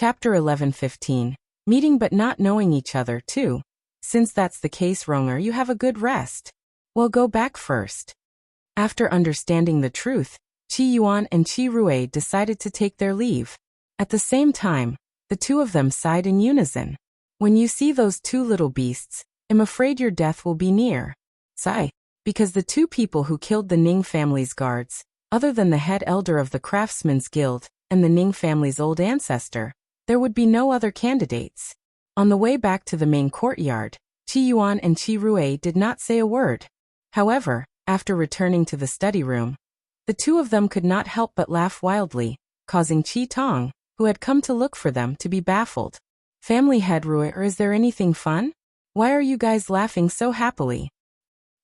Chapter 11:15. Meeting but not knowing each other too. Since that's the case, Ronger, you have a good rest. Well, go back first. After understanding the truth, Qi Yuan and Qi Rui decided to take their leave. At the same time, the two of them sighed in unison. When you see those two little beasts, I'm afraid your death will be near. Sigh. Because the two people who killed the Ning family's guards, other than the head elder of the Craftsmen's Guild and the Ning family's old ancestor, there would be no other candidates. On the way back to the main courtyard, Qi Yuan and Qi Rui did not say a word. However, after returning to the study room, the two of them could not help but laugh wildly, causing Qi Tong, who had come to look for them, to be baffled. Family head Rui, or is there anything fun? Why are you guys laughing so happily?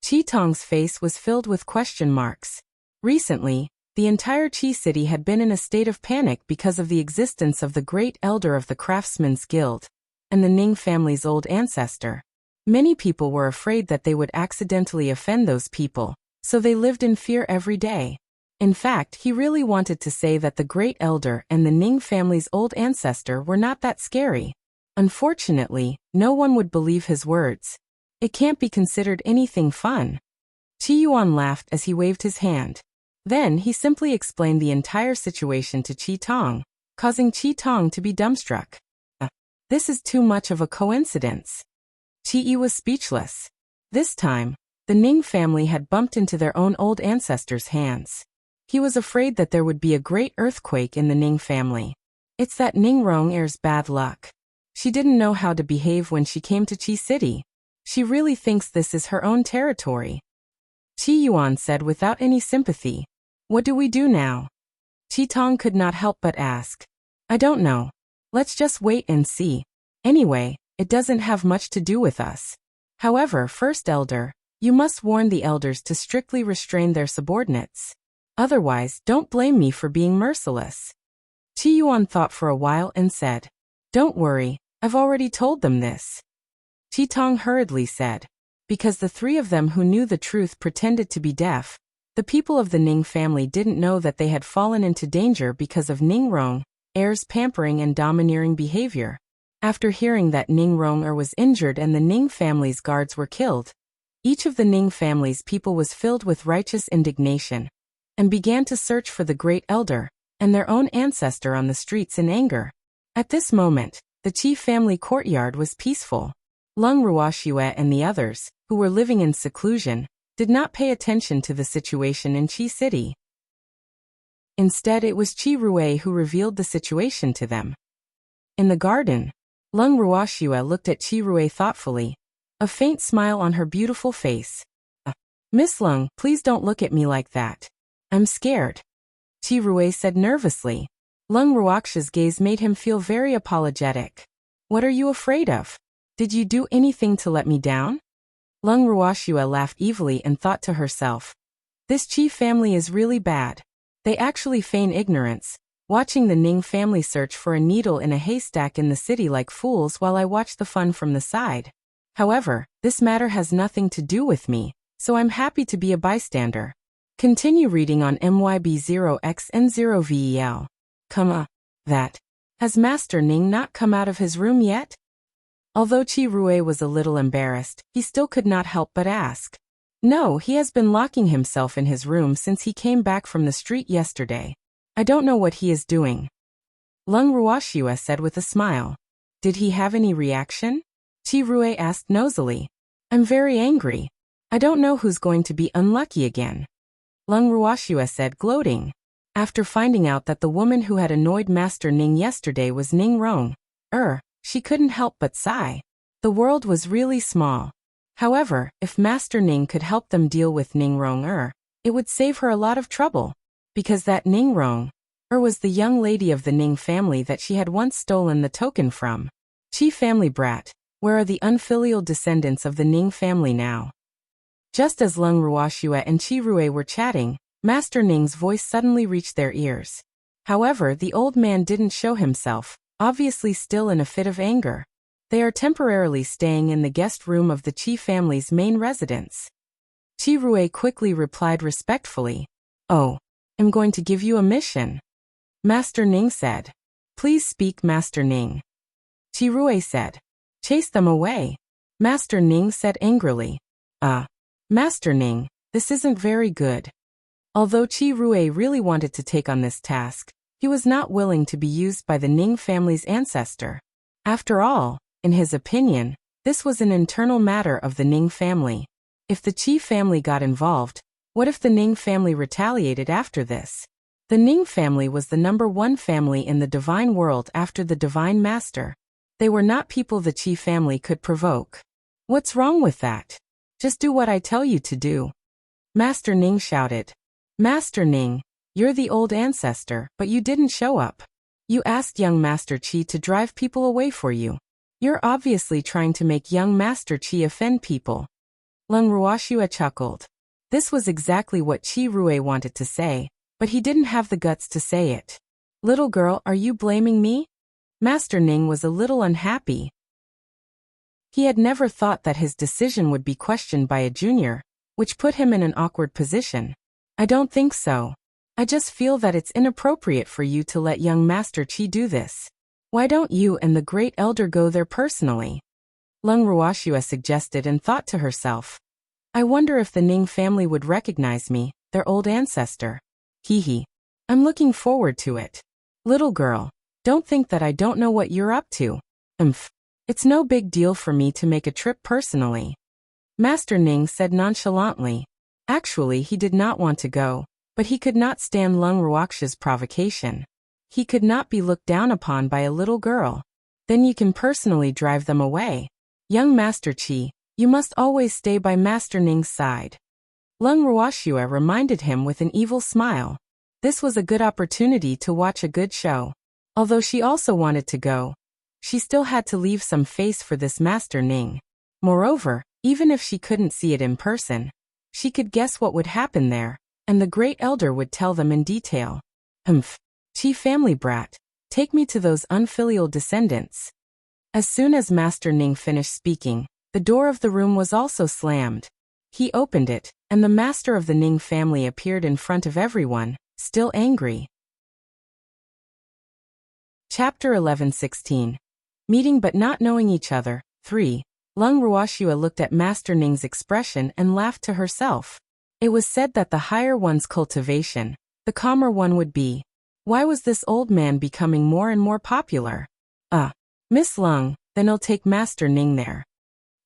Qi Tong's face was filled with question marks. Recently, the entire Qi city had been in a state of panic because of the existence of the great elder of the Craftsmen's Guild and the Ning family's old ancestor. Many people were afraid that they would accidentally offend those people, so they lived in fear every day. In fact, he really wanted to say that the great elder and the Ning family's old ancestor were not that scary. Unfortunately, no one would believe his words. It can't be considered anything fun. Qi Yuan laughed as he waved his hand. Then he simply explained the entire situation to Qi Tong, causing Qi Tong to be dumbstruck. This is too much of a coincidence. Qi Yi was speechless. This time, the Ning family had bumped into their own old ancestors' hands. He was afraid that there would be a great earthquake in the Ning family. It's that Ning Rong-er's bad luck. She didn't know how to behave when she came to Qi City. She really thinks this is her own territory. Qi Yuan said without any sympathy. What do we do now? Qi Tong could not help but ask. I don't know. Let's just wait and see. Anyway, it doesn't have much to do with us. However, First Elder, you must warn the elders to strictly restrain their subordinates. Otherwise, don't blame me for being merciless. Qi Yuan thought for a while and said, Don't worry, I've already told them this. Qi Tong hurriedly said, because the three of them who knew the truth pretended to be deaf. The people of the Ning family didn't know that they had fallen into danger because of Ning Rong-er's pampering and domineering behavior. After hearing that Ning Rong-er was injured and the Ning family's guards were killed, each of the Ning family's people was filled with righteous indignation and began to search for the great elder and their own ancestor on the streets in anger. At this moment, the Qi family courtyard was peaceful. Leng Ruoxue and the others, who were living in seclusion, did not pay attention to the situation in Qi City. Instead, it was Qi Rui who revealed the situation to them. In the garden, Leng Ruoxue looked at Qi Rui thoughtfully, a faint smile on her beautiful face. Miss Leng, please don't look at me like that. I'm scared. Qi Rui said nervously. Leng Ruoxue's gaze made him feel very apologetic. What are you afraid of? Did you do anything to let me down? Leng Ruoxue laughed evilly and thought to herself. This Qi family is really bad. They actually feign ignorance, watching the Ning family search for a needle in a haystack in the city like fools while I watch the fun from the side. However, this matter has nothing to do with me, so I'm happy to be a bystander. Continue reading on MYB0XN0VEL. That. Has Master Ning not come out of his room yet? Although Qi Rui was a little embarrassed, he still could not help but ask. No, he has been locking himself in his room since he came back from the street yesterday. I don't know what he is doing. Leng Ruoxue said with a smile. Did he have any reaction? Qi Rui asked nosily. I'm very angry. I don't know who's going to be unlucky again. Leng Ruoxue said, gloating. After finding out that the woman who had annoyed Master Ning yesterday was Ning Rong-er, she couldn't help but sigh. The world was really small. However, if Master Ning could help them deal with Ning Rong-er, it would save her a lot of trouble, because that Ning Rong-er was the young lady of the Ning family that she had once stolen the token from. Qi family brat, where are the unfilial descendants of the Ning family now? Just as Leng Ruoxue and Qi Rui were chatting, Master Ning's voice suddenly reached their ears. However, the old man didn't show himself, obviously still in a fit of anger. They are temporarily staying in the guest room of the Qi family's main residence. Qi Rui quickly replied respectfully. Oh, I'm going to give you a mission. Master Ning said. Please speak, Master Ning. Qi Rui said. Chase them away. Master Ning said angrily. Master Ning, this isn't very good. Although Qi Rui really wanted to take on this task, he was not willing to be used by the Ning family's ancestor. After all, in his opinion, this was an internal matter of the Ning family. If the Qi family got involved, what if the Ning family retaliated after this? The Ning family was the #1 family in the divine world after the divine master. They were not people the Qi family could provoke. What's wrong with that? Just do what I tell you to do. Master Ning shouted. Master Ning, you're the old ancestor, but you didn't show up. You asked young Master Qi to drive people away for you. You're obviously trying to make young Master Qi offend people. Leng Ruoxue chuckled. This was exactly what Qi Rui wanted to say, but he didn't have the guts to say it. Little girl, are you blaming me? Master Ning was a little unhappy. He had never thought that his decision would be questioned by a junior, which put him in an awkward position. I don't think so. I just feel that it's inappropriate for you to let young Master Qi do this. Why don't you and the great elder go there personally? Leng Ruoxue suggested and thought to herself. I wonder if the Ning family would recognize me, their old ancestor. Hee. I'm looking forward to it. Little girl, don't think that I don't know what you're up to. It's no big deal for me to make a trip personally. Master Ning said nonchalantly. Actually, he did not want to go, but he could not stand Leng Ruoxue's provocation. He could not be looked down upon by a little girl. Then you can personally drive them away. Young Master Qi, you must always stay by Master Ning's side. Leng Ruoxue reminded him with an evil smile. This was a good opportunity to watch a good show. Although she also wanted to go, she still had to leave some face for this Master Ning. Moreover, even if she couldn't see it in person, she could guess what would happen there, and the great elder would tell them in detail. Qi family brat, take me to those unfilial descendants. As soon as Master Ning finished speaking, the door of the room was also slammed. He opened it, and the master of the Ning family appeared in front of everyone, still angry. Chapter 11:16. Meeting but not knowing each other. 3. Leng Ruoxue looked at Master Ning's expression and laughed to herself. It was said that the higher one's cultivation, the calmer one would be. Why was this old man becoming more and more popular? Miss Leng, then I'll take Master Ning there.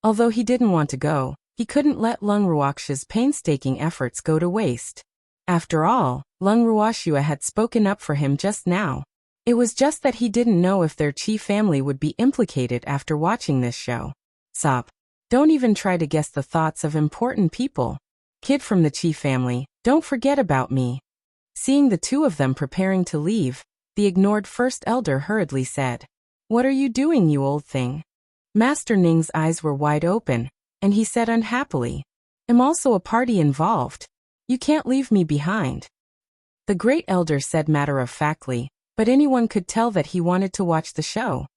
Although he didn't want to go, he couldn't let Leng Ruoxue's painstaking efforts go to waste. After all, Leng Ruoxue had spoken up for him just now. It was just that he didn't know if their Qi family would be implicated after watching this show. Sob. Don't even try to guess the thoughts of important people. Kid from the Qi family, don't forget about me. Seeing the two of them preparing to leave, the ignored first elder hurriedly said, What are you doing, you old thing? Master Ning's eyes were wide open, and he said unhappily, I'm also a party involved. You can't leave me behind. The great elder said matter-of-factly, but anyone could tell that he wanted to watch the show.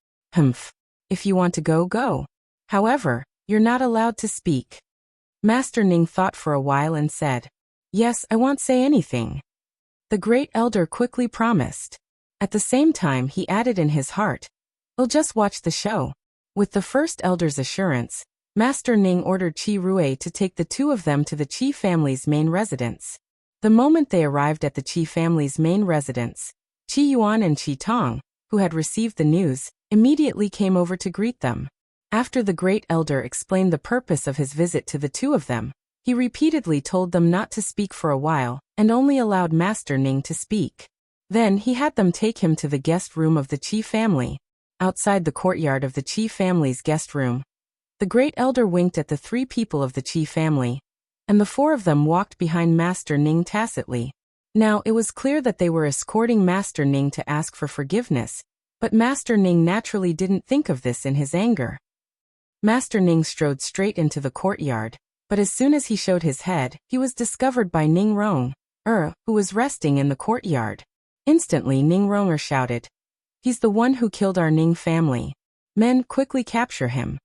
If you want to go, go. However, you're not allowed to speak. Master Ning thought for a while and said, Yes, I won't say anything. The great elder quickly promised. At the same time he added in his heart, We'll just watch the show. With the first elder's assurance, Master Ning ordered Qi Rui to take the two of them to the Qi family's main residence. The moment they arrived at the Qi family's main residence, Qi Yuan and Qi Tong, who had received the news, immediately came over to greet them. After the great elder explained the purpose of his visit to the two of them, he repeatedly told them not to speak for a while, and only allowed Master Ning to speak. Then he had them take him to the guest room of the Qi family. Outside the courtyard of the Qi family's guest room, the great elder winked at the three people of the Qi family, and the four of them walked behind Master Ning tacitly. Now it was clear that they were escorting Master Ning to ask for forgiveness, but Master Ning naturally didn't think of this in his anger. Master Ning strode straight into the courtyard, but as soon as he showed his head, he was discovered by Ning Rong, who was resting in the courtyard. Instantly Ning Ronger shouted, He's the one who killed our Ning family. Men, quickly capture him.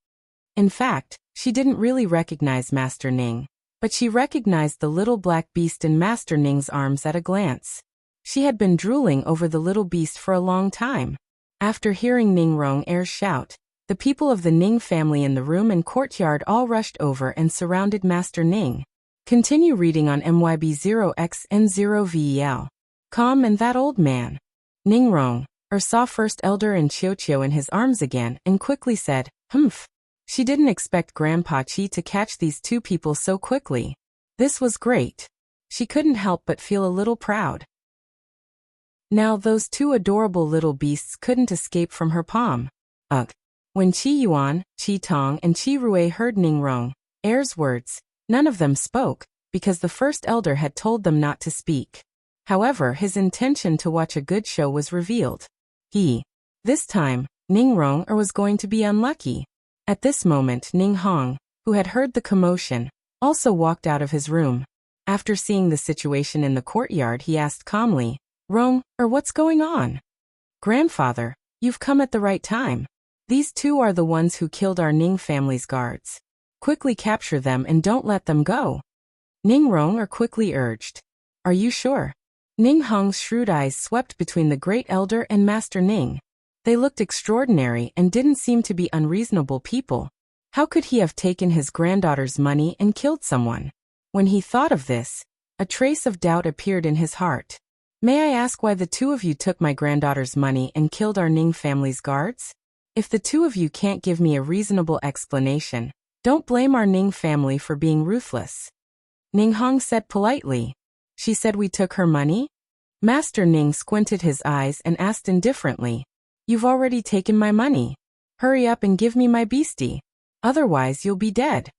In fact, she didn't really recognize Master Ning, but she recognized the little black beast in Master Ning's arms at a glance. She had been drooling over the little beast for a long time. After hearing Ning Rong-er's shout, the people of the Ning family in the room and courtyard all rushed over and surrounded Master Ning. Continue reading on MYB0XN0VEL. Calm and that old man. Ning Rong-er saw First Elder and Qiu in his arms again and quickly said, "Humph." She didn't expect Grandpa Qi to catch these two people so quickly. This was great. She couldn't help but feel a little proud. Now those two adorable little beasts couldn't escape from her palm. Ugh. When Qi Yuan, Qi Tong and Qi Rui heard Ning Rong-er's words, none of them spoke, because the First Elder had told them not to speak. However, his intention to watch a good show was revealed. This time, Ning Rong-er was going to be unlucky. At this moment Ning Hong, who had heard the commotion, also walked out of his room. After seeing the situation in the courtyard, he asked calmly, "Rong-er, what's going on?" "Grandfather, you've come at the right time. These two are the ones who killed our Ning family's guards. Quickly capture them and don't let them go," Ning Rong-er quickly urged. "Are you sure?" Ning Hong's shrewd eyes swept between the Great Elder and Master Ning. They looked extraordinary and didn't seem to be unreasonable people. How could he have taken his granddaughter's money and killed someone? When he thought of this, a trace of doubt appeared in his heart. "May I ask why the two of you took my granddaughter's money and killed our Ning family's guards? If the two of you can't give me a reasonable explanation, don't blame our Ning family for being ruthless," Ning Hong said politely. "She said we took her money?" Master Ning squinted his eyes and asked indifferently, "You've already taken my money. Hurry up and give me my beastie. Otherwise you'll be dead,"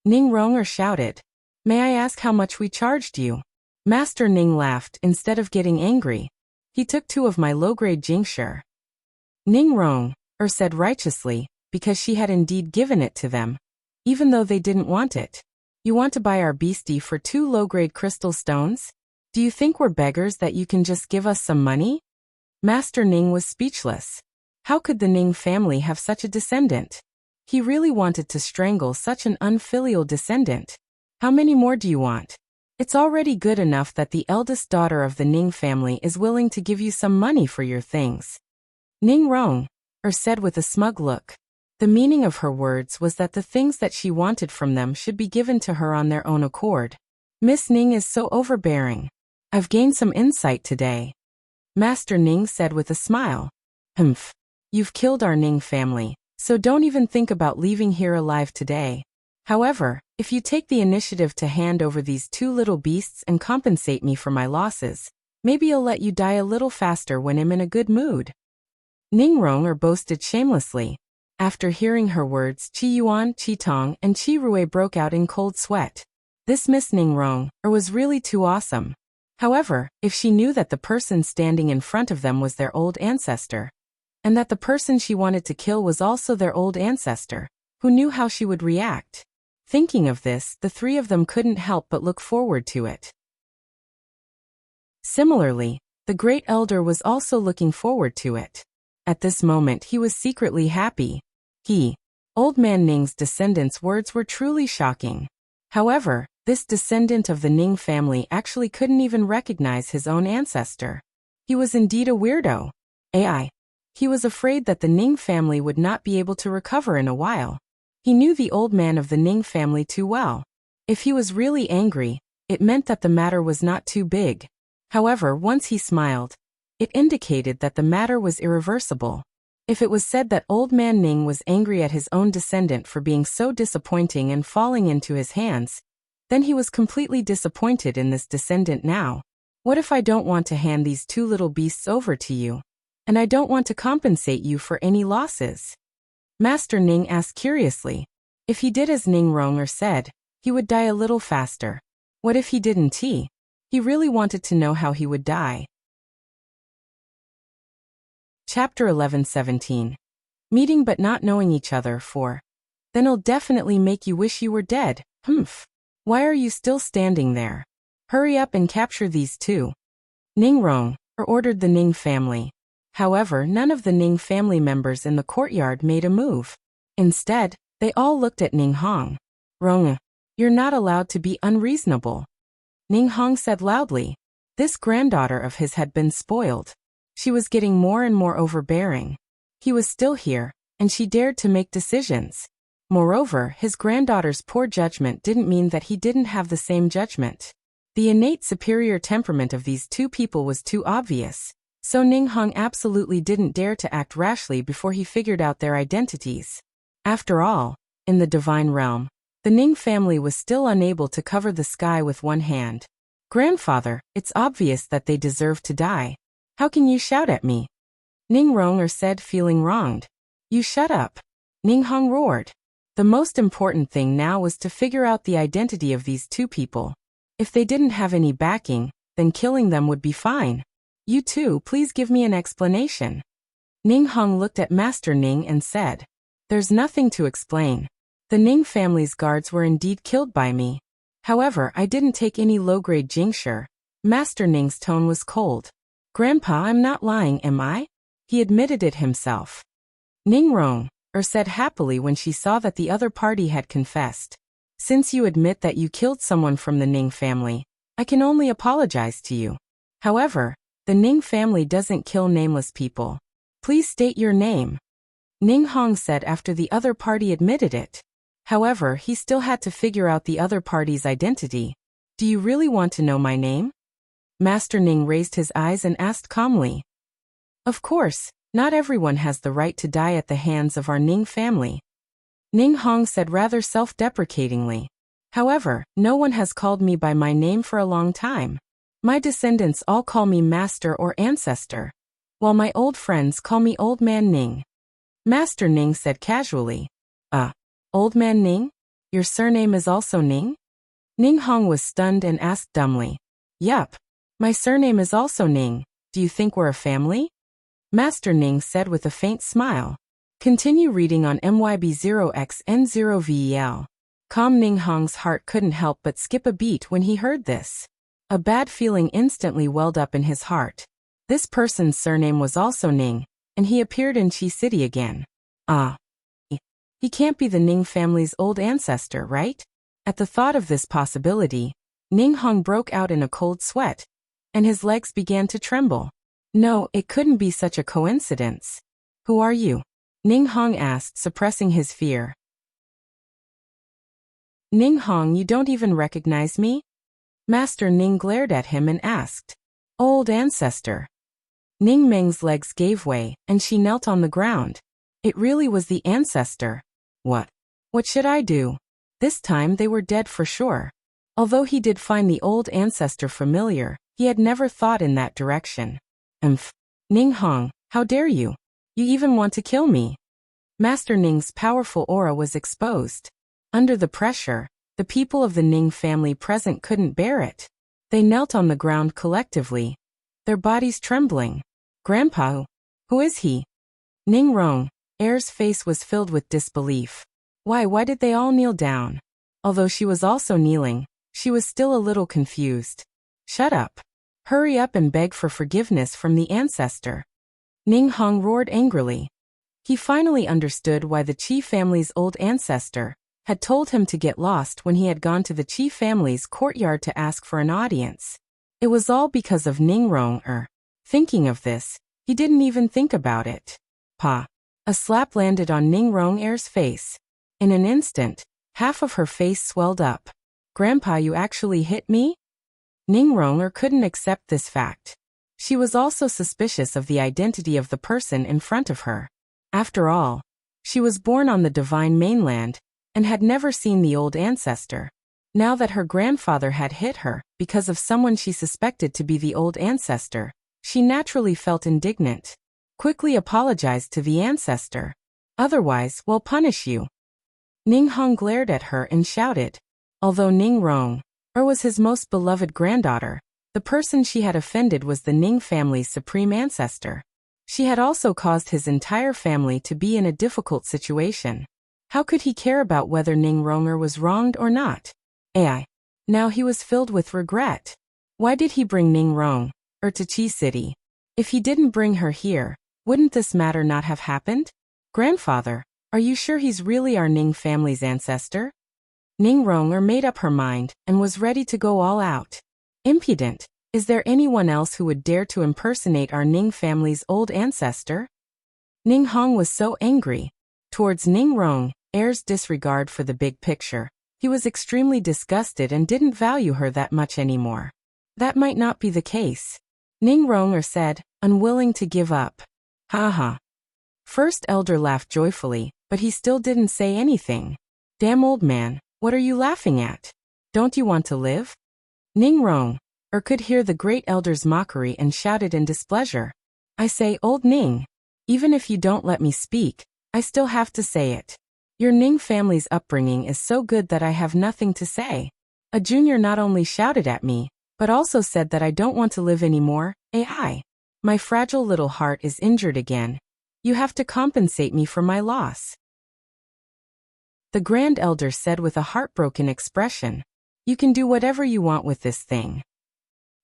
Ning Rong-er shouted. "May I ask how much we charged you?" Master Ning laughed instead of getting angry. "He took 2 of my low-grade jingsher," Ning Rong-er said righteously, because she had indeed given it to them, even though they didn't want it. "You want to buy our beastie for 2 low-grade crystal stones? Do you think we're beggars that you can just give us some money?" Master Ning was speechless. How could the Ning family have such a descendant? He really wanted to strangle such an unfilial descendant. "How many more do you want? It's already good enough that the eldest daughter of the Ning family is willing to give you some money for your things," Ning Rong-er said with a smug look. The meaning of her words was that the things that she wanted from them should be given to her on their own accord. "Miss Ning is so overbearing. I've gained some insight today," Master Ning said with a smile. "Humph. You've killed our Ning family, so don't even think about leaving here alive today. However, if you take the initiative to hand over these 2 little beasts and compensate me for my losses, maybe I'll let you die a little faster when I'm in a good mood," Ning Rong-er boasted shamelessly. After hearing her words, Qi Yuan, Qi Tong, and Qi Rui broke out in cold sweat. This Miss Ning Rong-er was really too awesome. However, if she knew that the person standing in front of them was their old ancestor, and that the person she wanted to kill was also their old ancestor, who knew how she would react? Thinking of this, the 3 of them couldn't help but look forward to it. Similarly, the Great Elder was also looking forward to it. At this moment he was secretly happy. Old Man Ning's descendant's words were truly shocking. However, this descendant of the Ning family actually couldn't even recognize his own ancestor. He was indeed a weirdo. He was afraid that the Ning family would not be able to recover in a while. He knew the old man of the Ning family too well. If he was really angry, it meant that the matter was not too big. However, once he smiled, it indicated that the matter was irreversible. If it was said that Old Man Ning was angry at his own descendant for being so disappointing and falling into his hands, then he was completely disappointed in this descendant now. "What if I don't want to hand these 2 little beasts over to you? And I don't want to compensate you for any losses?" Master Ning asked curiously. If he did as Ning Rong-er said, he would die a little faster. What if he didn't? He really wanted to know how he would die. Chapter 11-17. Meeting but not knowing each other for. Then it'll definitely make you wish you were dead. Humph. Why are you still standing there? Hurry up and capture these 2. Ning Rong-er ordered the Ning family. However, none of the Ning family members in the courtyard made a move. Instead, they all looked at Ning Hong. "Rong, you're not allowed to be unreasonable," Ning Hong said loudly. This granddaughter of his had been spoiled. She was getting more and more overbearing. He was still here, and she dared to make decisions. Moreover, his granddaughter's poor judgment didn't mean that he didn't have the same judgment. The innate superior temperament of these two people was too obvious, so Ninghong absolutely didn't dare to act rashly before he figured out their identities. After all, in the divine realm, the Ning family was still unable to cover the sky with one hand. Grandfather, it's obvious that they deserve to die. How can you shout at me? Ning Ronger said, feeling wronged. You shut up. Ninghong roared. The most important thing now was to figure out the identity of these two people. If they didn't have any backing, then killing them would be fine. You two, please give me an explanation. Ninghong looked at Master Ning and said, There's nothing to explain. The Ning family's guards were indeed killed by me. However, I didn't take any low-grade jingsher. Master Ning's tone was cold. Grandpa, I'm not lying, am I? He admitted it himself. Ning Rong said happily when she saw that the other party had confessed. Since you admit that you killed someone from the Ning family, I can only apologize to you. However, the Ning family doesn't kill nameless people. Please state your name. Ning Hong said after the other party admitted it. However, he still had to figure out the other party's identity. Do you really want to know my name? Master Ning raised his eyes and asked calmly. Of course, not everyone has the right to die at the hands of our Ning family. Ning Hong said rather self-deprecatingly. However, no one has called me by my name for a long time. My descendants all call me Master or Ancestor, while my old friends call me Old Man Ning. Master Ning said casually. Old Man Ning? Your surname is also Ning? Ning Hong was stunned and asked dumbly. Yup. My surname is also Ning. Do you think we're a family? Master Ning said with a faint smile. Continue reading on MYB0XN0VEL. Calm Ning Hong's heart couldn't help but skip a beat when he heard this. A bad feeling instantly welled up in his heart. This person's surname was also Ning, and he appeared in Qi City again. He can't be the Ning family's old ancestor, right? At the thought of this possibility, Ning Hong broke out in a cold sweat, and his legs began to tremble. No, it couldn't be such a coincidence. Who are you? Ning Hong asked, suppressing his fear. Ning Hong, you don't even recognize me? Master Ning glared at him and asked. Old ancestor. Ning Meng's legs gave way, and she knelt on the ground. It really was the ancestor. What should I do? This time they were dead for sure. Although he did find the old ancestor familiar, he had never thought in that direction. Ning Hong, how dare you? You even want to kill me? Master Ning's powerful aura was exposed. Under the pressure, the people of the Ning family present couldn't bear it. They knelt on the ground collectively, their bodies trembling. Grandpa, who is he? Ning Rong, heir's face was filled with disbelief. Why did they all kneel down? Although she was also kneeling, she was still a little confused. Shut up. Hurry up and beg for forgiveness from the ancestor. Ning Hong roared angrily. He finally understood why the Qi family's old ancestor had told him to get lost when he had gone to the Qi family's courtyard to ask for an audience. It was all because of Ning Rong. Thinking of this, he didn't even think about it. A slap landed on Ning Rong-er's face. In an instant, half of her face swelled up. Grandpa, you actually hit me? Ning Rong couldn't accept this fact. She was also suspicious of the identity of the person in front of her. After all, she was born on the divine mainland and had never seen the old ancestor. Now that her grandfather had hit her because of someone she suspected to be the old ancestor, she naturally felt indignant. Quickly apologized to the ancestor. Otherwise, we'll punish you. Ning Hong glared at her and shouted. Although Ning Rong was his most beloved granddaughter, the person she had offended was the Ning family's supreme ancestor. She had also caused his entire family to be in a difficult situation. How could he care about whether Ning Ronger was wronged or not? Now he was filled with regret. Why did he bring Ning Rong to Qi City? If he didn't bring her here, wouldn't this matter not have happened? Grandfather, are you sure he's really our Ning family's ancestor? Ning Ronger made up her mind and was ready to go all out. Impudent. Is there anyone else who would dare to impersonate our Ning family's old ancestor? Ning Hong was so angry towards Ning Rong, heir's disregard for the big picture. He was extremely disgusted and didn't value her that much anymore. That might not be the case. Ning Rong said, unwilling to give up. Ha ha. First elder laughed joyfully, but he still didn't say anything. Damn old man, what are you laughing at? Don't you want to live? Ning Rong could hear the great elder's mockery and shouted in displeasure. I say, old Ning, even if you don't let me speak, I still have to say it. Your Ning family's upbringing is so good that I have nothing to say. A junior not only shouted at me, but also said that I don't want to live anymore. AI. My fragile little heart is injured again. You have to compensate me for my loss. The grand elder said with a heartbroken expression. You can do whatever you want with this thing.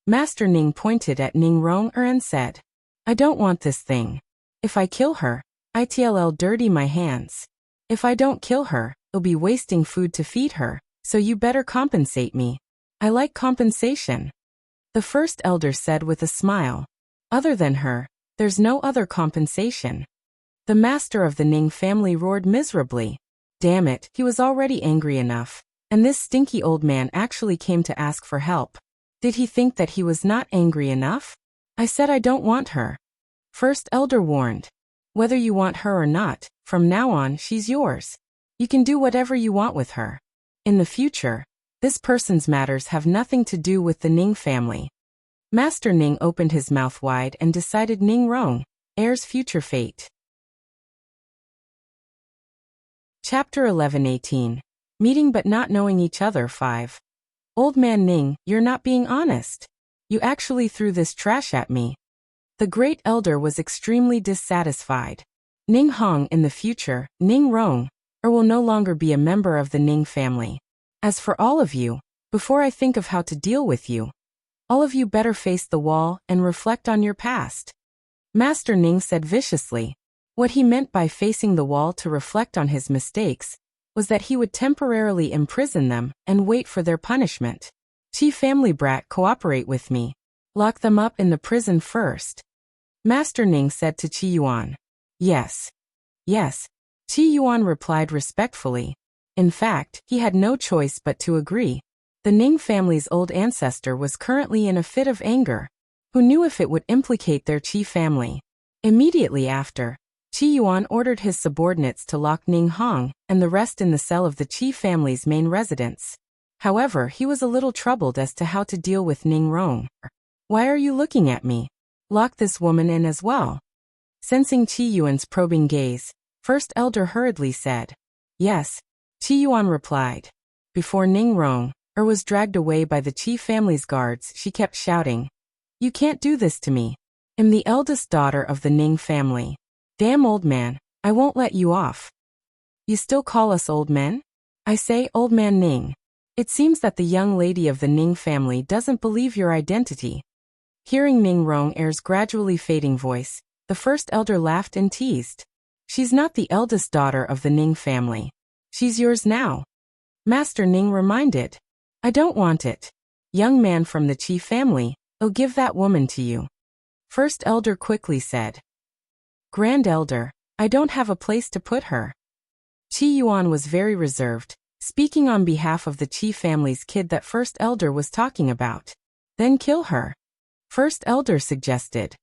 Master Ning pointed at Ning Rong and said, I don't want this thing. If I kill her, it'll dirty my hands. If I don't kill her, it'll be wasting food to feed her, so you better compensate me. I like compensation. The first elder said with a smile. Other than her, there's no other compensation. The master of the Ning family roared miserably. Damn it, he was already angry enough, and this stinky old man actually came to ask for help. Did he think that he was not angry enough? I said I don't want her. First elder warned. Whether you want her or not, from now on she's yours. You can do whatever you want with her. In the future, this person's matters have nothing to do with the Ning family. Master Ning opened his mouth wide and decided Ning Rong, heir's future fate. Chapter 11:18. Meeting but not knowing each other 5. Old man Ning, you're not being honest. You actually threw this trash at me. The great elder was extremely dissatisfied. Ning Hong in the future, Ning Rong, will no longer be a member of the Ning family. As for all of you, before I think of how to deal with you, all of you better face the wall and reflect on your past. Master Ning said viciously. What he meant by facing the wall to reflect on his mistakes was that he would temporarily imprison them and wait for their punishment. Chi family brat, cooperate with me. Lock them up in the prison first. Master Ning said to Qi Yuan. Yes. Yes. Qi Yuan replied respectfully. In fact, he had no choice but to agree. The Ning family's old ancestor was currently in a fit of anger. Who knew if it would implicate their Qi family? Immediately after, Qi Yuan ordered his subordinates to lock Ning Hong and the rest in the cell of the Qi family's main residence. However, he was a little troubled as to how to deal with Ning Rong. Why are you looking at me? Lock this woman in as well. Sensing Qi Yuan's probing gaze, first elder hurriedly said. Yes. Qi Yuan replied. Before Ning Rong was dragged away by the Qi family's guards, she kept shouting. You can't do this to me. I'm the eldest daughter of the Ning family. Damn old man, I won't let you off. You still call us old men? I say, old man Ning. It seems that the young lady of the Ning family doesn't believe your identity. Hearing Ning Rong's gradually fading voice, the first elder laughed and teased. She's not the eldest daughter of the Ning family. She's yours now. Master Ning reminded. I don't want it. Young man from the Qi family, I'll give that woman to you. First elder quickly said. Grand elder, I don't have a place to put her. Qi Yuan was very reserved, speaking on behalf of the Qi family's kid that first elder was talking about. Then kill her. First elder suggested.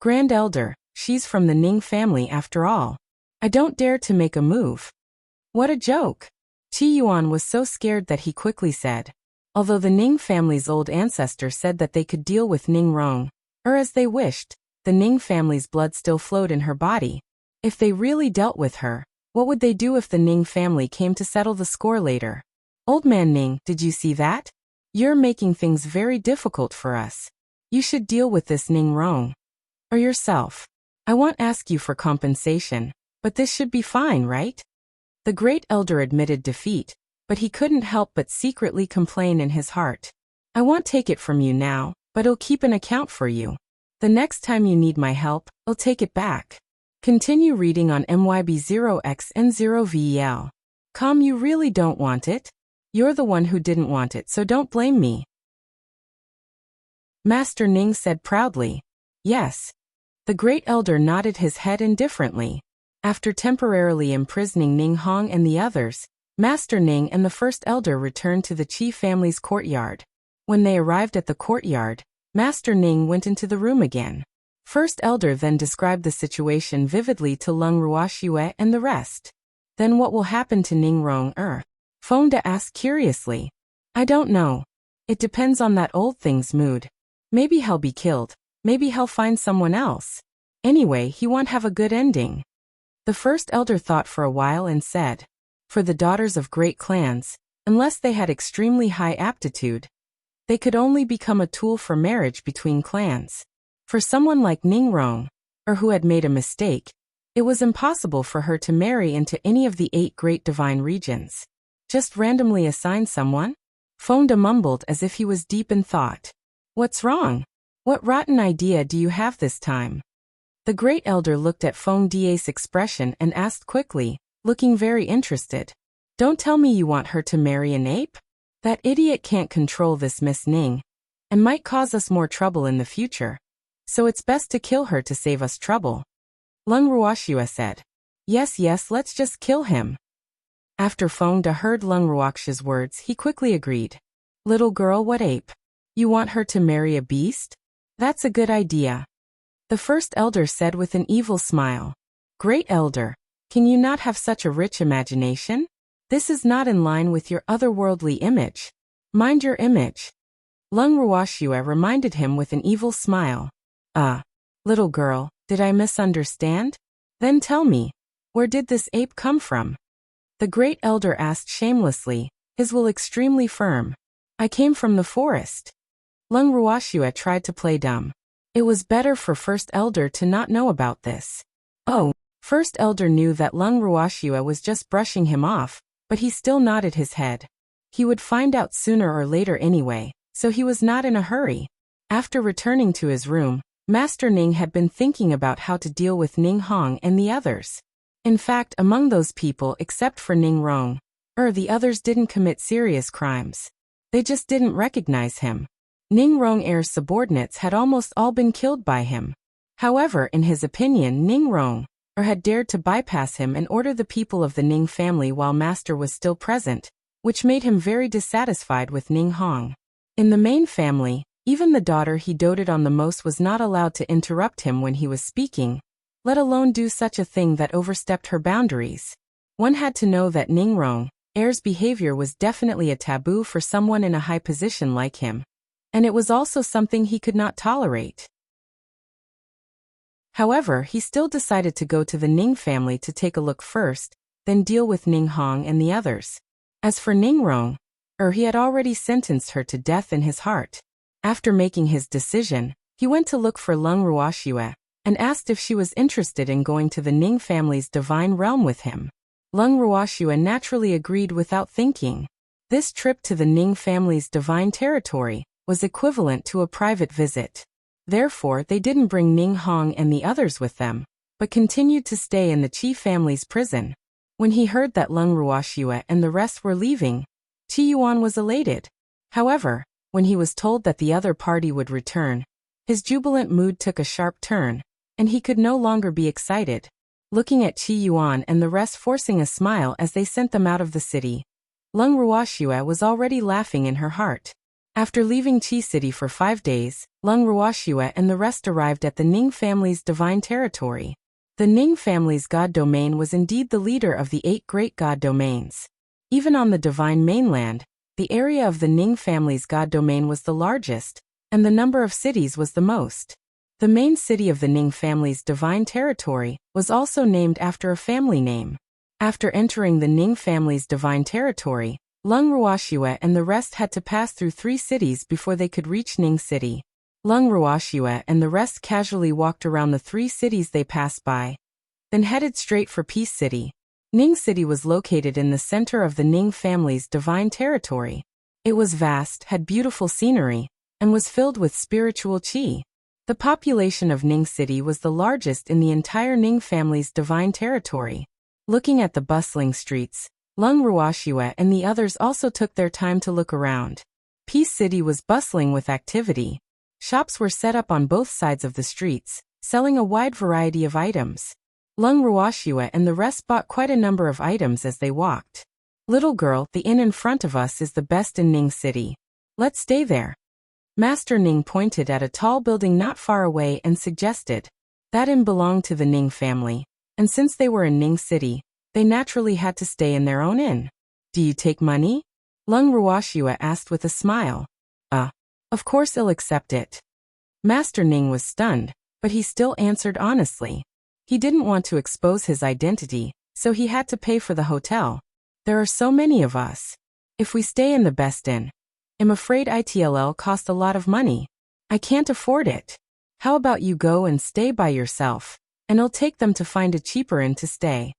Grand elder, she's from the Ning family after all. I don't dare to make a move. What a joke. Qi Yuan was so scared that he quickly said. Although the Ning family's old ancestor said that they could deal with Ning Rong, as they wished, the Ning family's blood still flowed in her body. If they really dealt with her, what would they do if the Ning family came to settle the score later? Old man Ning, did you see that? You're making things very difficult for us. You should deal with this Ning Rong. Or yourself. I won't ask you for compensation, but this should be fine, right? The great elder admitted defeat, but he couldn't help but secretly complain in his heart. I won't take it from you now, but I'll keep an account for you. The next time you need my help, I'll take it back. Continue reading on MYB0XN0VEL. You really don't want it? You're the one who didn't want it, so don't blame me. Master Ning said proudly. Yes. The great elder nodded his head indifferently. After temporarily imprisoning Ning Hong and the others, Master Ning and the first elder returned to the Qi family's courtyard. When they arrived at the courtyard, Master Ning went into the room again. First elder then described the situation vividly to Leng Ruoxue and the rest. Then what will happen to Ning Rong? Fonda asked curiously. I don't know. It depends on that old thing's mood. Maybe he'll be killed. Maybe he'll find someone else. Anyway, he won't have a good ending. The first elder thought for a while and said, for the daughters of great clans, unless they had extremely high aptitude, they could only become a tool for marriage between clans. For someone like Ning Rong, or who had made a mistake, it was impossible for her to marry into any of the 8 great divine regions. Just randomly assign someone? Fonda mumbled as if he was deep in thought. What's wrong? What rotten idea do you have this time? The great elder looked at Feng Die's expression and asked quickly, looking very interested. Don't tell me you want her to marry an ape? That idiot can't control this Miss Ning, and might cause us more trouble in the future. So it's best to kill her to save us trouble. Leng Ruoxue said. Yes, let's just kill him. After Feng De heard Leng Ruoxue's words, he quickly agreed. Little girl, what ape? You want her to marry a beast? That's a good idea. The first elder said with an evil smile. Great elder, can you not have such a rich imagination? This is not in line with your otherworldly image. Mind your image. Leng Ruoxue reminded him with an evil smile. Little girl, did I misunderstand? Then tell me, where did this ape come from? The great elder asked shamelessly, his will extremely firm. I came from the forest. Leng Ruoxue tried to play dumb. It was better for First Elder to not know about this. First Elder knew that Leng Ruoxue was just brushing him off, but he still nodded his head. He would find out sooner or later anyway, so he was not in a hurry. After returning to his room, Master Ning had been thinking about how to deal with Ning Hong and the others. In fact, among those people except for Ning Rong, the others didn't commit serious crimes. They just didn't recognize him. Ning Rong subordinates had almost all been killed by him. However, in his opinion, Ning Rong had dared to bypass him and order the people of the Ning family while Master was still present, which made him very dissatisfied with Ning Hong. In the main family, even the daughter he doted on the most was not allowed to interrupt him when he was speaking, let alone do such a thing that overstepped her boundaries. One had to know that Ning Rong behavior was definitely a taboo for someone in a high position like him, and it was also something he could not tolerate. However, he still decided to go to the Ning family to take a look first, then deal with Ning Hong and the others. As for Ning Rong, he had already sentenced her to death in his heart. After making his decision, he went to look for Leng Ruoxue and asked if she was interested in going to the Ning family's divine realm with him. Leng Ruoxue naturally agreed without thinking. This trip to the Ning family's divine territory was equivalent to a private visit. Therefore, they didn't bring Ning Hong and the others with them, but continued to stay in the Qi family's prison. When he heard that Leng Ruoxue and the rest were leaving, Qi Yuan was elated. However, when he was told that the other party would return, his jubilant mood took a sharp turn, and he could no longer be excited. Looking at Qi Yuan and the rest forcing a smile as they sent them out of the city, Leng Ruoxue was already laughing in her heart. After leaving Qi City for 5 days, Leng Ruoxue and the rest arrived at the Ning family's divine territory. The Ning family's god domain was indeed the leader of the 8 great god domains. Even on the divine mainland, the area of the Ning family's god domain was the largest, and the number of cities was the most. The main city of the Ning family's divine territory was also named after a family name. After entering the Ning family's divine territory, Leng Ruoxue and the rest had to pass through 3 cities before they could reach Ning City. Leng Ruoxue and the rest casually walked around the 3 cities they passed by, then headed straight for Peace City. Ning City was located in the center of the Ning family's divine territory. It was vast, had beautiful scenery, and was filled with spiritual qi. The population of Ning City was the largest in the entire Ning family's divine territory. Looking at the bustling streets, Leng Ruoxue and the others also took their time to look around. Peace City was bustling with activity. Shops were set up on both sides of the streets, selling a wide variety of items. Leng Ruoxue and the rest bought quite a number of items as they walked. Little girl, the inn in front of us is the best in Ning City. Let's stay there. Master Ning pointed at a tall building not far away and suggested. That inn belonged to the Ning family, and since they were in Ning City, they naturally had to stay in their own inn. Do you take money? Leng Ruoxue asked with a smile. Of course I'll accept it. Master Ning was stunned, but he still answered honestly. He didn't want to expose his identity, so he had to pay for the hotel. There are so many of us. If we stay in the best inn, I'm afraid it'll cost a lot of money. I can't afford it. How about you go and stay by yourself, and I'll take them to find a cheaper inn to stay.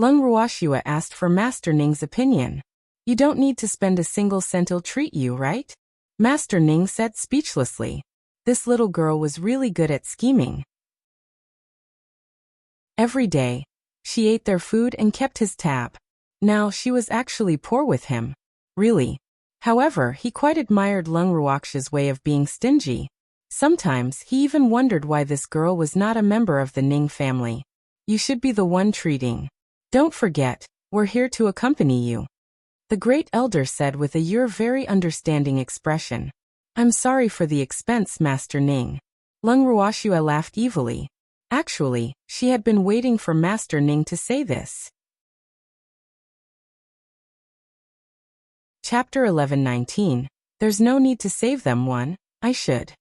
Leng Ruoxue asked for Master Ning's opinion. You don't need to spend a single cent, I'll treat you, right? Master Ning said speechlessly. This little girl was really good at scheming. Every day, she ate their food and kept his tab. Now she was actually poor with him. Really. However, he quite admired Leng Ruoxue's way of being stingy. Sometimes he even wondered why this girl was not a member of the Ning family. You should be the one treating. Don't forget, we're here to accompany you. The great elder said with a very understanding expression. I'm sorry for the expense, Master Ning. Leng Ruoxue laughed evilly. Actually, she had been waiting for Master Ning to say this. Chapter 11:19. There's no need to save them one, I should.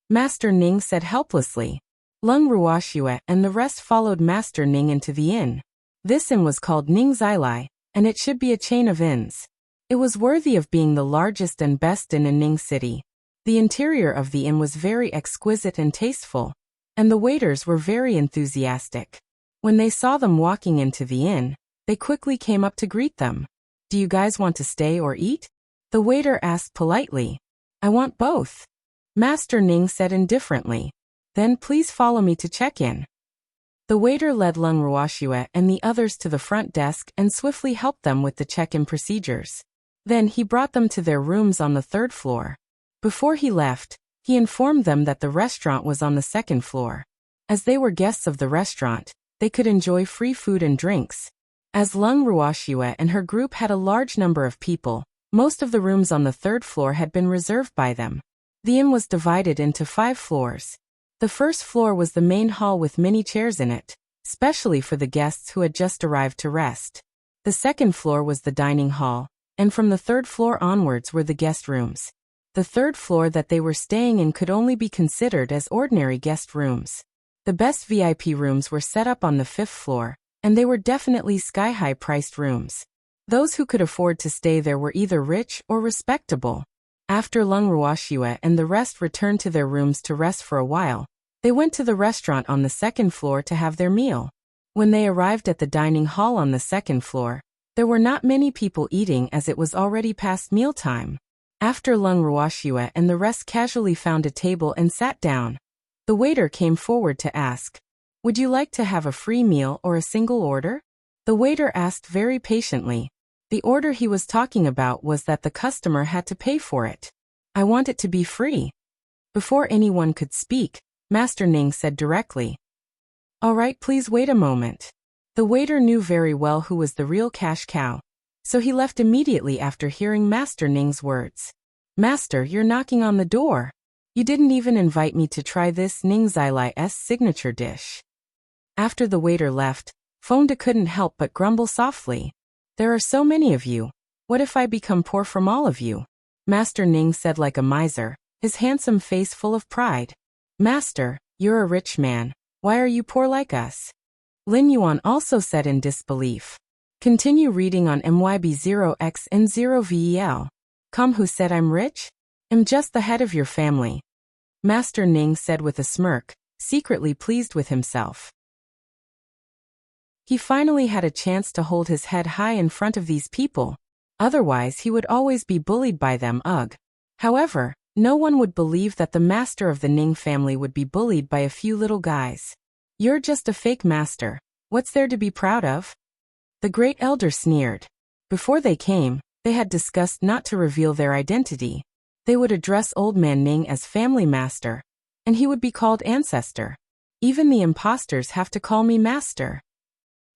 Master Ning said helplessly. Leng Ruoxue and the rest followed Master Ning into the inn. This inn was called Ning Zilai, and it should be a chain of inns. It was worthy of being the largest and best inn in Ning City. The interior of the inn was very exquisite and tasteful, and the waiters were very enthusiastic. When they saw them walking into the inn, they quickly came up to greet them. Do you guys want to stay or eat? The waiter asked politely. I want both. Master Ning said indifferently. Then please follow me to check in. The waiter led Leng Ruoxue and the others to the front desk and swiftly helped them with the check-in procedures. Then he brought them to their rooms on the 3rd floor. Before he left, he informed them that the restaurant was on the 2nd floor. As they were guests of the restaurant, they could enjoy free food and drinks. As Leng Ruoxue and her group had a large number of people, most of the rooms on the 3rd floor had been reserved by them. The inn was divided into 5 floors. The 1st floor was the main hall with many chairs in it, specially for the guests who had just arrived to rest. The 2nd floor was the dining hall, and from the 3rd floor onwards were the guest rooms. The 3rd floor that they were staying in could only be considered as ordinary guest rooms. The best VIP rooms were set up on the 5th floor, and they were definitely sky-high priced rooms. Those who could afford to stay there were either rich or respectable. After Leng Ruoxue and the rest returned to their rooms to rest for a while, they went to the restaurant on the 2nd floor to have their meal. When they arrived at the dining hall on the 2nd floor, there were not many people eating as it was already past mealtime. After Leng Ruoxue and the rest casually found a table and sat down, the waiter came forward to ask, would you like to have a free meal or a single order? The waiter asked very patiently. The order he was talking about was that the customer had to pay for it. I want it to be free. Before anyone could speak, Master Ning said directly. All right, please wait a moment. The waiter knew very well who was the real cash cow, so he left immediately after hearing Master Ning's words. Master, you're knocking on the door. You didn't even invite me to try this Ning Zilai's signature dish. After the waiter left, Fonda couldn't help but grumble softly. There are so many of you. What if I become poor from all of you? Master Ning said like a miser, his handsome face full of pride. Master, you're a rich man. Why are you poor like us? Lin Yuan also said in disbelief. Continue reading on MYB0X and 0VEL. Who said I'm rich? I'm just the head of your family. Master Ning said with a smirk, secretly pleased with himself. He finally had a chance to hold his head high in front of these people. Otherwise he would always be bullied by them. However, no one would believe that the master of the Ning family would be bullied by a few little guys. You're just a fake master. What's there to be proud of? The great elder sneered. Before they came, they had discussed not to reveal their identity. They would address old man Ning as family master, and he would be called ancestor. Even the imposters have to call me master.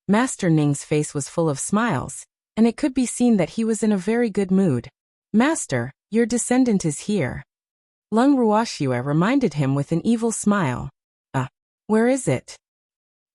Master Ning's face was full of smiles, and it could be seen that he was in a very good mood. Master, your descendant is here. Leng Ruoxue reminded him with an evil smile. Where is it?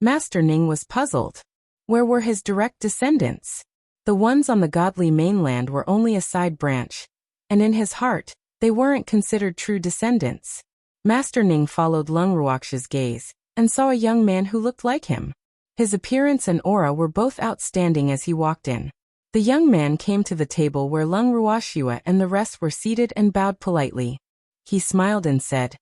Master Ning was puzzled. Where were his direct descendants? The ones on the godly mainland were only a side branch, and in his heart, they weren't considered true descendants. Master Ning followed Leng Ruoxue's gaze, and saw a young man who looked like him. His appearance and aura were both outstanding as he walked in. The young man came to the table where Leng Ruoxue and the rest were seated and bowed politely. He smiled and said,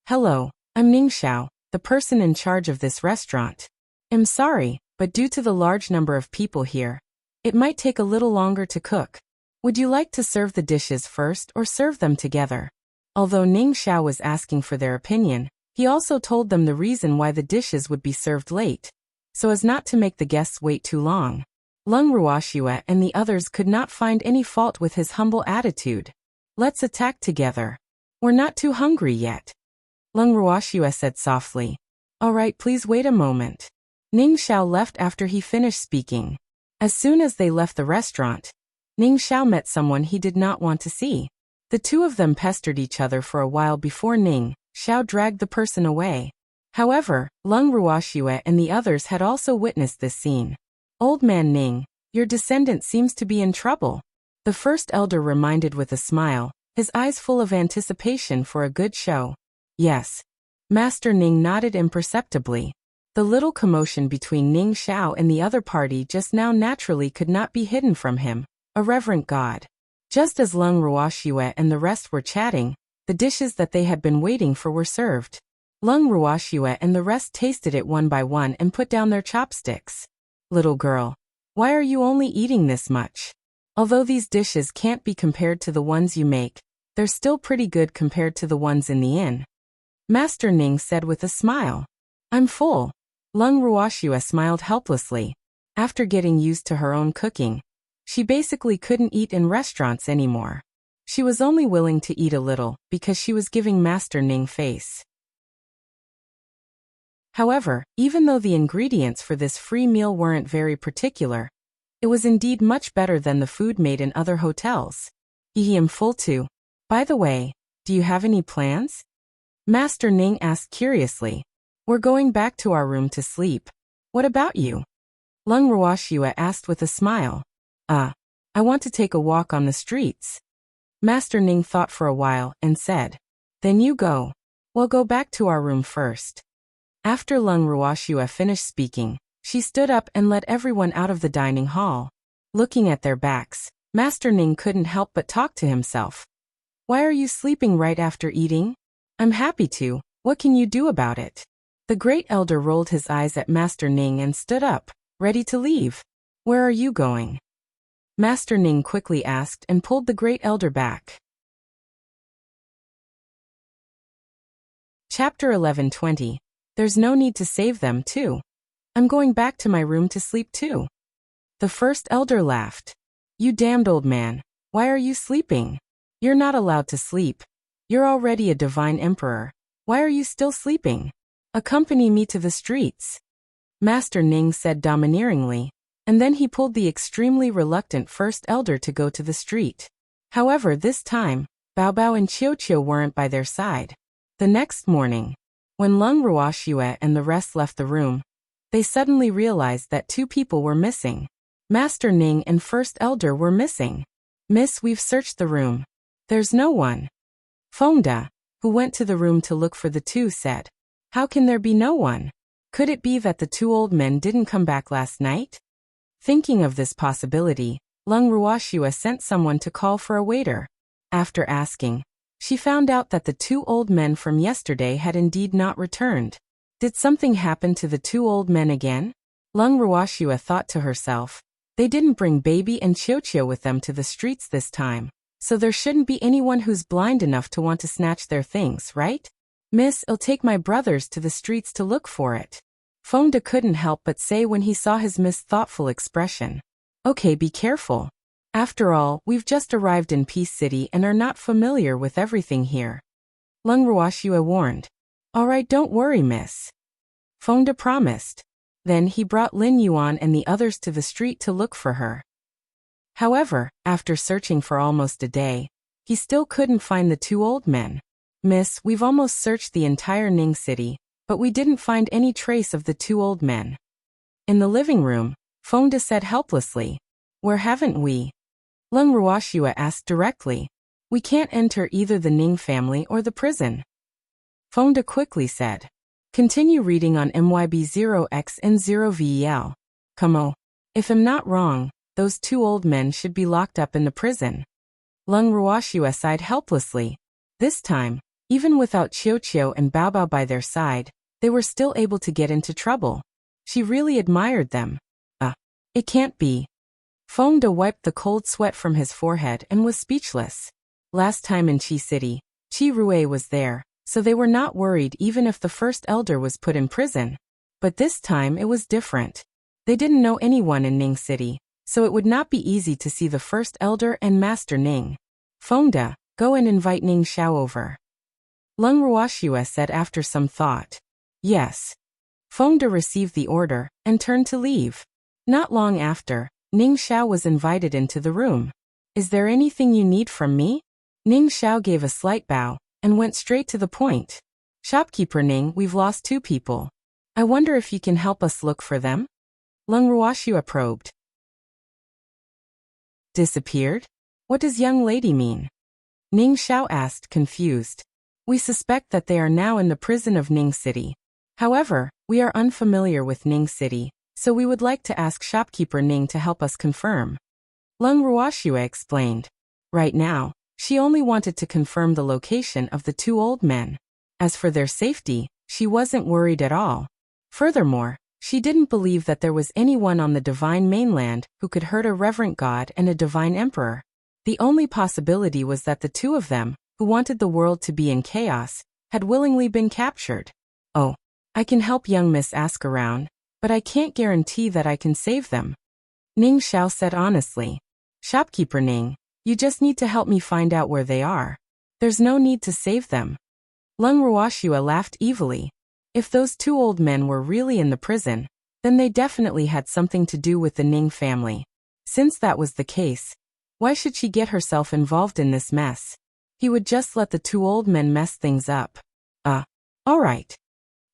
"Hello, I'm Ning Xiao, the person in charge of this restaurant. I'm sorry, but due to the large number of people here, it might take a little longer to cook. Would you like to serve the dishes first or serve them together?" Although Ning Xiao was asking for their opinion, he also told them the reason why the dishes would be served late, so as not to make the guests wait too long. Leng Ruoxue and the others could not find any fault with his humble attitude. "Let's attack together. We're not too hungry yet," Leng Ruoxue said softly. "All right, please wait a moment." Ning Xiao left after he finished speaking. As soon as they left the restaurant, Ning Xiao met someone he did not want to see. The two of them pestered each other for a while before Ning Xiao dragged the person away. However, Leng Ruoxue and the others had also witnessed this scene. "Old man Ning, your descendant seems to be in trouble," the first elder reminded with a smile, his eyes full of anticipation for a good show. "Yes." Master Ning nodded imperceptibly. The little commotion between Ning Xiao and the other party just now naturally could not be hidden from him, a reverent god. Just as Leng Ruoxue and the rest were chatting, the dishes that they had been waiting for were served. Leng Ruoxue and the rest tasted it one by one and put down their chopsticks. "Little girl, why are you only eating this much? Although these dishes can't be compared to the ones you make, they're still pretty good compared to the ones in the inn," Master Ning said with a smile. "I'm full." Leng Ruoxue smiled helplessly. After getting used to her own cooking, she basically couldn't eat in restaurants anymore. She was only willing to eat a little because she was giving Master Ning face. However, even though the ingredients for this free meal weren't very particular, it was indeed much better than the food made in other hotels. "I am full too. By the way, do you have any plans?" Master Ning asked curiously. "We're going back to our room to sleep. What about you?" Leng Ruoxue asked with a smile. I want to take a walk on the streets." Master Ning thought for a while and said, "Then you go. We'll go back to our room first." After Leng Ruoxue finished speaking, she stood up and led everyone out of the dining hall. Looking at their backs, Master Ning couldn't help but talk to himself. "Why are you sleeping right after eating? I'm happy to. What can you do about it?" The great elder rolled his eyes at Master Ning and stood up, ready to leave. "Where are you going?" Master Ning quickly asked and pulled the great elder back. Chapter 11:20. There's no need to save them too. I'm going back to my room to sleep too. The first elder laughed. "You damned old man, why are you sleeping? You're not allowed to sleep. You're already a divine emperor. Why are you still sleeping? Accompany me to the streets," Master Ning said domineeringly, and then he pulled the extremely reluctant first elder to go to the street. However, this time, Bao Bao and Qiu Qiu weren't by their side. The next morning, when Leng Ruoxue and the rest left the room, they suddenly realized that two people were missing. Master Ning and First Elder were missing. "Miss, we've searched the room. There's no one." Fengda, who went to the room to look for the two, said, "How can there be no one? Could it be that the two old men didn't come back last night?" Thinking of this possibility, Leng Ruoxue sent someone to call for a waiter. After asking, she found out that the two old men from yesterday had indeed not returned. Did something happen to the two old men again? Leng Ruoxue thought to herself. They didn't bring Baby and Qiu Qiu with them to the streets this time, so there shouldn't be anyone who's blind enough to want to snatch their things, right? "Miss, I'll take my brothers to the streets to look for it," Fengda couldn't help but say when he saw his Miss' thoughtful expression. "Okay, be careful. After all, we've just arrived in Peace City and are not familiar with everything here," Leng Ruoxue warned. "All right, don't worry, miss." Feng De promised. Then he brought Lin Yuan and the others to the street to look for her. However, after searching for almost a day, he still couldn't find the two old men. Miss, we've almost searched the entire Ning city, but we didn't find any trace of the two old men. In the living room, Feng De said helplessly. Where haven't we? Leng Ruoxue asked directly. We can't enter either the Ning family or the prison. Feng De quickly said. Continue reading on MYB0XN0VEL. Come on. If I'm not wrong, those two old men should be locked up in the prison. Leng Ruoxue sighed helplessly. This time, even without Qiu and Bao by their side, they were still able to get into trouble. She really admired them. It can't be. Feng De wiped the cold sweat from his forehead and was speechless. Last time in Qi City, Qi Rue was there, so they were not worried even if the first elder was put in prison. But this time it was different. They didn't know anyone in Ning City, so it would not be easy to see the first elder and Master Ning. Feng De, go and invite Ning Xiao over. Leng Ruoxue said after some thought. Yes. Feng De received the order and turned to leave. Not long after, Ning Xiao was invited into the room. Is there anything you need from me? Ning Xiao gave a slight bow and went straight to the point. Shopkeeper Ning, we've lost two people. I wonder if you can help us look for them? Leng Ruoxue probed. Disappeared? What does young lady mean? Ning Xiao asked, confused. We suspect that they are now in the prison of Ning City. However, we are unfamiliar with Ning City, so we would like to ask shopkeeper Ning to help us confirm. Leng Ruoxue explained. Right now, she only wanted to confirm the location of the two old men. As for their safety, she wasn't worried at all. Furthermore, she didn't believe that there was anyone on the divine mainland who could hurt a reverent god and a divine emperor. The only possibility was that the two of them, who wanted the world to be in chaos, had willingly been captured. Oh, I can help young Miss ask around, but I can't guarantee that I can save them. Ning Xiao said honestly. Shopkeeper Ning, you just need to help me find out where they are. There's no need to save them. Leng Ruoxue laughed evilly. If those two old men were really in the prison, then they definitely had something to do with the Ning family. Since that was the case, why should she get herself involved in this mess? He would just let the two old men mess things up. All right.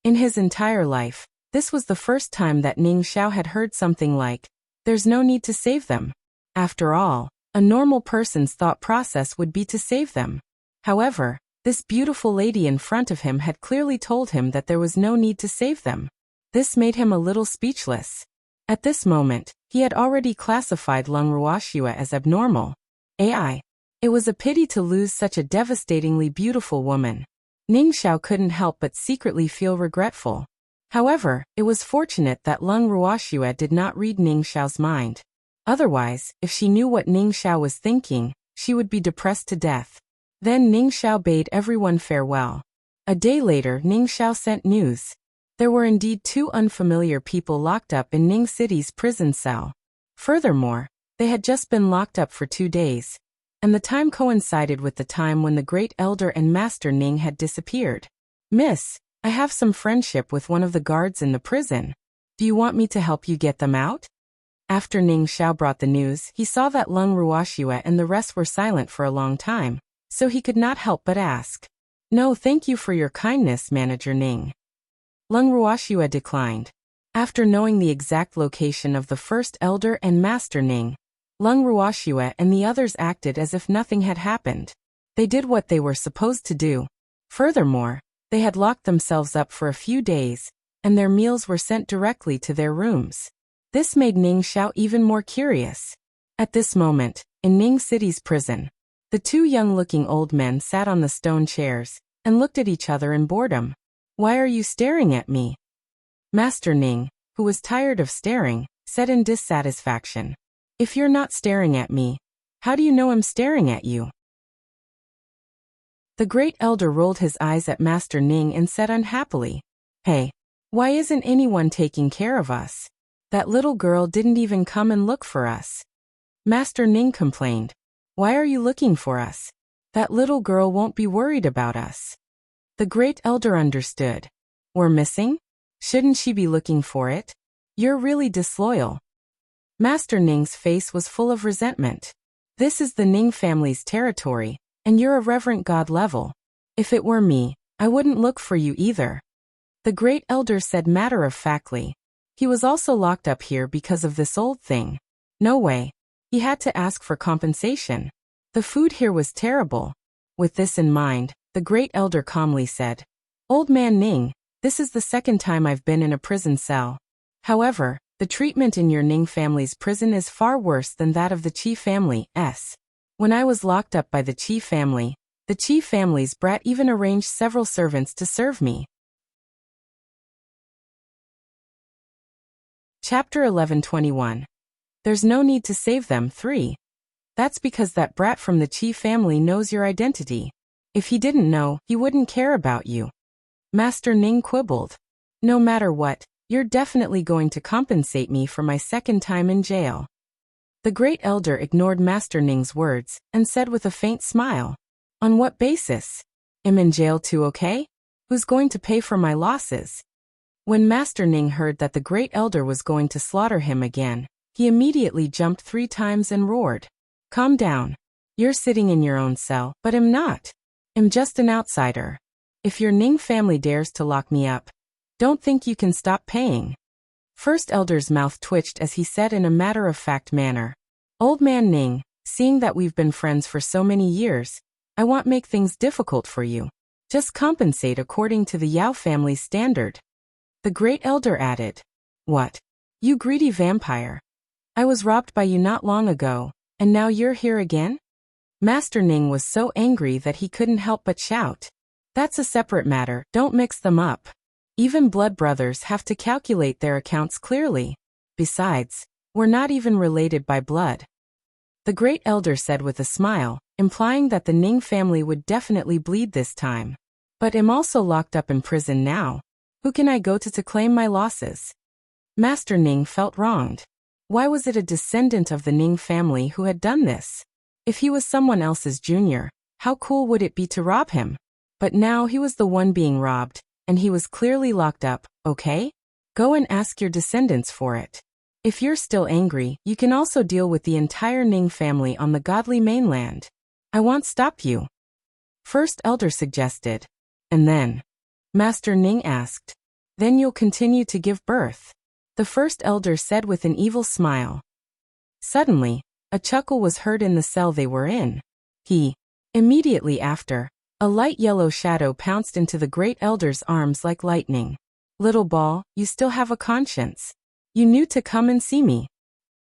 In his entire life, this was the first time that Ning Xiao had heard something like, there's no need to save them. After all, a normal person's thought process would be to save them. However, this beautiful lady in front of him had clearly told him that there was no need to save them. This made him a little speechless. At this moment, he had already classified Leng Ruoxue as abnormal. AI. It was a pity to lose such a devastatingly beautiful woman. Ning Xiao couldn't help but secretly feel regretful. However, it was fortunate that Leng Ruoxue did not read Ning Xiao's mind. Otherwise, if she knew what Ning Xiao was thinking, she would be depressed to death. Then Ning Xiao bade everyone farewell. A day later, Ning Xiao sent news. There were indeed two unfamiliar people locked up in Ning City's prison cell. Furthermore, they had just been locked up for 2 days. And the time coincided with the time when the great elder and master Ning had disappeared. Miss, I have some friendship with one of the guards in the prison. Do you want me to help you get them out? After Ning Xiao brought the news, he saw that Leng Ruoxue and the rest were silent for a long time, so he could not help but ask. No, thank you for your kindness, Manager Ning. Leng Ruoxue declined. After knowing the exact location of the first elder and master Ning, Leng Ruoxue and the others acted as if nothing had happened. They did what they were supposed to do. Furthermore, they had locked themselves up for a few days, and their meals were sent directly to their rooms. This made Ning Xiao even more curious. At this moment, in Ning City's prison, the two young-looking old men sat on the stone chairs and looked at each other in boredom. Why are you staring at me? Master Ning, who was tired of staring, said in dissatisfaction. If you're not staring at me, how do you know I'm staring at you? The great elder rolled his eyes at Master Ning and said unhappily, Hey, why isn't anyone taking care of us? That little girl didn't even come and look for us. Master Ning complained. Why are you looking for us? That little girl won't be worried about us. The great elder understood. We're missing? Shouldn't she be looking for it? You're really disloyal. Master Ning's face was full of resentment. This is the Ning family's territory, and you're a reverent god level. If it were me, I wouldn't look for you either. The great elder said matter-of-factly. He was also locked up here because of this old thing. No way. He had to ask for compensation. The food here was terrible. With this in mind, the great elder calmly said, Old man Ning, this is the second time I've been in a prison cell. However, the treatment in your Ning family's prison is far worse than that of the Qi family's. When I was locked up by the Qi family, the Qi family's brat even arranged several servants to serve me. Chapter 11:21. There's no need to save them. 3. That's because that brat from the Qi family knows your identity. If he didn't know, he wouldn't care about you. Master Ning quibbled. No matter what, you're definitely going to compensate me for my second time in jail. The great elder ignored Master Ning's words and said with a faint smile, On what basis? I'm in jail too, okay? Who's going to pay for my losses? When Master Ning heard that the great elder was going to slaughter him again, he immediately jumped 3 times and roared. Calm down. You're sitting in your own cell, but I'm not. I'm just an outsider. If your Ning family dares to lock me up, don't think you can stop paying. First Elder's mouth twitched as he said in a matter-of-fact manner, Old man Ning, seeing that we've been friends for so many years, I won't make things difficult for you. Just compensate according to the Yao family's standard. The great elder added, What? You greedy vampire. I was robbed by you not long ago, and now you're here again? Master Ning was so angry that he couldn't help but shout. That's a separate matter, don't mix them up. Even blood brothers have to calculate their accounts clearly. Besides, we're not even related by blood. The great elder said with a smile, implying that the Ning family would definitely bleed this time. But I'm also locked up in prison now. Who can I go to claim my losses? Master Ning felt wronged. Why was it a descendant of the Ning family who had done this? If he was someone else's junior, how cool would it be to rob him? But now he was the one being robbed, and he was clearly locked up, okay? Go and ask your descendants for it. If you're still angry, you can also deal with the entire Ning family on the godly mainland. I won't stop you. First Elder suggested. And then? Master Ning asked. Then you'll continue to give birth. The first elder said with an evil smile. Suddenly, a chuckle was heard in the cell they were in. Immediately after, a light yellow shadow pounced into the great elder's arms like lightning. Little ball, you still have a conscience. You knew to come and see me.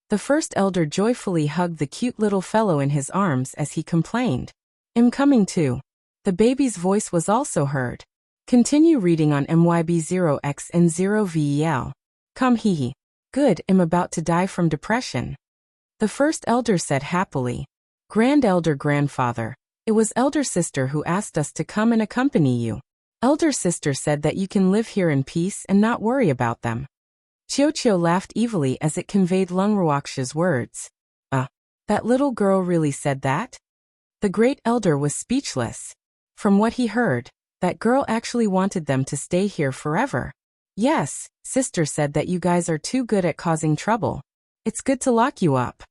The first elder joyfully hugged the cute little fellow in his arms as he complained. I'm coming too. The baby's voice was also heard. Continue reading on MYB0X and 0VEL. Come Good, I'm about to die from depression. The first elder said happily. Grand elder grandfather, it was elder sister who asked us to come and accompany you. Elder sister said that you can live here in peace and not worry about them. Qiu laughed evilly as it conveyed Leng Ruoxia's words. That little girl really said that? The great elder was speechless. From what he heard, that girl actually wanted them to stay here forever. Yes, sister said that you guys are too good at causing trouble. It's good to lock you up.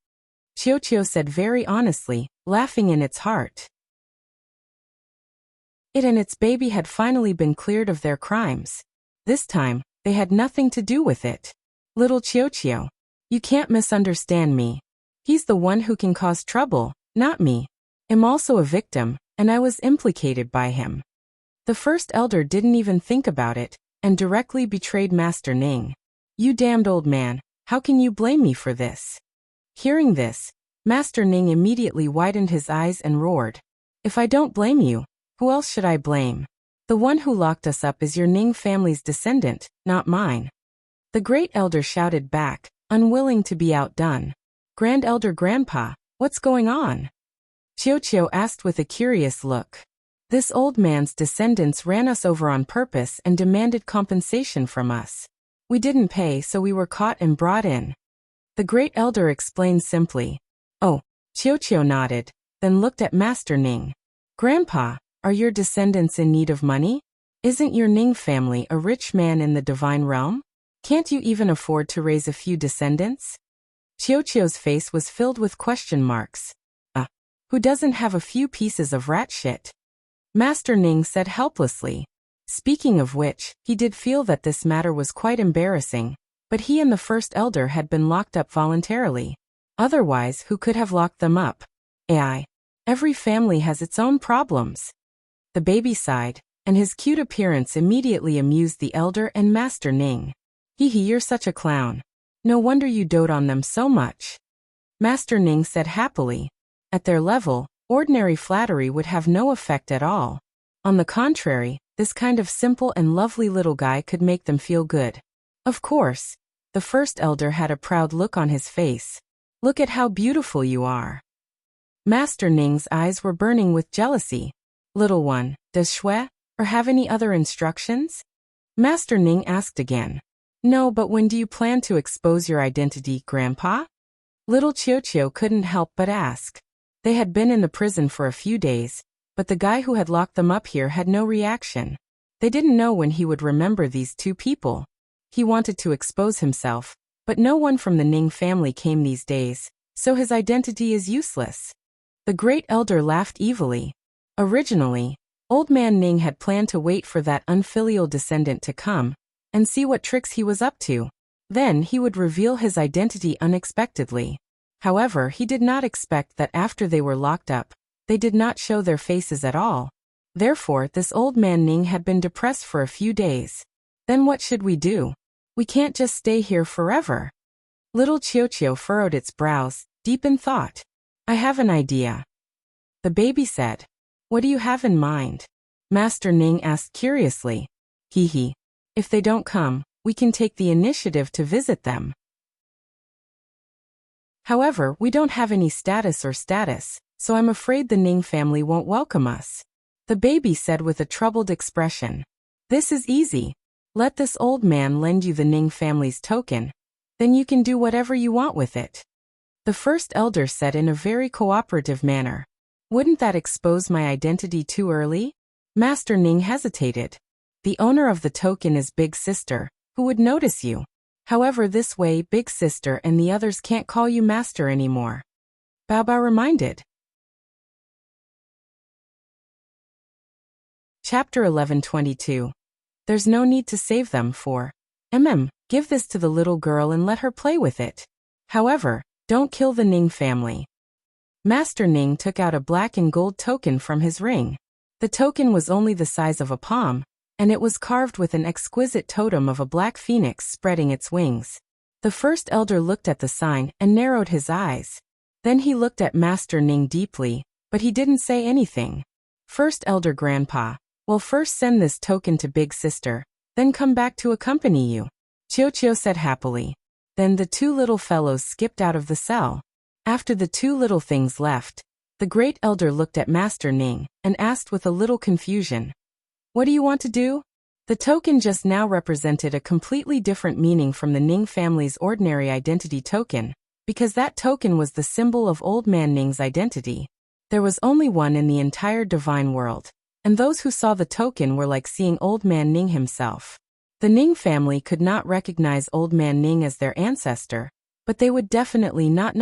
Qiu said very honestly, laughing in its heart. It and its baby had finally been cleared of their crimes. This time, they had nothing to do with it. Little Qiu, you can't misunderstand me. He's the one who can cause trouble, not me. I'm also a victim, and I was implicated by him. The first elder didn't even think about it, and directly betrayed Master Ning. You damned old man, how can you blame me for this? Hearing this, Master Ning immediately widened his eyes and roared. If I don't blame you, who else should I blame? The one who locked us up is your Ning family's descendant, not mine. The great elder shouted back, unwilling to be outdone. Grand elder grandpa, what's going on? Qiu asked with a curious look. This old man's descendants ran us over on purpose and demanded compensation from us. We didn't pay, so we were caught and brought in. The great elder explained simply. Oh, Qiu nodded, then looked at Master Ning. Grandpa, are your descendants in need of money? Isn't your Ning family a rich man in the divine realm? Can't you even afford to raise a few descendants? Qiuqiu's face was filled with question marks. Who doesn't have a few pieces of rat shit? Master Ning said helplessly. Speaking of which, he did feel that this matter was quite embarrassing, but he and the first elder had been locked up voluntarily. Otherwise, who could have locked them up? Every family has its own problems. The baby sighed, and his cute appearance immediately amused the elder and Master Ning. You're such a clown. No wonder you dote on them so much. Master Ning said happily. At their level, ordinary flattery would have no effect at all. On the contrary, this kind of simple and lovely little guy could make them feel good. Of course, the first elder had a proud look on his face. Look at how beautiful you are. Master Ning's eyes were burning with jealousy. Little one, does Shui or have any other instructions? Master Ning asked again. No, but when do you plan to expose your identity, Grandpa? Little Qiuqiu couldn't help but ask. They had been in the prison for a few days, but the guy who had locked them up here had no reaction. They didn't know when he would remember these two people. He wanted to expose himself, but no one from the Ning family came these days, so his identity is useless. The great elder laughed evilly. Originally, Old Man Ning had planned to wait for that unfilial descendant to come and see what tricks he was up to. Then he would reveal his identity unexpectedly. However, he did not expect that after they were locked up, they did not show their faces at all. Therefore, this Old Man Ning had been depressed for a few days. Then what should we do? We can't just stay here forever. Little Qiuqiu furrowed its brows, deep in thought. I have an idea. The baby said. What do you have in mind? Master Ning asked curiously. If they don't come, we can take the initiative to visit them. However, we don't have any status, so I'm afraid the Ning family won't welcome us. The baby said with a troubled expression. This is easy. Let this old man lend you the Ning family's token. Then you can do whatever you want with it. The first elder said in a very cooperative manner. Wouldn't that expose my identity too early? Master Ning hesitated. The owner of the token is Big Sister, who would notice you. However, this way Big Sister and the others can't call you master anymore. Bao reminded. Chapter 11:22. There's no need to save them for. Give this to the little girl and let her play with it. However, don't kill the Ning family. Master Ning took out a black and gold token from his ring. The token was only the size of a palm, and it was carved with an exquisite totem of a black phoenix spreading its wings. The first elder looked at the sign and narrowed his eyes. Then he looked at Master Ning deeply, but he didn't say anything. First elder Grandpa, well, first send this token to Big Sister, then come back to accompany you. Qiuqiu said happily. Then the two little fellows skipped out of the cell. After the two little things left, the great elder looked at Master Ning and asked with a little confusion. What do you want to do? The token just now represented a completely different meaning from the Ning family's ordinary identity token, because that token was the symbol of Old Man Ning's identity. There was only one in the entire divine world, and those who saw the token were like seeing Old Man Ning himself. The Ning family could not recognize Old Man Ning as their ancestor, but they would definitely not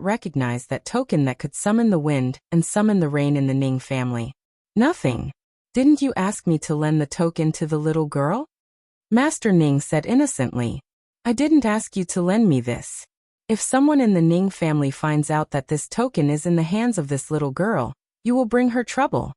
recognize that token that could summon the wind and summon the rain in the Ning family. Nothing. Didn't you ask me to lend the token to the little girl? Master Ning said innocently. I didn't ask you to lend me this. If someone in the Ning family finds out that this token is in the hands of this little girl, you will bring her trouble.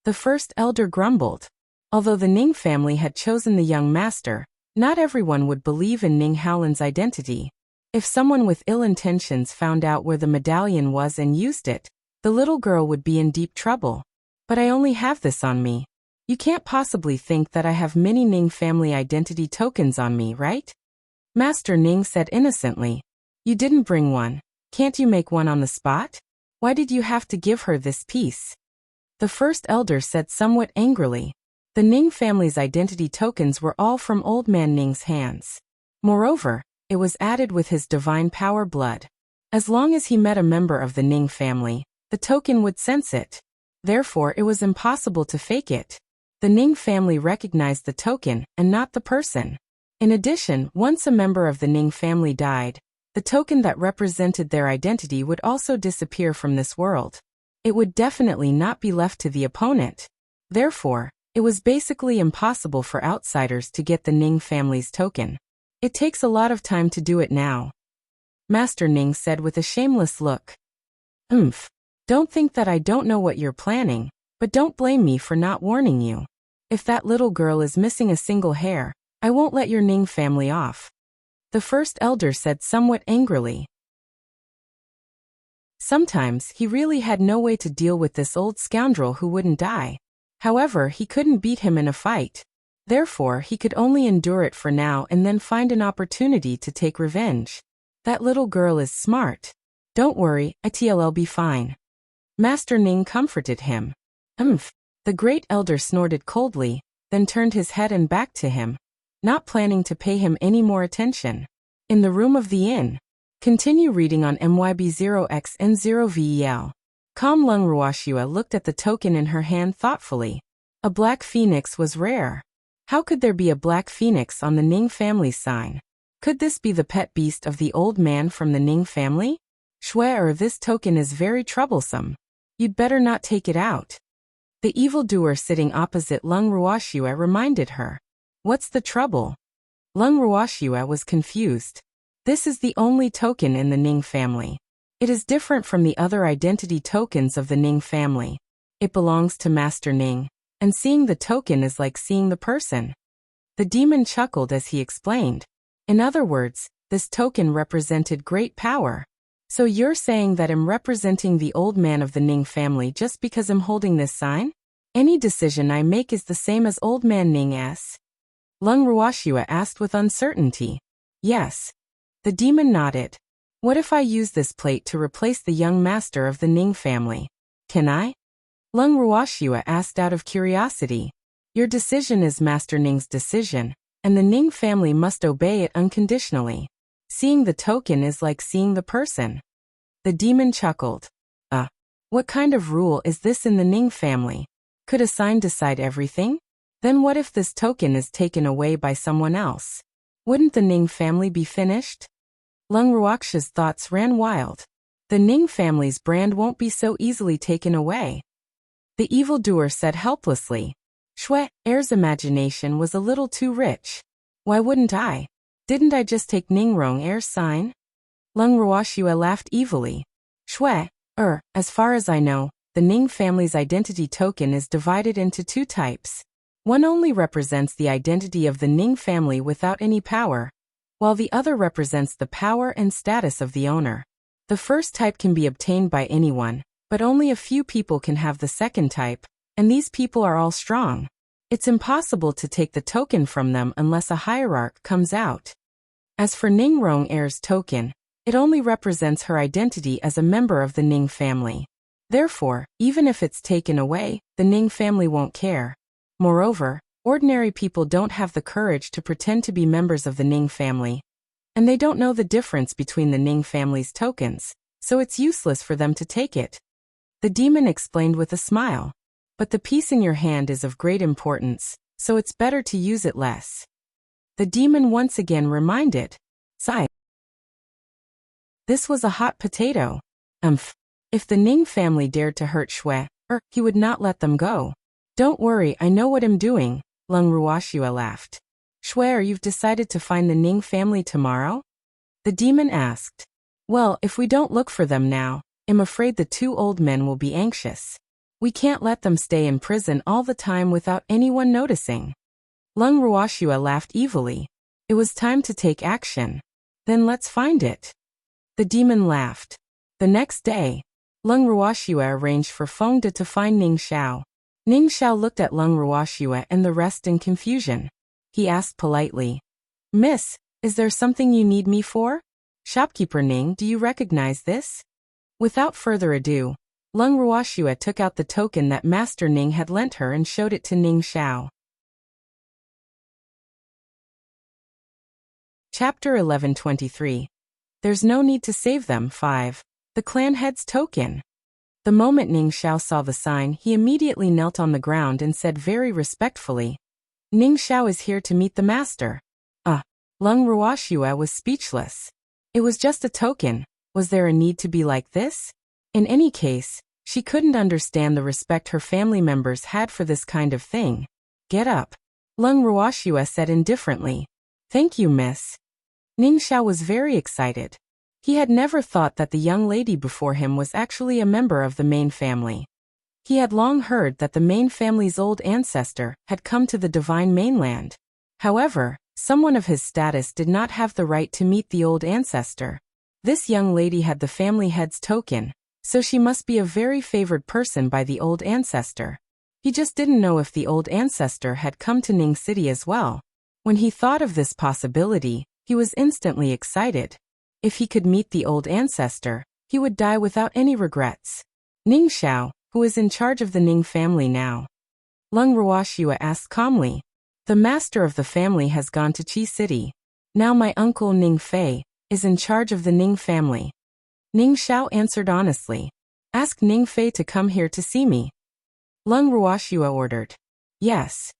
The first elder grumbled. Although the Ning family had chosen the young master, not everyone would believe in Ning Howland's identity. If someone with ill intentions found out where the medallion was and used it, the little girl would be in deep trouble. But I only have this on me. You can't possibly think that I have many Ning family identity tokens on me, right? Master Ning said innocently. You didn't bring one. Can't you make one on the spot? Why did you have to give her this piece? The first elder said somewhat angrily. The Ning family's identity tokens were all from Old Man Ning's hands. Moreover, it was added with his divine power blood. As long as he met a member of the Ning family, the token would sense it. Therefore, it was impossible to fake it. The Ning family recognized the token and not the person. In addition, once a member of the Ning family died, the token that represented their identity would also disappear from this world. It would definitely not be left to the opponent. Therefore, it was basically impossible for outsiders to get the Ning family's token. It takes a lot of time to do it now. Master Ning said with a shameless look. Don't think that I don't know what you're planning, but don't blame me for not warning you. If that little girl is missing a single hair, I won't let your Ning family off. The first elder said somewhat angrily. Sometimes he really had no way to deal with this old scoundrel who wouldn't die. However, he couldn't beat him in a fight. Therefore, he could only endure it for now and then find an opportunity to take revenge. That little girl is smart. Don't worry, it'll be fine. Master Ning comforted him. The great elder snorted coldly, then turned his head and back to him, not planning to pay him any more attention. In the room of the inn. Continue reading on MYB0XN0VEL. Calm Leng Ruoxua looked at the token in her hand thoughtfully. A black phoenix was rare. How could there be a black phoenix on the Ning family sign? Could this be the pet beast of the old man from the Ning family? Shui, this token is very troublesome. You'd better not take it out. The evildoer sitting opposite Leng Ruoxua reminded her. What's the trouble? Leng Ruoxua was confused. This is the only token in the Ning family. It is different from the other identity tokens of the Ning family. It belongs to Master Ning, and seeing the token is like seeing the person. The demon chuckled as he explained. In other words, this token represented great power. So you're saying that I'm representing the old man of the Ning family just because I'm holding this sign? Any decision I make is the same as old man Ning's? Leng Ruoxua asked with uncertainty. Yes. The demon nodded. What if I use this plate to replace the young master of the Ning family? Can I? Leng Ruoxua asked out of curiosity. Your decision is Master Ning's decision, and the Ning family must obey it unconditionally. Seeing the token is like seeing the person. The demon chuckled. What kind of rule is this in the Ning family? Could a sign decide everything? Then what if this token is taken away by someone else? Wouldn't the Ning family be finished? Leng Ruoxia's thoughts ran wild. The Ning family's brand won't be so easily taken away. The evildoer said helplessly. Shui-er's imagination was a little too rich. Why wouldn't I? Didn't I just take Ningrong-er's sign? Leng Ruoxua laughed evilly. As far as I know, the Ning family's identity token is divided into two types. One only represents the identity of the Ning family without any power, while the other represents the power and status of the owner. The first type can be obtained by anyone, but only a few people can have the second type, and these people are all strong. It's impossible to take the token from them unless a hierarch comes out. As for Ningrong-er's token, it only represents her identity as a member of the Ning family. Therefore, even if it's taken away, the Ning family won't care. Moreover, ordinary people don't have the courage to pretend to be members of the Ning family. And they don't know the difference between the Ning family's tokens, so it's useless for them to take it. The demon explained with a smile. But the piece in your hand is of great importance, so it's better to use it less. The demon once again reminded. Sigh. This was a hot potato. If the Ning family dared to hurt Shui, he would not let them go. Don't worry, I know what I'm doing, Leng Ruoxua laughed. Shui, you've decided to find the Ning family tomorrow? The demon asked. Well, if we don't look for them now, I'm afraid the two old men will be anxious. We can't let them stay in prison all the time without anyone noticing. Leng Ruoxua laughed evilly. It was time to take action. Then let's find it. The demon laughed. The next day, Leng Ruoxua arranged for Feng De to find Ning Xiao. Ning Xiao looked at Leng Ruoxua and the rest in confusion. He asked politely, Miss, is there something you need me for? Shopkeeper Ning, do you recognize this? Without further ado, Leng Ruoxua took out the token that Master Ning had lent her and showed it to Ning Xiao. Chapter 1123. There's no need to save them. 5. The clan head's token. The moment Ning Xiao saw the sign, he immediately knelt on the ground and said very respectfully, Ning Xiao is here to meet the master. Leng Ruoxue was speechless. It was just a token. Was there a need to be like this? In any case, she couldn't understand the respect her family members had for this kind of thing. Get up. Leng Ruoxue said indifferently. Thank you, miss. Ning Xiao was very excited. He had never thought that the young lady before him was actually a member of the main family. He had long heard that the main family's old ancestor had come to the divine mainland. However, someone of his status did not have the right to meet the old ancestor. This young lady had the family head's token, so she must be a very favored person by the old ancestor. He just didn't know if the old ancestor had come to Ning City as well. When he thought of this possibility, he was instantly excited. If he could meet the old ancestor, he would die without any regrets. Ning Xiao, who is in charge of the Ning family now? Leng Ruoxue asked calmly. The master of the family has gone to Qi City. Now my uncle Ning Fei is in charge of the Ning family. Ning Xiao answered honestly. Ask Ning Fei to come here to see me. Leng Ruoxue ordered. Yes.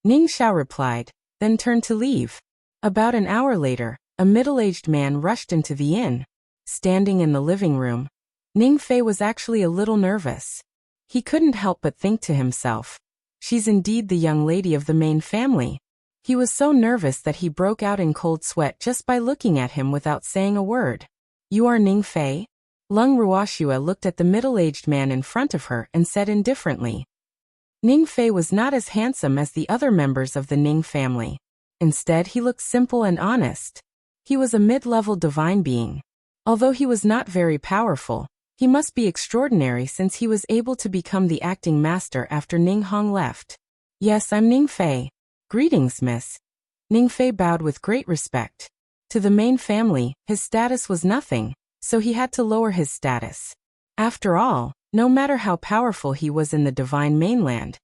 Ning Xiao replied, then turned to leave. About an hour later, a middle-aged man rushed into the inn. Standing in the living room, Ning Fei was actually a little nervous. He couldn't help but think to himself, she's indeed the young lady of the main family. He was so nervous that he broke out in cold sweat just by looking at him without saying a word. You are Ning Fei? Leng Ruoxue looked at the middle-aged man in front of her and said indifferently. Ning Fei was not as handsome as the other members of the Ning family. Instead, he looked simple and honest. He was a mid-level divine being. Although he was not very powerful, he must be extraordinary since he was able to become the acting master after Ning Hong left. Yes, I'm Ning Fei. Greetings, miss. Ning Fei bowed with great respect. To the main family, his status was nothing, so he had to lower his status. After all, no matter how powerful he was in the divine mainland,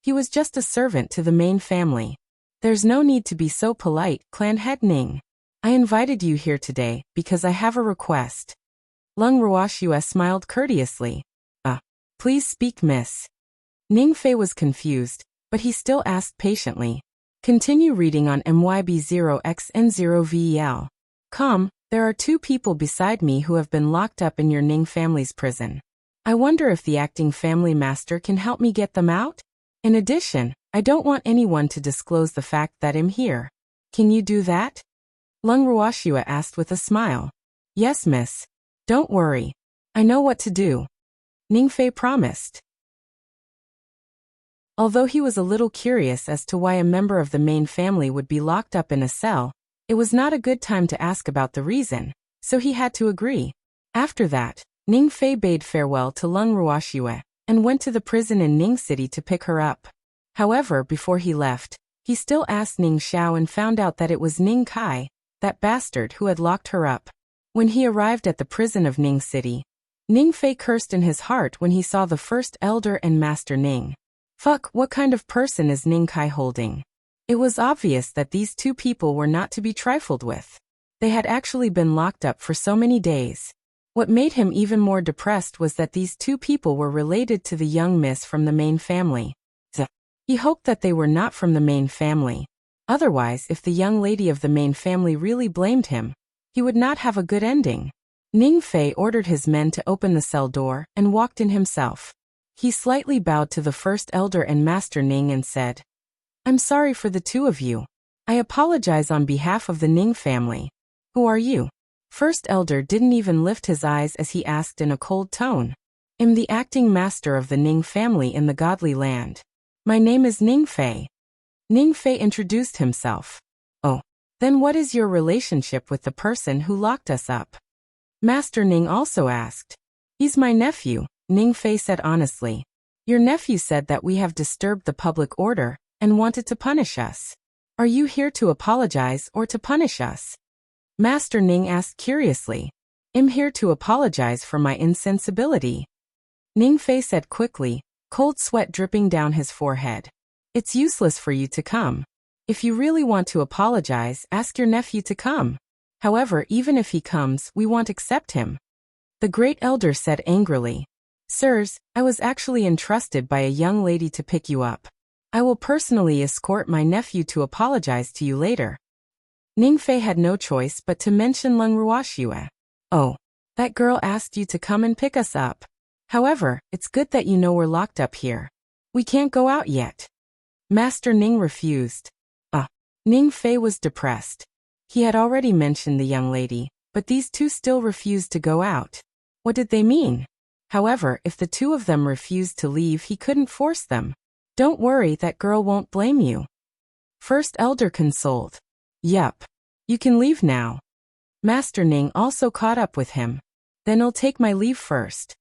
he was just a servant to the main family. There's no need to be so polite, clan head Ning. I invited you here today because I have a request. Leng Ruoxue smiled courteously. Please speak, miss. Ning Fei was confused, but he still asked patiently. Continue reading on MYB0XN0VEL. There are 2 people beside me who have been locked up in your Ning family's prison. I wonder if the acting family master can help me get them out? In addition, I don't want anyone to disclose the fact that I'm here. Can you do that? Leng Ruoxue asked with a smile. Yes, miss. Don't worry. I know what to do. Ning Fei promised. Although he was a little curious as to why a member of the main family would be locked up in a cell, it was not a good time to ask about the reason, so he had to agree. After that, Ning Fei bade farewell to Leng Ruoxue and went to the prison in Ning City to pick her up. However, before he left, he still asked Ning Xiao and found out that it was Ning Kai, that bastard who had locked her up. When he arrived at the prison of Ning City, Ning Fei cursed in his heart when he saw the first elder and master Ning. Fuck, what kind of person is Ning Kai holding? It was obvious that these 2 people were not to be trifled with. They had actually been locked up for so many days. What made him even more depressed was that these 2 people were related to the young miss from the main family. He hoped that they were not from the main family. Otherwise, if the young lady of the main family really blamed him, he would not have a good ending. Ning Fei ordered his men to open the cell door and walked in himself. He slightly bowed to the first elder and master Ning and said, I'm sorry for the 2 of you. I apologize on behalf of the Ning family. Who are you? First elder didn't even lift his eyes as he asked in a cold tone. I'm the acting master of the Ning family in the godly land. My name is Ning Fei. Ning Fei introduced himself. Oh, then what is your relationship with the person who locked us up? Master Ning also asked. He's my nephew, Ning Fei said honestly. Your nephew said that we have disturbed the public order and wanted to punish us. Are you here to apologize or to punish us? Master Ning asked curiously. I'm here to apologize for my insensibility. Ning Fei said quickly, cold sweat dripping down his forehead. It's useless for you to come. If you really want to apologize, ask your nephew to come. However, even if he comes, we won't accept him. The great elder said angrily. Sirs, I was actually entrusted by a young lady to pick you up. I will personally escort my nephew to apologize to you later. Ningfei had no choice but to mention Leng Ruoxue. Oh, that girl asked you to come and pick us up. However, it's good that you know we're locked up here. We can't go out yet. Master Ning refused. Ningfei was depressed. He had already mentioned the young lady, but these two still refused to go out. What did they mean? However, if the two of them refused to leave, he couldn't force them. Don't worry, that girl won't blame you. First Elder consoled. Yup. You can leave now. Master Ning also caught up with him. Then I'll take my leave first.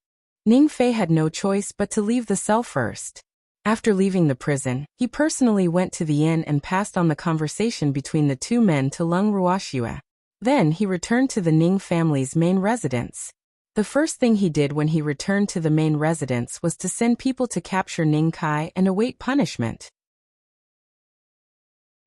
Ningfei had no choice but to leave the cell first. After leaving the prison, he personally went to the inn and passed on the conversation between the two men to Leng Ruoxue. Then he returned to the Ning family's main residence. The first thing he did when he returned to the main residence was to send people to capture Ning Kai and await punishment.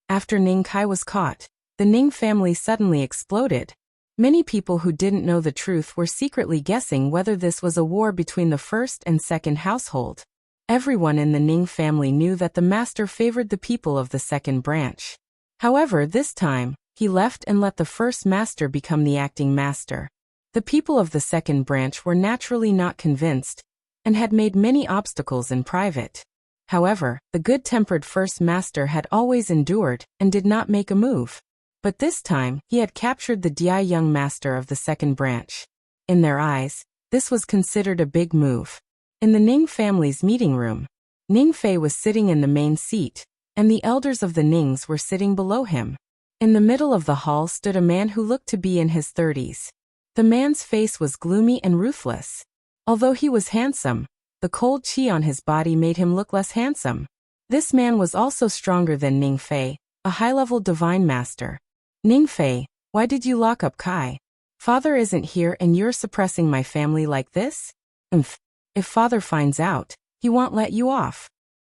After Ning Kai was caught, the Ning family suddenly exploded. Many people who didn't know the truth were secretly guessing whether this was a war between the first and second household. Everyone in the Ning family knew that the master favored the people of the second branch. However, this time, he left and let the first master become the acting master. The people of the second branch were naturally not convinced, and had made many obstacles in private. However, the good-tempered first master had always endured, and did not make a move. But this time, he had captured the Dai young master of the second branch. In their eyes, this was considered a big move. In the Ning family's meeting room, Ningfei was sitting in the main seat, and the elders of the Nings were sitting below him. In the middle of the hall stood a man who looked to be in his 30s. The man's face was gloomy and ruthless. Although he was handsome, the cold qi on his body made him look less handsome. This man was also stronger than Ningfei, a high-level divine master. Ningfei, why did you lock up Kai? Father isn't here and you're suppressing my family like this? If father finds out, he won't let you off.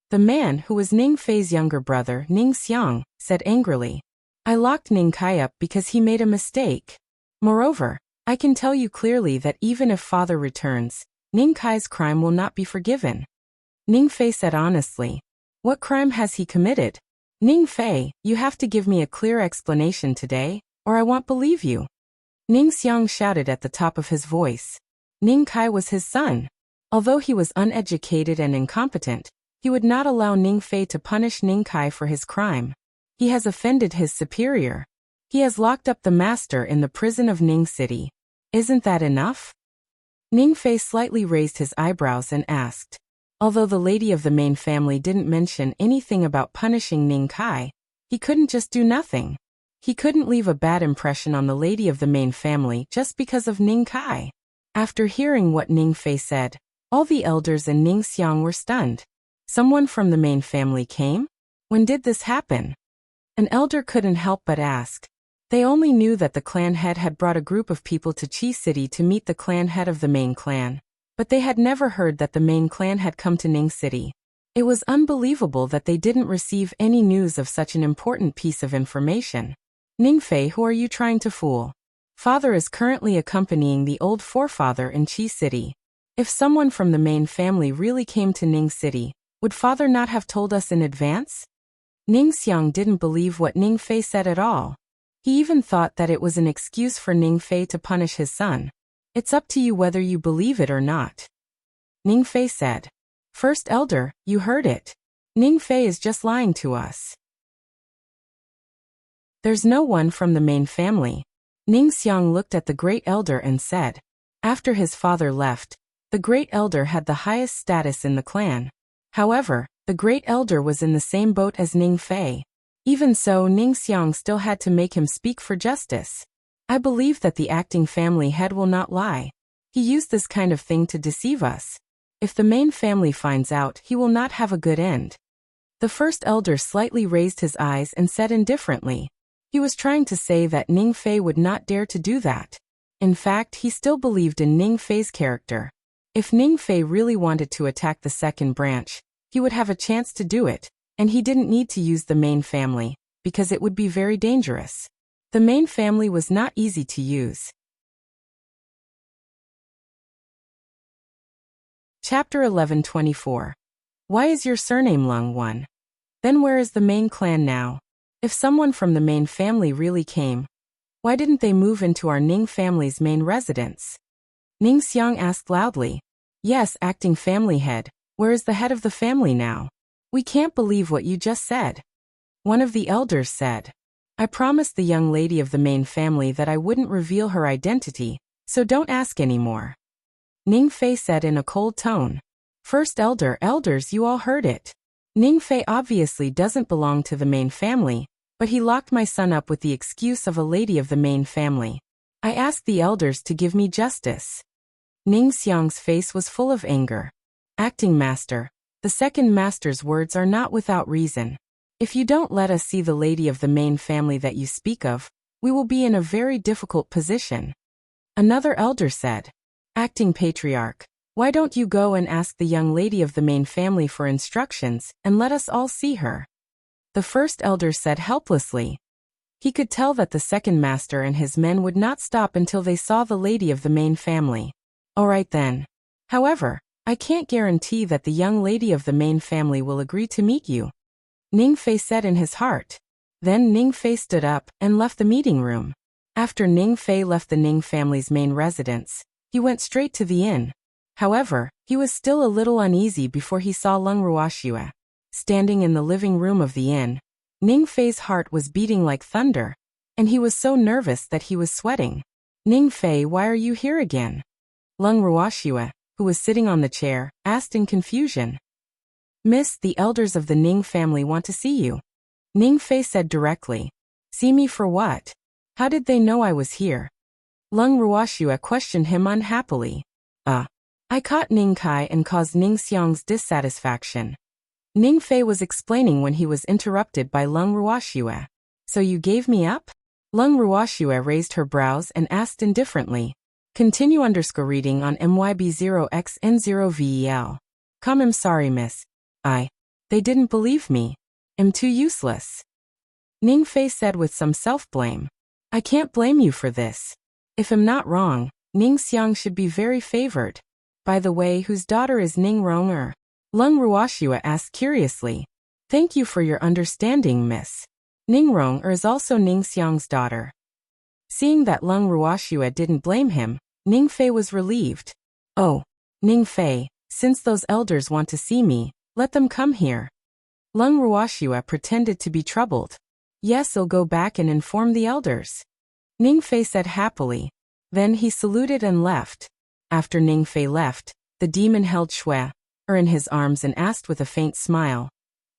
The man, who was Ningfei's younger brother, Ning Xiang, said angrily. I locked Ning Kai up because he made a mistake. Moreover, I can tell you clearly that even if father returns, Ning Kai's crime will not be forgiven. Ningfei said honestly. What crime has he committed? Ningfei, you have to give me a clear explanation today, or I won't believe you. Ning Xiang shouted at the top of his voice. Ning Kai was his son. Although he was uneducated and incompetent, he would not allow Ningfei to punish Ning Kai for his crime. He has offended his superior. He has locked up the master in the prison of Ning City. Isn't that enough? Ningfei slightly raised his eyebrows and asked. Although the lady of the main family didn't mention anything about punishing Ning Kai, he couldn't just do nothing. He couldn't leave a bad impression on the lady of the main family just because of Ning Kai. After hearing what Ningfei said, all the elders and Ning Xiang were stunned. Someone from the main family came? When did this happen? An elder couldn't help but ask. They only knew that the clan head had brought a group of people to Qi City to meet the clan head of the main clan, but they had never heard that the main clan had come to Ning City. It was unbelievable that they didn't receive any news of such an important piece of information. Ningfei, who are you trying to fool? Father is currently accompanying the old forefather in Qi City. If someone from the main family really came to Ning City, would father not have told us in advance? Ning Xiang didn't believe what Ningfei said at all. He even thought that it was an excuse for Ningfei to punish his son. It's up to you whether you believe it or not. Ningfei said. First elder, you heard it. Ningfei is just lying to us. There's no one from the main family. Ning Xiang looked at the great elder and said. After his father left, the great elder had the highest status in the clan. However, the great elder was in the same boat as Ningfei. Even so, Ning Xiang still had to make him speak for justice. I believe that the acting family head will not lie. He used this kind of thing to deceive us. If the main family finds out, he will not have a good end. The first elder slightly raised his eyes and said indifferently. He was trying to say that Ningfei would not dare to do that. In fact, he still believed in Ningfei's character. If Ningfei really wanted to attack the second branch, he would have a chance to do it, and he didn't need to use the main family, because it would be very dangerous. The main family was not easy to use. Chapter 1124. Why is your surname Leng 1? Then where is the main clan now? If someone from the main family really came, why didn't they move into our Ning family's main residence? Ning Xiang asked loudly. Yes, acting family head, where is the head of the family now? We can't believe what you just said. One of the elders said. I promised the young lady of the main family that I wouldn't reveal her identity, so don't ask anymore. Ning Fei said in a cold tone. First elder, elders, you all heard it. Ning Fei obviously doesn't belong to the main family, but he locked my son up with the excuse of a lady of the main family. I asked the elders to give me justice. Ning Xiang's face was full of anger. Acting master, the second master's words are not without reason. If you don't let us see the lady of the main family that you speak of, we will be in a very difficult position. Another elder said. Acting patriarch, why don't you go and ask the young lady of the main family for instructions, and let us all see her? The first elder said helplessly. He could tell that the second master and his men would not stop until they saw the lady of the main family. All right then. However, I can't guarantee that the young lady of the main family will agree to meet you. Ning Fei said in his heart. Then Ning Fei stood up and left the meeting room. After Ning Fei left the Ning family's main residence, he went straight to the inn. However, he was still a little uneasy before he saw Leng Wuxia. Standing in the living room of the inn, Ning Fei's heart was beating like thunder, and he was so nervous that he was sweating. Ning Fei, why are you here again? Leng Wuxia, who was sitting on the chair, asked in confusion. Miss, the elders of the Ning family want to see you. Ning Fei said directly. See me for what? How did they know I was here? Leng Wuxia questioned him unhappily. I caught Ning Kai and caused Ning Xiang's dissatisfaction. Ning Fei was explaining when he was interrupted by Leng Wuxia. So you gave me up? Leng Wuxia raised her brows and asked indifferently. Continue reading on MYB0XN0VEL. I'm sorry, miss. They didn't believe me. I'm too useless. Ning Fei said with some self-blame. I can't blame you for this. If I'm not wrong, Ning Xiang should be very favored. By the way, whose daughter is Ning Ronger? Leng Wuxia asked curiously. Thank you for your understanding, miss. Ning Ronger is also Ning Xiang's daughter. Seeing that Leng Wuxia didn't blame him, Ning Fei was relieved. Oh, Ning Fei, since those elders want to see me, let them come here. Leng Wuxia pretended to be troubled. Yes, I'll go back and inform the elders. Ning Fei said happily. Then he saluted and left. After Ning Fei left, the demon held Shui in his arms and asked with a faint smile.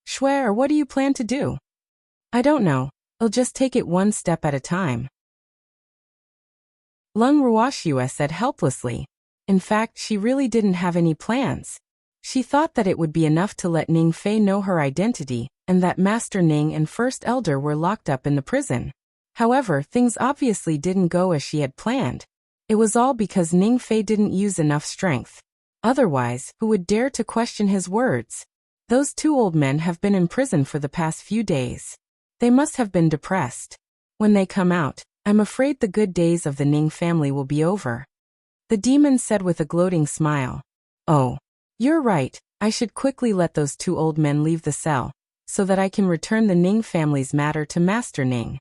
Shui, what do you plan to do? I don't know. I'll just take it one step at a time. Leng Wuxia said helplessly. In fact, she really didn't have any plans. She thought that it would be enough to let Ning Fei know her identity, and that Master Ning and First Elder were locked up in the prison. However, things obviously didn't go as she had planned. It was all because Ning Fei didn't use enough strength. Otherwise, who would dare to question his words? Those two old men have been in prison for the past few days. They must have been depressed. When they come out, I'm afraid the good days of the Ning family will be over. The demon said with a gloating smile. Oh, you're right, I should quickly let those two old men leave the cell, so that I can return the Ning family's matter to Master Ning.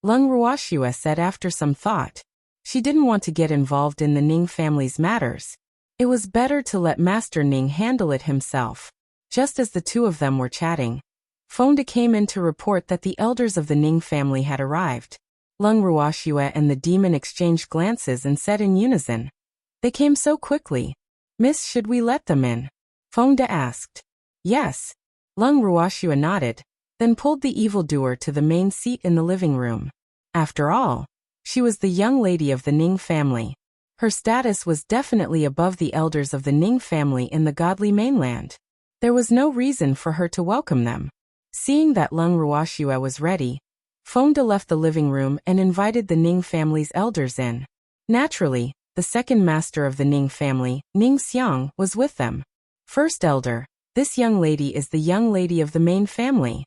Leng Wuxia said after some thought. She didn't want to get involved in the Ning family's matters. It was better to let Master Ning handle it himself. Just as the two of them were chatting, Fonda came in to report that the elders of the Ning family had arrived. Leng Wuxia and the demon exchanged glances and said in unison. They came so quickly. Miss, should we let them in? Fonda asked. Yes. Leng Wuxia nodded, then pulled the evildoer to the main seat in the living room. After all, she was the young lady of the Ning family. Her status was definitely above the elders of the Ning family in the godly mainland. There was no reason for her to welcome them. Seeing that Leng Wuxia was ready, Fonda left the living room and invited the Ning family's elders in. Naturally, the second master of the Ning family, Ning Xiang, was with them. First elder, this young lady is the young lady of the main family.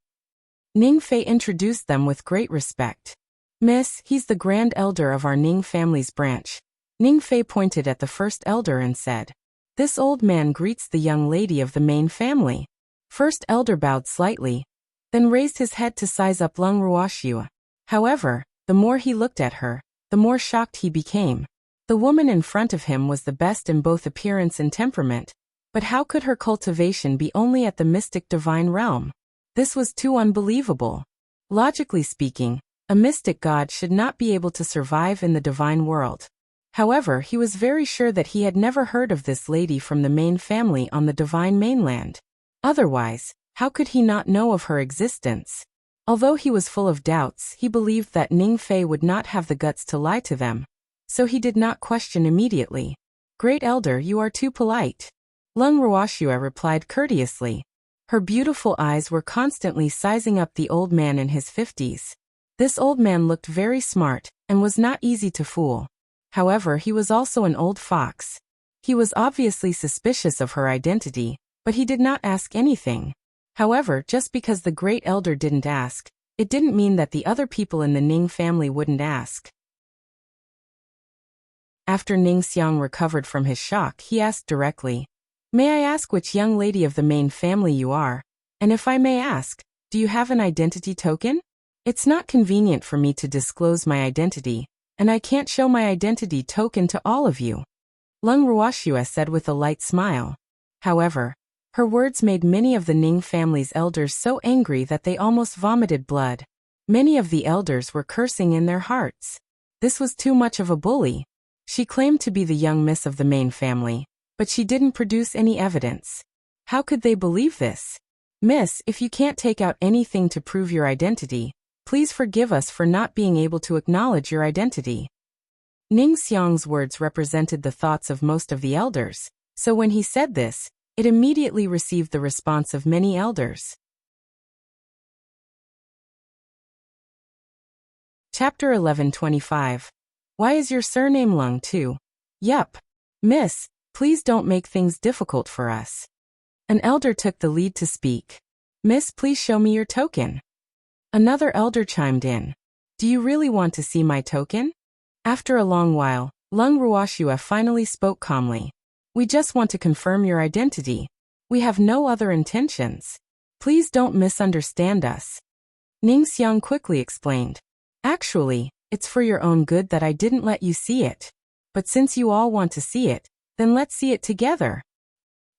Ning Fei introduced them with great respect. Miss, he's the grand elder of our Ning family's branch. Ning Fei pointed at the first elder and said. This old man greets the young lady of the main family. First elder bowed slightly, then raised his head to size up Leng Ruoxia. However, the more he looked at her, the more shocked he became. The woman in front of him was the best in both appearance and temperament, but how could her cultivation be only at the mystic divine realm? This was too unbelievable. Logically speaking, a mystic god should not be able to survive in the divine world. However, he was very sure that he had never heard of this lady from the main family on the divine mainland. Otherwise, how could he not know of her existence? Although he was full of doubts, he believed that Ning Fei would not have the guts to lie to them, so he did not question immediately. Great Elder, you are too polite. Leng Ruoxia replied courteously. Her beautiful eyes were constantly sizing up the old man in his 50s. This old man looked very smart, and was not easy to fool. However, he was also an old fox. He was obviously suspicious of her identity, but he did not ask anything. However, just because the great elder didn't ask, it didn't mean that the other people in the Ning family wouldn't ask. After Ning Xiang recovered from his shock, he asked directly, "May I ask which young lady of the main family you are? And if I may ask, do you have an identity token? It's not convenient for me to disclose my identity, and I can't show my identity token to all of you," Leng Ruoxia said with a light smile. However, her words made many of the Ning family's elders so angry that they almost vomited blood. Many of the elders were cursing in their hearts. This was too much of a bully. She claimed to be the young miss of the main family, but she didn't produce any evidence. How could they believe this? "Miss, if you can't take out anything to prove your identity, please forgive us for not being able to acknowledge your identity." Ning Xiang's words represented the thoughts of most of the elders, so when he said this, it immediately received the response of many elders. Chapter 11:25. Why is your surname Leng too? Yup. Miss, please don't make things difficult for us. An elder took the lead to speak. "Miss, please show me your token." Another elder chimed in. "Do you really want to see my token?" After a long while, Leng Ruoxia finally spoke calmly. "We just want to confirm your identity. We have no other intentions. Please don't misunderstand us." Ning Xiang quickly explained. "Actually, it's for your own good that I didn't let you see it. But since you all want to see it, then let's see it together."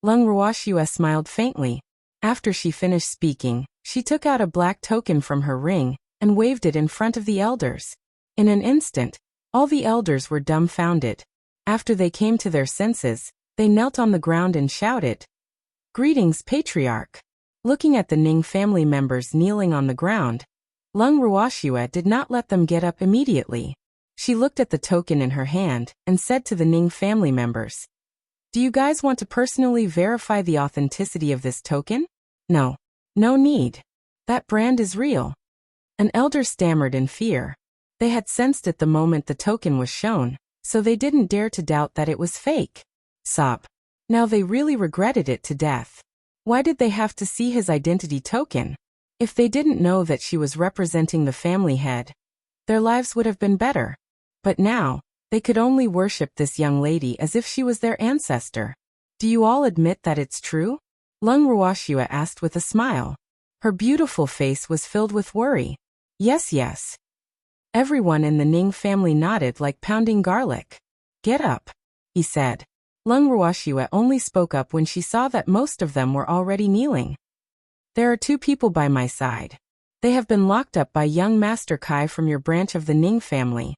Leng Ruoxia smiled faintly. After she finished speaking, she took out a black token from her ring and waved it in front of the elders. In an instant, all the elders were dumbfounded. After they came to their senses, they knelt on the ground and shouted, "Greetings, Patriarch." Looking at the Ning family members kneeling on the ground, Leng Ruoxia did not let them get up immediately. She looked at the token in her hand and said to the Ning family members, "Do you guys want to personally verify the authenticity of this token?" "No. No need. That brand is real." An elder stammered in fear. They had sensed it the moment the token was shown, so they didn't dare to doubt that it was fake. Sob. Now they really regretted it to death. Why did they have to see his identity token? If they didn't know that she was representing the family head, their lives would have been better. But now, they could only worship this young lady as if she was their ancestor. "Do you all admit that it's true?" Leng Ruoxia asked with a smile. Her beautiful face was filled with worry. "Yes, yes." Everyone in the Ning family nodded like pounding garlic. "Get up," he said. Leng Ruoxia only spoke up when she saw that most of them were already kneeling. "There are two people by my side. They have been locked up by young Master Kai from your branch of the Ning family,"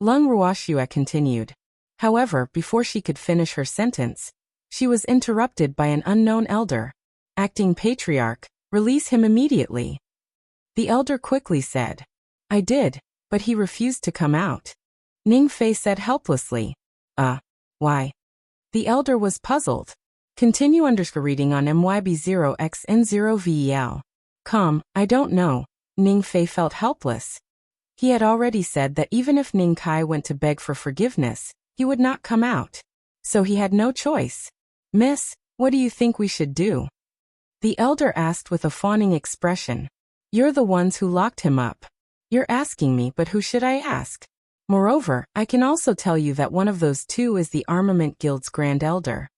Leng Ruoxia continued. However, before she could finish her sentence, she was interrupted by an unknown elder. "Acting Patriarch, release him immediately." The elder quickly said, "I did, but he refused to come out." Ning Fei said helplessly, Why?" The elder was puzzled. Continue reading on MYB0XN0VEL. I don't know. Ning Fei felt helpless. He had already said that even if Ning Kai went to beg for forgiveness, he would not come out. So he had no choice. "Miss, what do you think we should do?" The elder asked with a fawning expression. "You're the ones who locked him up. You're asking me, but who should I ask? Moreover, I can also tell you that one of those two is the Armament Guild's Grand Elder."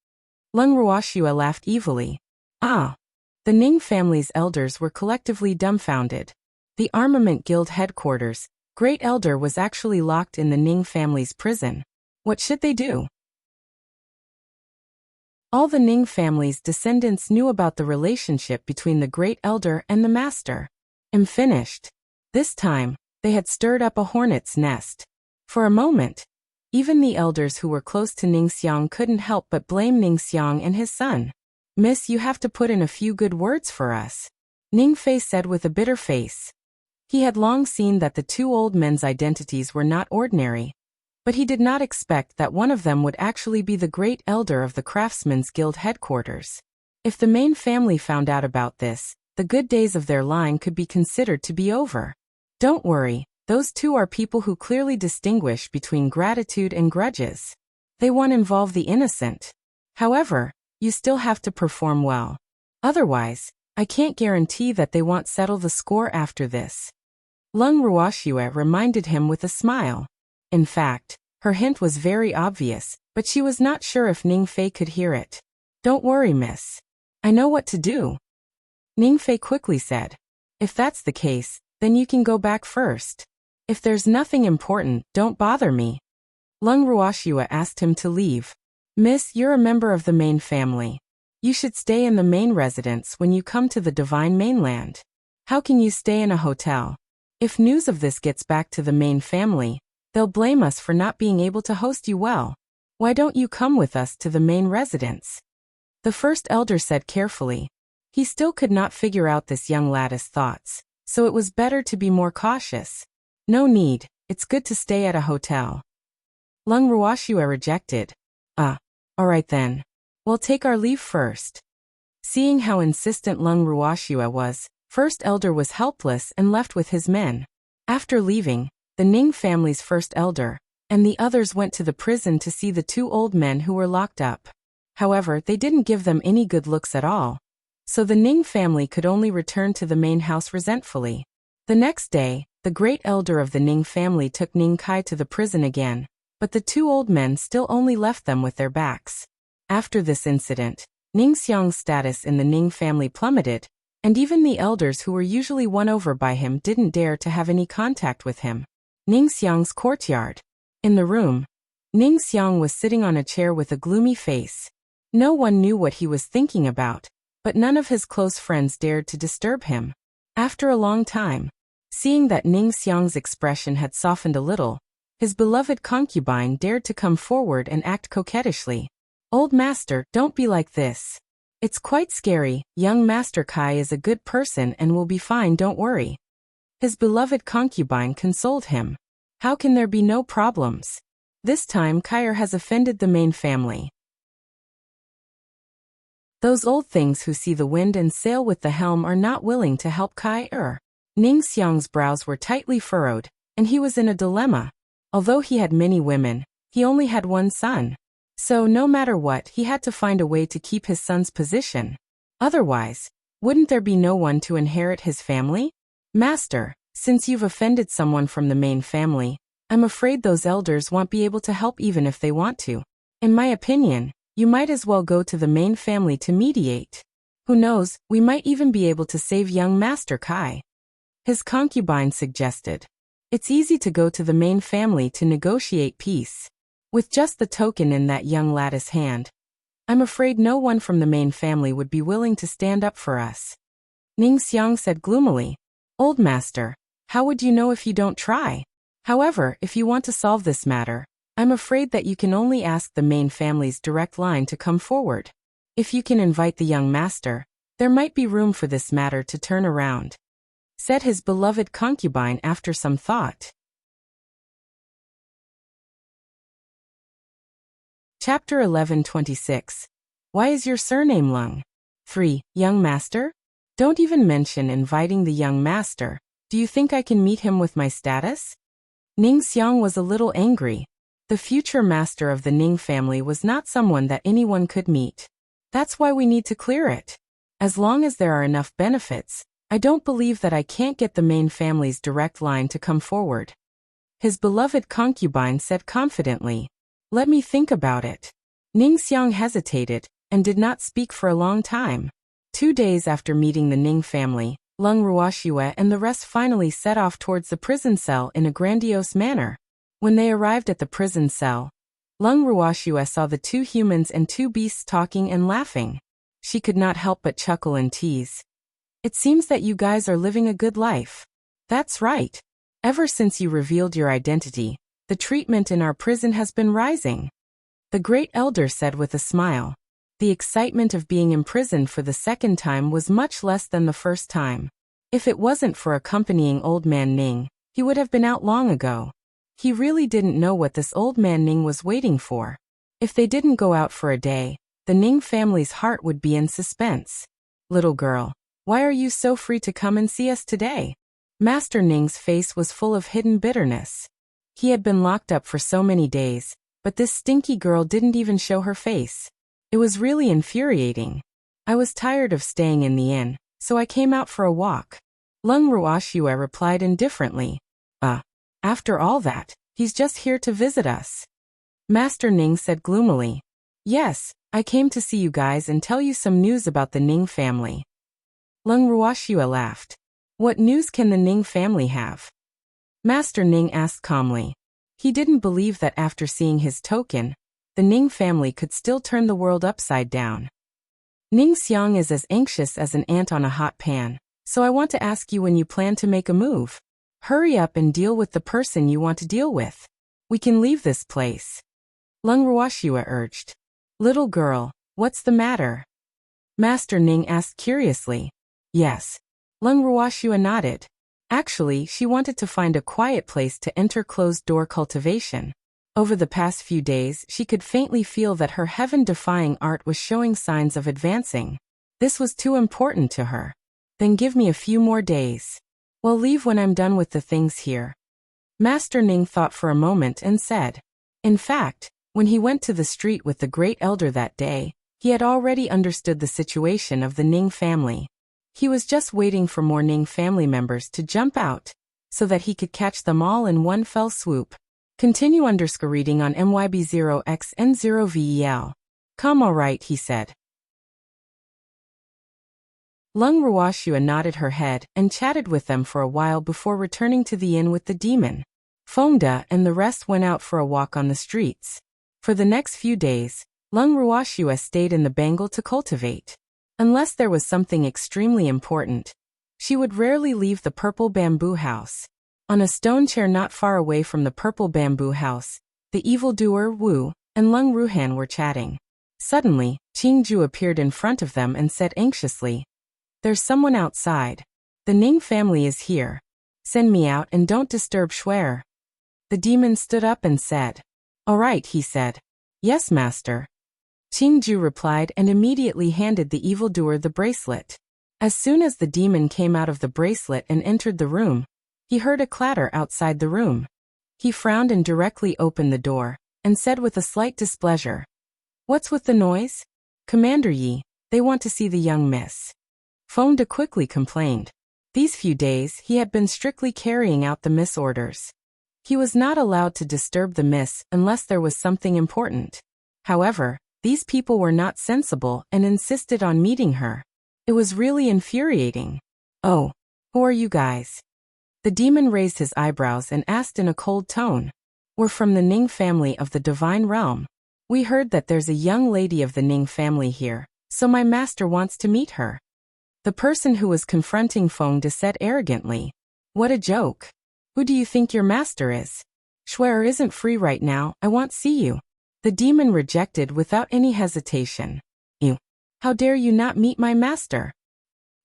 Leng Ruoxue laughed evilly. Ah! The Ning family's elders were collectively dumbfounded. The Armament Guild headquarters, Great Elder was actually locked in the Ning family's prison. What should they do? All the Ning family's descendants knew about the relationship between the Great Elder and the Master. Finished. This time, they had stirred up a hornet's nest. For a moment, even the elders who were close to Ningxiang couldn't help but blame Ningxiang and his son. Miss, you have to put in a few good words for us, Ningfei said with a bitter face. He had long seen that the two old men's identities were not ordinary, but he did not expect that one of them would actually be the Great Elder of the Craftsmen's Guild headquarters. If the main family found out about this, the good days of their line could be considered to be over. Don't worry, those two are people who clearly distinguish between gratitude and grudges. They won't involve the innocent. However, you still have to perform well. Otherwise, I can't guarantee that they won't settle the score after this. Leng Ruoxue reminded him with a smile. In fact, her hint was very obvious, but she was not sure if Ningfei could hear it. Don't worry, miss. I know what to do, Ningfei quickly said. If that's the case, then you can go back first. If there's nothing important, don't bother me. Leng Ruoxue asked him to leave. Miss, you're a member of the main family. You should stay in the main residence when you come to the Divine Mainland. How can you stay in a hotel? If news of this gets back to the main family, they'll blame us for not being able to host you well. Why don't you come with us to the main residence? The first elder said carefully. He still could not figure out this young lad's thoughts, so it was better to be more cautious. No need, it's good to stay at a hotel. Leng Ruoxue rejected. Alright then. We'll take our leave first. Seeing how insistent Leng Ruoxue was, First Elder was helpless and left with his men. After leaving, the Ning family's First Elder and the others went to the prison to see the two old men who were locked up. However, they didn't give them any good looks at all, so the Ning family could only return to the main house resentfully. The next day, the Great Elder of the Ning family took Ning Kai to the prison again, but the two old men still only left them with their backs. After this incident, Ningxiang's status in the Ning family plummeted, and even the elders who were usually won over by him didn't dare to have any contact with him. Ningxiang's courtyard. In the room, Ningxiang was sitting on a chair with a gloomy face. No one knew what he was thinking about, but none of his close friends dared to disturb him. After a long time, seeing that Ningxiang's expression had softened a little, his beloved concubine dared to come forward and act coquettishly. Old master, don't be like this. It's quite scary. Young Master Kai is a good person and will be fine, don't worry. His beloved concubine consoled him. How can there be no problems? This time Kai has offended the main family. Those old things who see the wind and sail with the helm are not willing to help Kai. Ningxiang's brows were tightly furrowed, and he was in a dilemma. Although he had many women, he only had one son. So no matter what, he had to find a way to keep his son's position. Otherwise, wouldn't there be no one to inherit his family? Master, since you've offended someone from the main family, I'm afraid those elders won't be able to help even if they want to. In my opinion, you might as well go to the main family to mediate. Who knows, we might even be able to save young Master Kai. His concubine suggested. It's easy to go to the main family to negotiate peace. With just the token in that young lad's hand, I'm afraid no one from the main family would be willing to stand up for us. Ningxiang said gloomily. Old master, how would you know if you don't try? However, if you want to solve this matter, I'm afraid that you can only ask the main family's direct line to come forward. If you can invite the young master, there might be room for this matter to turn around, said his beloved concubine after some thought. Chapter 11:26. Why is your surname Leng? 3. Young master? Don't even mention inviting the young master. Do you think I can meet him with my status? Ningxiang was a little angry. The future master of the Ning family was not someone that anyone could meet. That's why we need to clear it. As long as there are enough benefits, I don't believe that I can't get the main family's direct line to come forward. His beloved concubine said confidently. Let me think about it. Ningxiang hesitated, and did not speak for a long time. 2 days after meeting the Ning family, Leng Ruoxue and the rest finally set off towards the prison cell in a grandiose manner. When they arrived at the prison cell, Leng Ruoxue saw the 2 humans and 2 beasts talking and laughing. She could not help but chuckle and tease. It seems that you guys are living a good life. That's right. Ever since you revealed your identity, the treatment in our prison has been rising. The great elder said with a smile. The excitement of being imprisoned for the second time was much less than the first time. If it wasn't for accompanying old man Ning, he would have been out long ago. He really didn't know what this old man Ning was waiting for. If they didn't go out for a day, the Ning family's heart would be in suspense. Little girl, why are you so free to come and see us today? Master Ning's face was full of hidden bitterness. He had been locked up for so many days, but this stinky girl didn't even show her face. It was really infuriating. I was tired of staying in the inn, so I came out for a walk. Leng Ruoxue replied indifferently. After all that, he's just here to visit us. Master Ning said gloomily. Yes, I came to see you guys and tell you some news about the Ning family. Leng Ruoxue laughed. What news can the Ning family have? Master Ning asked calmly. He didn't believe that after seeing his token, the Ning family could still turn the world upside down. Ning Xiang is as anxious as an ant on a hot pan, so I want to ask you when you plan to make a move. Hurry up and deal with the person you want to deal with. We can leave this place. Leng Ruoxue urged. Little girl, what's the matter? Master Ning asked curiously. Yes. Leng Ruoxue nodded. Actually, she wanted to find a quiet place to enter closed-door cultivation. Over the past few days, she could faintly feel that her heaven-defying art was showing signs of advancing. This was too important to her. Then give me a few more days. We'll leave when I'm done with the things here. Master Ning thought for a moment and said. In fact, when he went to the street with the great elder that day, he had already understood the situation of the Ning family. He was just waiting for more Ning family members to jump out, so that he could catch them all in one fell swoop. Continue _reading on MYB0XN0VEL. Come alright, he said. Leng Ruoxue nodded her head and chatted with them for a while before returning to the inn with the demon. Fengde and the rest went out for a walk on the streets. For the next few days, Leng Ruoxue stayed in the Bengal to cultivate. Unless there was something extremely important, she would rarely leave the purple bamboo house. On a stone chair not far away from the purple bamboo house, the evildoer Wu and Leng Ruhan were chatting. Suddenly, Qingju appeared in front of them and said anxiously, There's someone outside. The Ning family is here. Send me out and don't disturb Shuer. The demon stood up and said, All right, he said. Yes, master. Qingju replied and immediately handed the evildoer the bracelet. As soon as the demon came out of the bracelet and entered the room, he heard a clatter outside the room. He frowned and directly opened the door, and said with a slight displeasure, What's with the noise? Commander Yi, they want to see the young miss. Fengde quickly complained. These few days he had been strictly carrying out the miss orders. He was not allowed to disturb the miss unless there was something important. However, these people were not sensible and insisted on meeting her. It was really infuriating. Oh, who are you guys? The demon raised his eyebrows and asked in a cold tone. We're from the Ning family of the divine realm. We heard that there's a young lady of the Ning family here, so my master wants to meet her. The person who was confronting Fengde said arrogantly. What a joke. Who do you think your master is? Shuer isn't free right now, I won't see you. The demon rejected without any hesitation. You. How dare you not meet my master?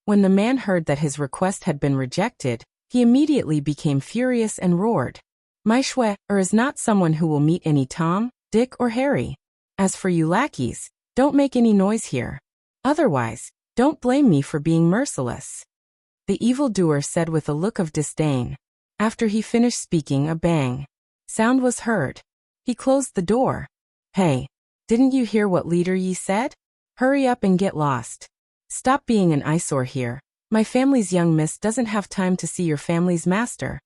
When the man heard that his request had been rejected, he immediately became furious and roared. My Shuer is not someone who will meet any Tom, Dick or Harry. As for you lackeys, don't make any noise here. Otherwise, don't blame me for being merciless. The evildoer said with a look of disdain. After he finished speaking, a bang sound was heard. He closed the door. Hey, didn't you hear what Leader Yi said? Hurry up and get lost. Stop being an eyesore here. My family's young miss doesn't have time to see your family's master.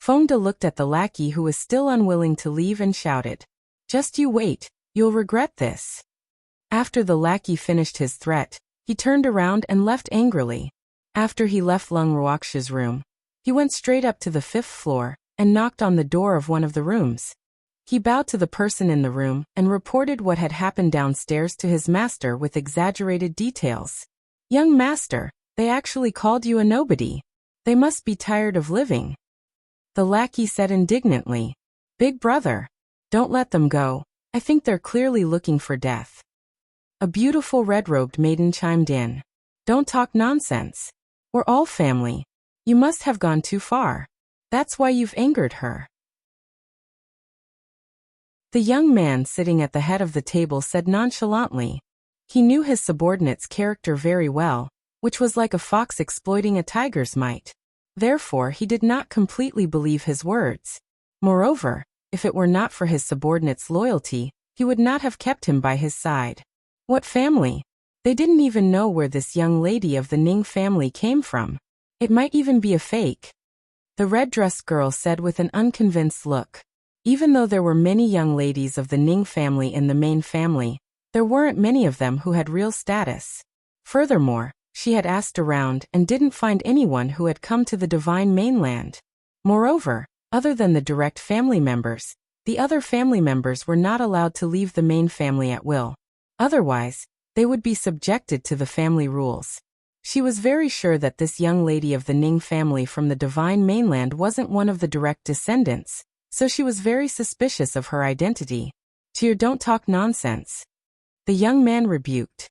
Fengde looked at the lackey who was still unwilling to leave and shouted. Just you wait, you'll regret this. After the lackey finished his threat, he turned around and left angrily. After he left Leng Ruoxia's room, he went straight up to the 5th floor and knocked on the door of one of the rooms. He bowed to the person in the room and reported what had happened downstairs to his master with exaggerated details. "Young master, they actually called you a nobody. They must be tired of living." The lackey said indignantly, "Big brother, don't let them go. I think they're clearly looking for death." A beautiful red-robed maiden chimed in, "Don't talk nonsense. We're all family. You must have gone too far. That's why you've angered her." The young man sitting at the head of the table said nonchalantly. He knew his subordinate's character very well, which was like a fox exploiting a tiger's might. Therefore, he did not completely believe his words. Moreover, if it were not for his subordinate's loyalty, he would not have kept him by his side. What family? They didn't even know where this young lady of the Ning family came from. It might even be a fake. The red-dressed girl said with an unconvinced look. Even though there were many young ladies of the Ning family in the main family, there weren't many of them who had real status. Furthermore, she had asked around and didn't find anyone who had come to the divine mainland. Moreover, other than the direct family members, the other family members were not allowed to leave the main family at will. Otherwise, they would be subjected to the family rules. She was very sure that this young lady of the Ning family from the divine mainland wasn't one of the direct descendants, so she was very suspicious of her identity. "Cheer, don't talk nonsense," the young man rebuked.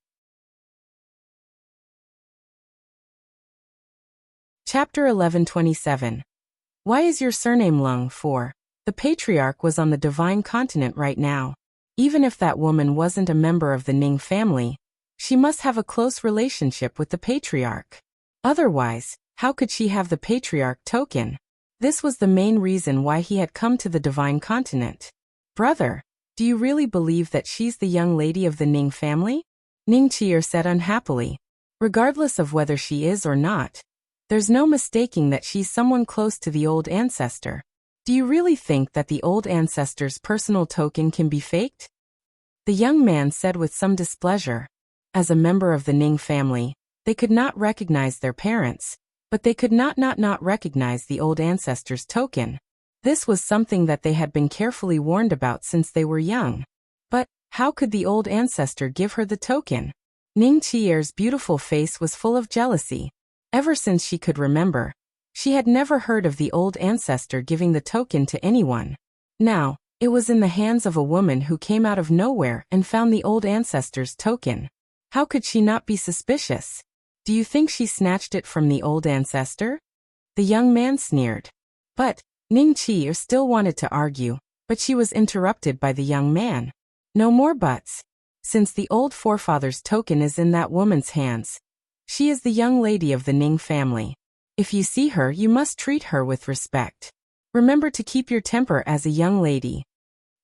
Chapter 11:27. Why is your surname Leng for? The patriarch was on the divine continent right now. Even if that woman wasn't a member of the Ning family, she must have a close relationship with the patriarch. Otherwise, how could she have the patriarch token? This was the main reason why he had come to the divine continent. "Brother, do you really believe that she's the young lady of the Ning family?" Ning Qier said unhappily. "Regardless of whether she is or not, there's no mistaking that she's someone close to the old ancestor. Do you really think that the old ancestor's personal token can be faked?" The young man said with some displeasure. As a member of the Ning family, they could not recognize their parents, but they could not recognize the old ancestor's token. This was something that they had been carefully warned about since they were young. But how could the old ancestor give her the token? Ning Qier's beautiful face was full of jealousy. Ever since she could remember, she had never heard of the old ancestor giving the token to anyone. Now, it was in the hands of a woman who came out of nowhere and found the old ancestor's token. How could she not be suspicious? "Do you think she snatched it from the old ancestor?" The young man sneered. But Ning Qier still wanted to argue, but she was interrupted by the young man. "No more buts. Since the old forefather's token is in that woman's hands, she is the young lady of the Ning family. If you see her, you must treat her with respect. Remember to keep your temper as a young lady."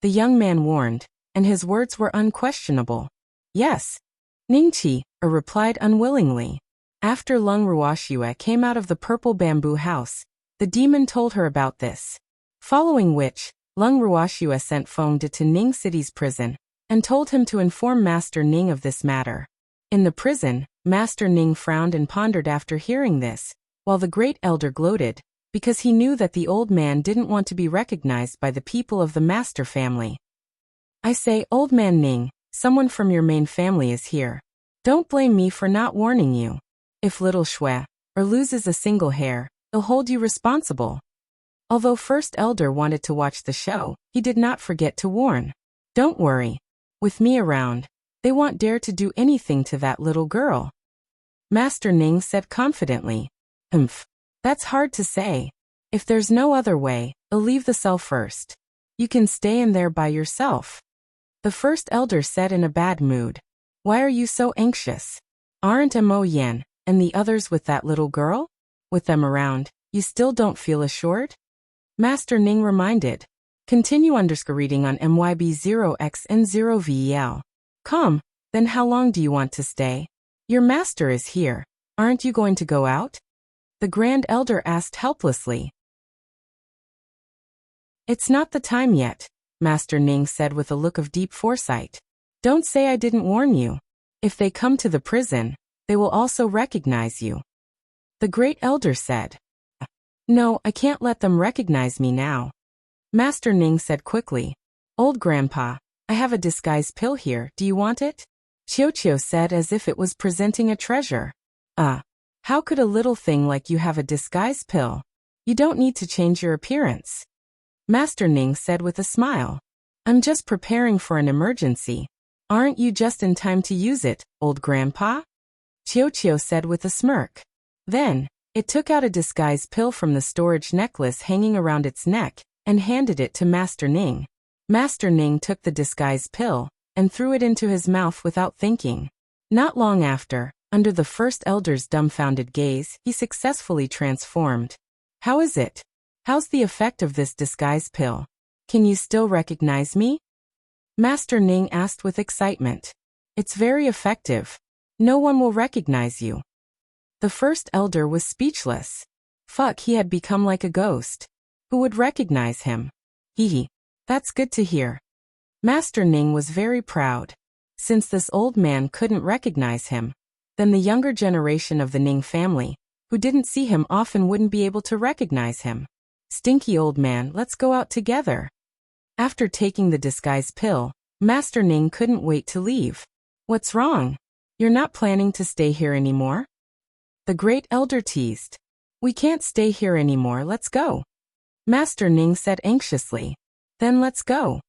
The young man warned, and his words were unquestionable. "Yes." Ning Qier replied unwillingly. After Leng Ruoxia came out of the purple bamboo house, the demon told her about this. Following which, Leng Ruoxia sent Feng De to Ning City's prison, and told him to inform Master Ning of this matter. In the prison, Master Ning frowned and pondered after hearing this, while the great elder gloated, because he knew that the old man didn't want to be recognized by the people of the master family. "I say, old man Ning, someone from your main family is here. Don't blame me for not warning you. If little Shui loses a single hair, he'll hold you responsible." Although First Elder wanted to watch the show, he did not forget to warn. "Don't worry. With me around, they won't dare to do anything to that little girl." Master Ning said confidently. That's hard to say. If there's no other way, I'll leave the cell first. You can stay in there by yourself." The First Elder said in a bad mood. "Why are you so anxious? Aren't Mo Yan and the others with that little girl? With them around, you still don't feel assured?" Master Ning reminded. Continue reading on MYB0XN0VEL. "Come, then how long do you want to stay? Your master is here. Aren't you going to go out?" The Grand Elder asked helplessly. "It's not the time yet," Master Ning said with a look of deep foresight. Don't say I didn't warn you. If they come to the prison, they will also recognize you. The great elder said. No, I can't let them recognize me now. Master Ning said quickly. Old grandpa, I have a disguise pill here, do you want it? Qiuqiu said as if it was presenting a treasure. How could a little thing like you have a disguise pill? You don't need to change your appearance. Master Ning said with a smile. I'm just preparing for an emergency. Aren't you just in time to use it, old grandpa? Qiuqiu said with a smirk. Then, it took out a disguise pill from the storage necklace hanging around its neck and handed it to Master Ning. Master Ning took the disguise pill and threw it into his mouth without thinking. Not long after, under the first elder's dumbfounded gaze, he successfully transformed. How is it? How's the effect of this disguise pill? Can you still recognize me? Master Ning asked with excitement. It's very effective. No one will recognize you. The first elder was speechless. Fuck, he had become like a ghost. Who would recognize him? Hee. That's good to hear. Master Ning was very proud. Since this old man couldn't recognize him, then the younger generation of the Ning family, who didn't see him often, wouldn't be able to recognize him. Stinky old man, let's go out together. After taking the disguise pill, Master Ning couldn't wait to leave. What's wrong? You're not planning to stay here anymore? The great elder teased. We can't stay here anymore, let's go. Master Ning said anxiously. Then let's go.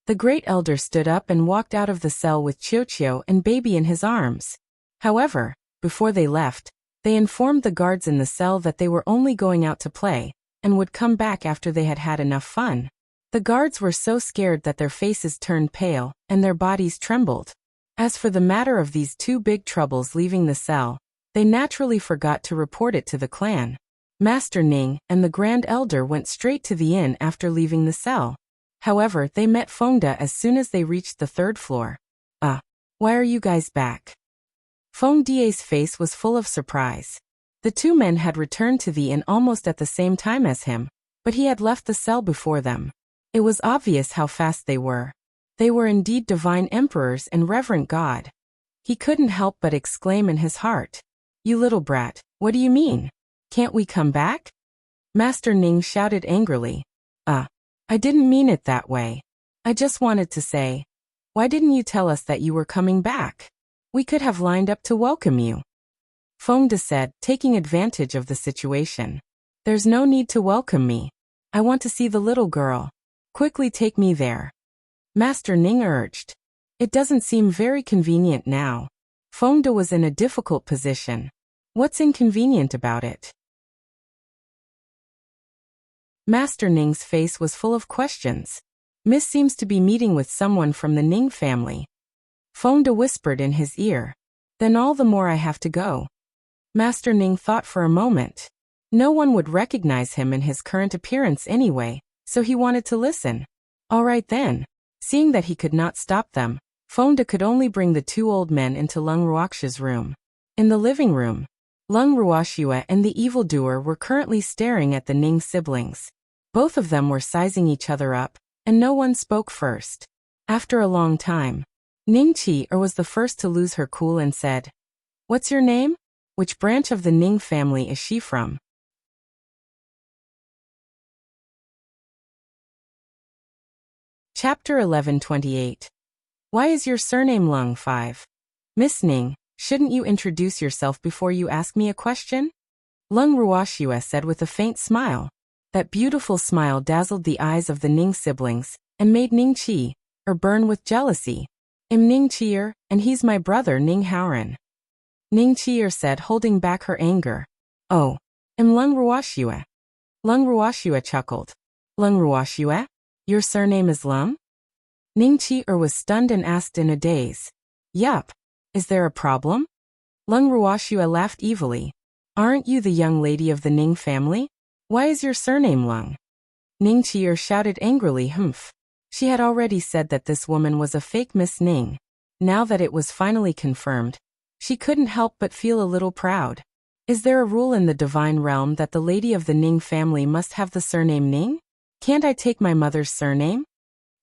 The great elder stood up and walked out of the cell with Qiuqiu and baby in his arms. However, before they left, they informed the guards in the cell that they were only going out to play and would come back after they had had enough fun. The guards were so scared that their faces turned pale and their bodies trembled. As for the matter of these two big troubles leaving the cell, they naturally forgot to report it to the clan. Master Ning and the Grand Elder went straight to the inn after leaving the cell. However, they met Fengde as soon as they reached the third floor. Why are you guys back? Fengde's face was full of surprise. The two men had returned to the inn almost at the same time as him, but he had left the cell before them. It was obvious how fast they were. They were indeed divine emperors and reverent God. He couldn't help but exclaim in his heart. You little brat, what do you mean? Can't we come back? Master Ning shouted angrily. I didn't mean it that way. I just wanted to say, why didn't you tell us that you were coming back? We could have lined up to welcome you. Fengde said, taking advantage of the situation. There's no need to welcome me. I want to see the little girl. Quickly take me there. Master Ning urged. It doesn't seem very convenient now. Fengde was in a difficult position. What's inconvenient about it? Master Ning's face was full of questions. Miss seems to be meeting with someone from the Ning family. Fengde whispered in his ear. Then all the more I have to go. Master Ning thought for a moment. No one would recognize him in his current appearance anyway, so he wanted to listen. All right then. Seeing that he could not stop them, Fengde could only bring the two old men into Leng Ruoxia's room. In the living room, Leng Ruoxia and the evildoer were currently staring at the Ning siblings. Both of them were sizing each other up, and no one spoke first. After a long time, Ning Qi was the first to lose her cool and said, What's your name? Which branch of the Ning family is she from? Chapter 1128. Why is your surname Leng 5? Miss Ning, shouldn't you introduce yourself before you ask me a question? Leng Ruoxia said with a faint smile. That beautiful smile dazzled the eyes of the Ning siblings and made Ning Qi burn with jealousy. I'm Ning Qi, and he's my brother Ning Haoran. Ning Qi said, holding back her anger. Oh, I'm Leng Ruoxia. Leng Ruoxia chuckled. Leng Ruoxia? Your surname is Leng? Ning Qi was stunned and asked in a daze. Yup. Is there a problem? Leng Ruoxia laughed evilly. Aren't you the young lady of the Ning family? Why is your surname Leng? Ning Qi shouted angrily, humph. She had already said that this woman was a fake Miss Ning. Now that it was finally confirmed, she couldn't help but feel a little proud. Is there a rule in the divine realm that the lady of the Ning family must have the surname Ning? Can't I take my mother's surname?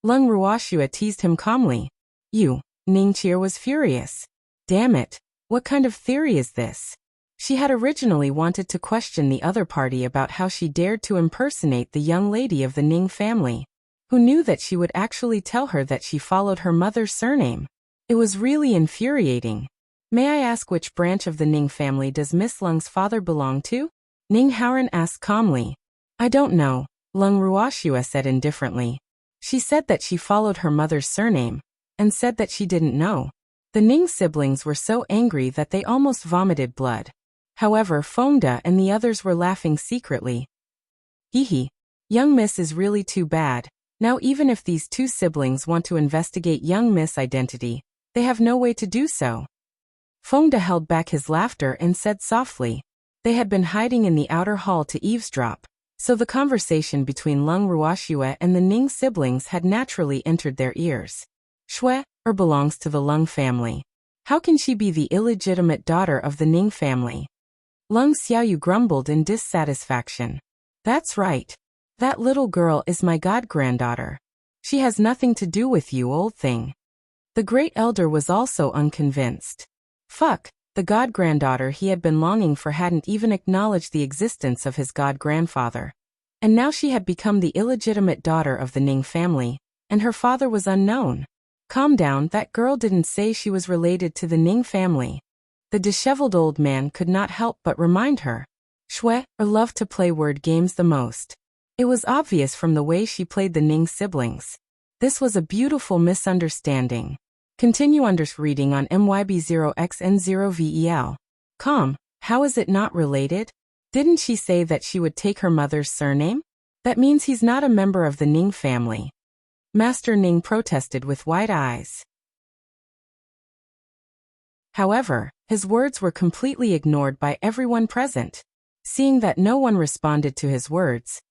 Leng Ruoxia teased him calmly. You, Ning Qie was furious. Damn it, what kind of theory is this? She had originally wanted to question the other party about how she dared to impersonate the young lady of the Ning family, who knew that she would actually tell her that she followed her mother's surname. It was really infuriating. May I ask which branch of the Ning family does Miss Leng's father belong to? Ning Haoran asked calmly. I don't know, Leng Ruoxua said indifferently. She said that she followed her mother's surname, and said that she didn't know. The Ning siblings were so angry that they almost vomited blood. However, Fengda and the others were laughing secretly. Hee. Young Miss is really too bad. Now even if these two siblings want to investigate young Miss' identity, they have no way to do so. Fengda held back his laughter and said softly. They had been hiding in the outer hall to eavesdrop, so the conversation between Leng Ruoxua and the Ning siblings had naturally entered their ears. Shui, belongs to the Leng family. How can she be the illegitimate daughter of the Ning family? Leng Xiaoyu grumbled in dissatisfaction. That's right. That little girl is my god-granddaughter. She has nothing to do with you, old thing. The great elder was also unconvinced. Fuck, the god-granddaughter he had been longing for hadn't even acknowledged the existence of his god-grandfather. And now she had become the illegitimate daughter of the Ning family, and her father was unknown. Calm down, that girl didn't say she was related to the Ning family. The disheveled old man could not help but remind her. Shui, loved to play word games the most. It was obvious from the way she played the Ning siblings. This was a beautiful misunderstanding. Continue reading on MYB0XN0VEL. How is it not related? Didn't she say that she would take her mother's surname? That means he's not a member of the Ning family. Master Ning protested with wide eyes. However, his words were completely ignored by everyone present. Seeing that no one responded to his words,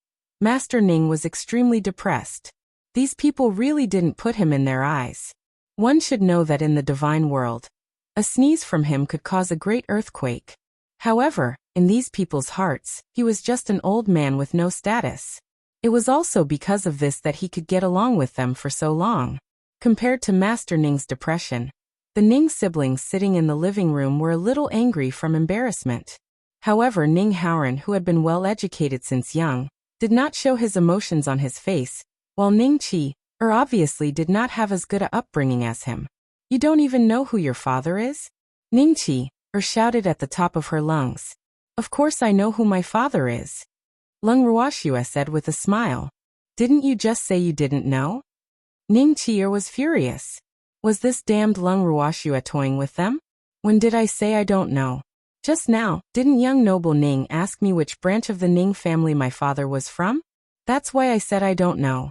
Master Ning was extremely depressed. These people really didn't put him in their eyes. One should know that in the divine world, a sneeze from him could cause a great earthquake. However, in these people's hearts, he was just an old man with no status. It was also because of this that he could get along with them for so long. Compared to Master Ning's depression, the Ning siblings sitting in the living room were a little angry from embarrassment. However, Ning Haoran, who had been well educated since young, did not show his emotions on his face, while Ning Qie, obviously did not have as good a upbringing as him. You don't even know who your father is? Ning Qie, shouted at the top of her lungs. Of course I know who my father is. Leng Ruoxua said with a smile. Didn't you just say you didn't know? Ning Qie was furious. Was this damned Leng Ruoxua toying with them? When did I say I don't know? Just now, didn't young noble Ning ask me which branch of the Ning family my father was from? That's why I said I don't know.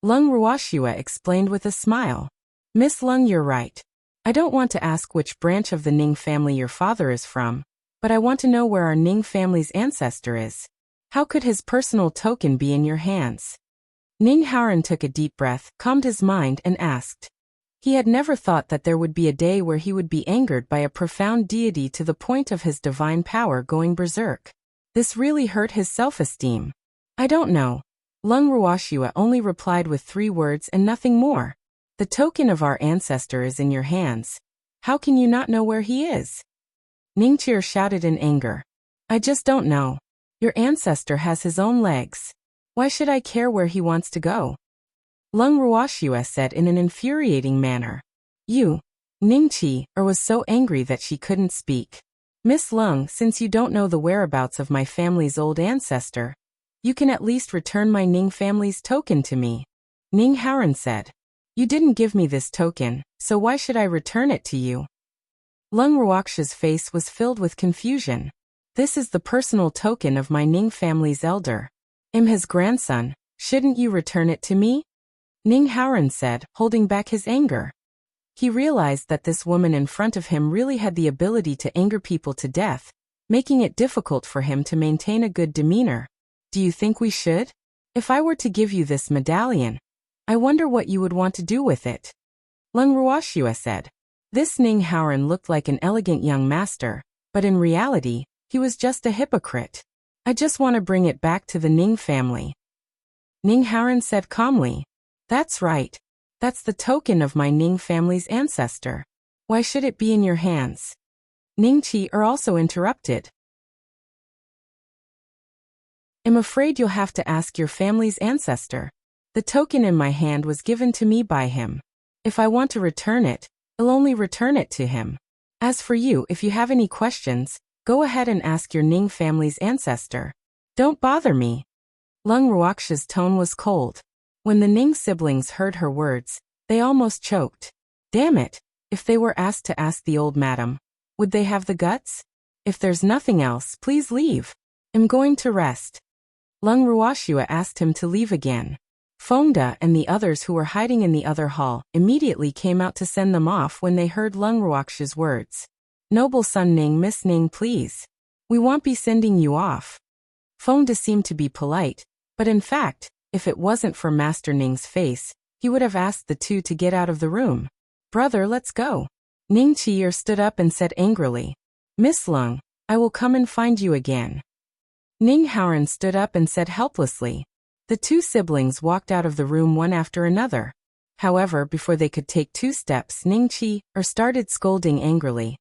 Leng Ruoxua explained with a smile. Miss Leng, you're right. I don't want to ask which branch of the Ning family your father is from, but I want to know where our Ning family's ancestor is. How could his personal token be in your hands? Ning Haoran took a deep breath, calmed his mind, and asked. He had never thought that there would be a day where he would be angered by a profound deity to the point of his divine power going berserk. This really hurt his self-esteem. I don't know. Leng Ruoxua only replied with 3 words and nothing more. The token of our ancestor is in your hands. How can you not know where he is? Ning Qie shouted in anger. I just don't know. Your ancestor has his own legs. Why should I care where he wants to go? Leng Ruoxua said in an infuriating manner. You, Ning Qie, was so angry that she couldn't speak. Miss Leng, since you don't know the whereabouts of my family's old ancestor, you can at least return my Ning family's token to me. Ning Haoran said. You didn't give me this token, so why should I return it to you? Leng Ruoxia's face was filled with confusion. This is the personal token of my Ning family's elder. I'm his grandson, shouldn't you return it to me? Ning Haoran said, holding back his anger. He realized that this woman in front of him really had the ability to anger people to death, making it difficult for him to maintain a good demeanor. Do you think we should? If I were to give you this medallion, I wonder what you would want to do with it. Leng Ruoxua said. This Ning Haoran looked like an elegant young master, but in reality, he was just a hypocrite. I just want to bring it back to the Ning family. Ning Haoran said calmly. That's right. That's the token of my Ning family's ancestor. Why should it be in your hands? Ning Qi also interrupted. I'm afraid you'll have to ask your family's ancestor. The token in my hand was given to me by him. If I want to return it, I'll only return it to him. As for you, if you have any questions, go ahead and ask your Ning family's ancestor. Don't bother me. Leng Ruoxia's tone was cold. When the Ning siblings heard her words, they almost choked. Damn it, if they were asked to ask the old madam, would they have the guts? If there's nothing else, please leave. I'm going to rest. Leng Ruoxia asked him to leave again. Fengde and the others who were hiding in the other hall immediately came out to send them off when they heard Leng Ruoxia's words. Noble son Ning, Miss Ning, please. We won't be sending you off. Fengde seemed to be polite, but in fact, if it wasn't for Master Ning's face, he would have asked the two to get out of the room. Brother, let's go. Ning Qi stood up and said angrily. Miss Leng, I will come and find you again. Ning Haoran stood up and said helplessly. The two siblings walked out of the room one after another. However, before they could take 2 steps, Ning Qi started scolding angrily.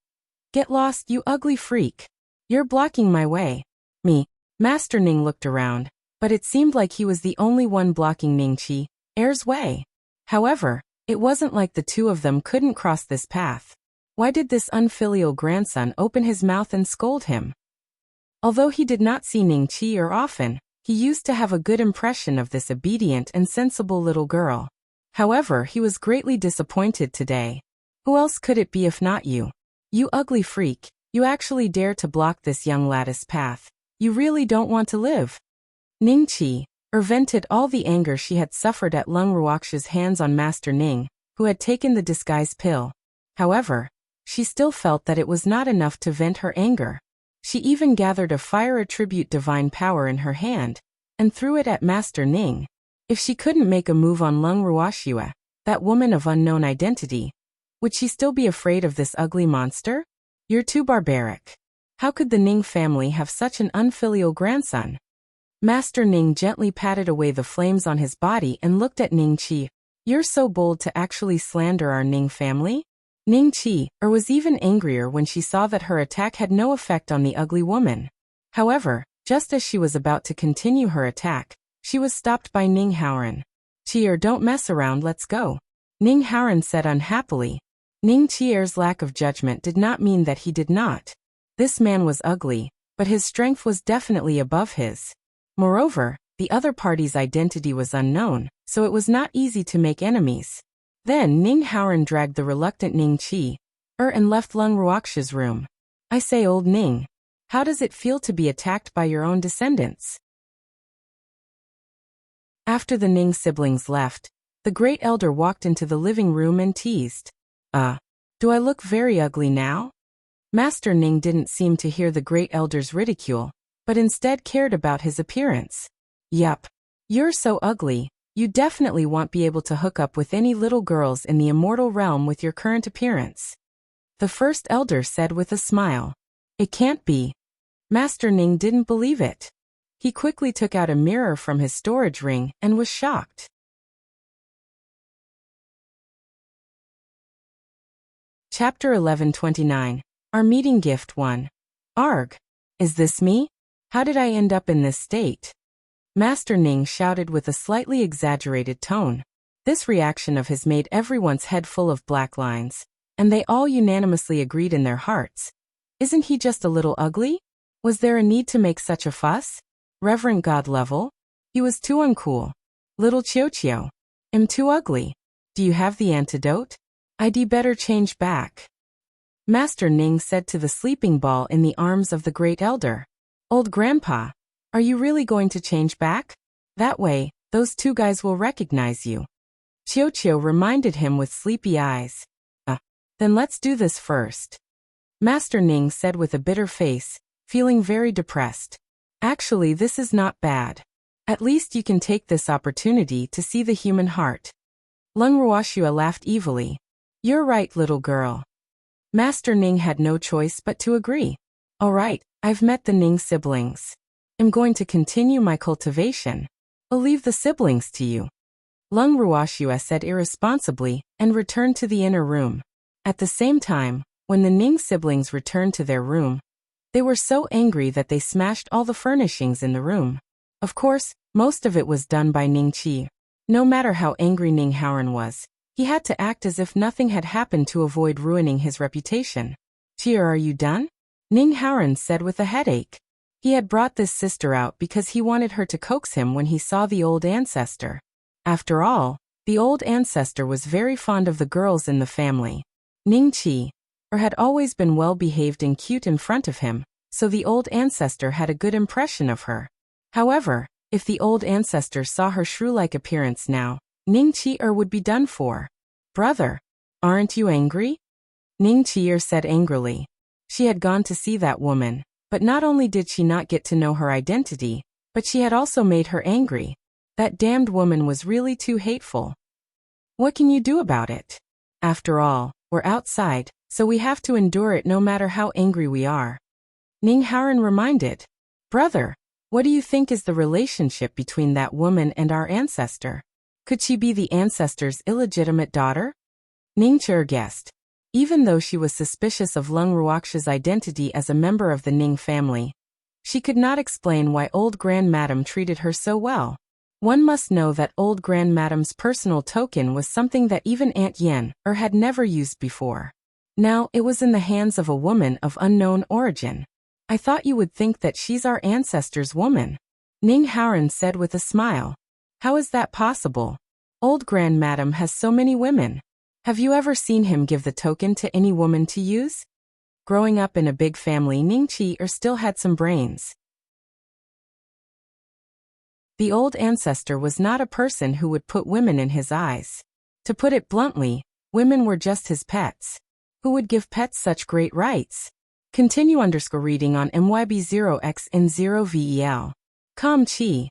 Get lost, you ugly freak. You're blocking my way. Me. Master Ning looked around, but it seemed like he was the only one blocking Ning Qi's way. However, it wasn't like the two of them couldn't cross this path. Why did this unfilial grandson open his mouth and scold him? Although he did not see Ning Qi often, he used to have a good impression of this obedient and sensible little girl. However, he was greatly disappointed today. Who else could it be if not you? You ugly freak, you actually dare to block this young lad's path. You really don't want to live. Ning Qi vented all the anger she had suffered at Leng Ruoxia's hands on Master Ning, who had taken the disguise pill. However, she still felt that it was not enough to vent her anger. She even gathered a fire attribute divine power in her hand, and threw it at Master Ning. If she couldn't make a move on Leng Ruoxia, that woman of unknown identity, would she still be afraid of this ugly monster? You're too barbaric. How could the Ning family have such an unfilial grandson? Master Ning gently patted away the flames on his body and looked at Ning Qi. You're so bold to actually slander our Ning family? Ning Qi was even angrier when she saw that her attack had no effect on the ugly woman. However, just as she was about to continue her attack, she was stopped by Ning Haoran. Qi, don't mess around, let's go. Ning Haoran said unhappily. Ning Qi's lack of judgment did not mean that he did not. This man was ugly, but his strength was definitely above his. Moreover, the other party's identity was unknown, so it was not easy to make enemies. Then Ning Haoran dragged the reluctant Ning Qi and left Leng Ruoxia's room. I say, old Ning, how does it feel to be attacked by your own descendants? After the Ning siblings left, the great elder walked into the living room and teased. Do I look very ugly now? Master Ning didn't seem to hear the great elder's ridicule, but instead cared about his appearance. Yup. You're so ugly, you definitely won't be able to hook up with any little girls in the immortal realm with your current appearance. The first elder said with a smile. It can't be. Master Ning didn't believe it. He quickly took out a mirror from his storage ring and was shocked. Chapter 1129. Our meeting gift 1. Arg. Is this me? How did I end up in this state? Master Ning shouted with a slightly exaggerated tone. This reaction of his made everyone's head full of black lines, and they all unanimously agreed in their hearts. Isn't he just a little ugly? Was there a need to make such a fuss? Reverend God level? He was too uncool. Little Qiu, I'm too ugly. Do you have the antidote? I'd better change back. Master Ning said to the sleeping ball in the arms of the great elder. Old grandpa, are you really going to change back? That way, those two guys will recognize you. Qiu reminded him with sleepy eyes. Then let's do this first. Master Ning said with a bitter face, feeling very depressed. Actually, this is not bad. At least you can take this opportunity to see the human heart. Leng Ruoxia laughed evilly. You're right, little girl. Master Ning had no choice but to agree. All right, I've met the Ning siblings. I'm going to continue my cultivation. I'll leave the siblings to you. Leng Ruoxue said irresponsibly, and returned to the inner room. At the same time, when the Ning siblings returned to their room, they were so angry that they smashed all the furnishings in the room. Of course, most of it was done by Ning Qi. No matter how angry Ning Haoren was, he had to act as if nothing had happened to avoid ruining his reputation. "Qi, are you done?" Ning Haoren said with a headache. He had brought this sister out because he wanted her to coax him when he saw the old ancestor. After all, the old ancestor was very fond of the girls in the family. Ning Qi had always been well-behaved and cute in front of him, so the old ancestor had a good impression of her. However, if the old ancestor saw her shrew-like appearance now, Ning Qi would be done for. "Brother, aren't you angry?" Ning Qi said angrily. She had gone to see that woman, but not only did she not get to know her identity, but she had also made her angry. That damned woman was really too hateful. What can you do about it? After all, we're outside, so we have to endure it no matter how angry we are. Ning Haoren reminded. "Brother, what do you think is the relationship between that woman and our ancestor? Could she be the ancestor's illegitimate daughter?" Ning Qi guessed. Even though she was suspicious of Leng Ruoxue's identity as a member of the Ning family, she could not explain why old grandmadam treated her so well. One must know that old grandmadam's personal token was something that even Aunt Yen had never used before. Now it was in the hands of a woman of unknown origin. "I thought you would think that she's our ancestor's woman," Ning Haoren said with a smile. "How is that possible? Old grandmadam has so many women. Have you ever seen him give the token to any woman to use?" Growing up in a big family, Ning Qi still had some brains. The old ancestor was not a person who would put women in his eyes. To put it bluntly, women were just his pets. Who would give pets such great rights? Continue _reading on MYB0X in0VEL. Calm Qi.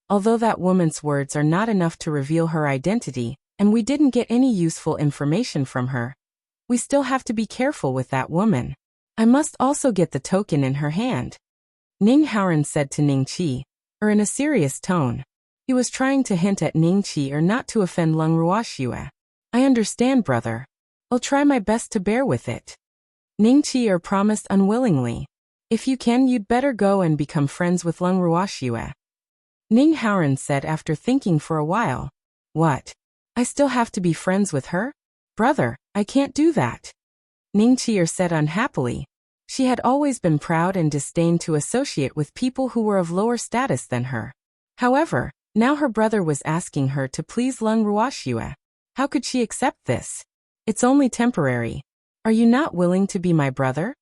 Although that woman's words are not enough to reveal her identity, and we didn't get any useful information from her, we still have to be careful with that woman. I must also get the token in her hand. Ning Haoren said to Ning Qi, in a serious tone. He was trying to hint at Ning Qi not to offend Leng Ruoxue. "I understand, brother. I'll try my best to bear with it." Ning Qi promised unwillingly. "If you can, you'd better go and become friends with Leng Ruoxue." Ning Haoren said after thinking for a while. "What? I still have to be friends with her? Brother, I can't do that." Ning Qi said unhappily. She had always been proud and disdained to associate with people who were of lower status than her. However, now her brother was asking her to please Leng Ruoxue. How could she accept this? "It's only temporary. Are you not willing to be my brother?"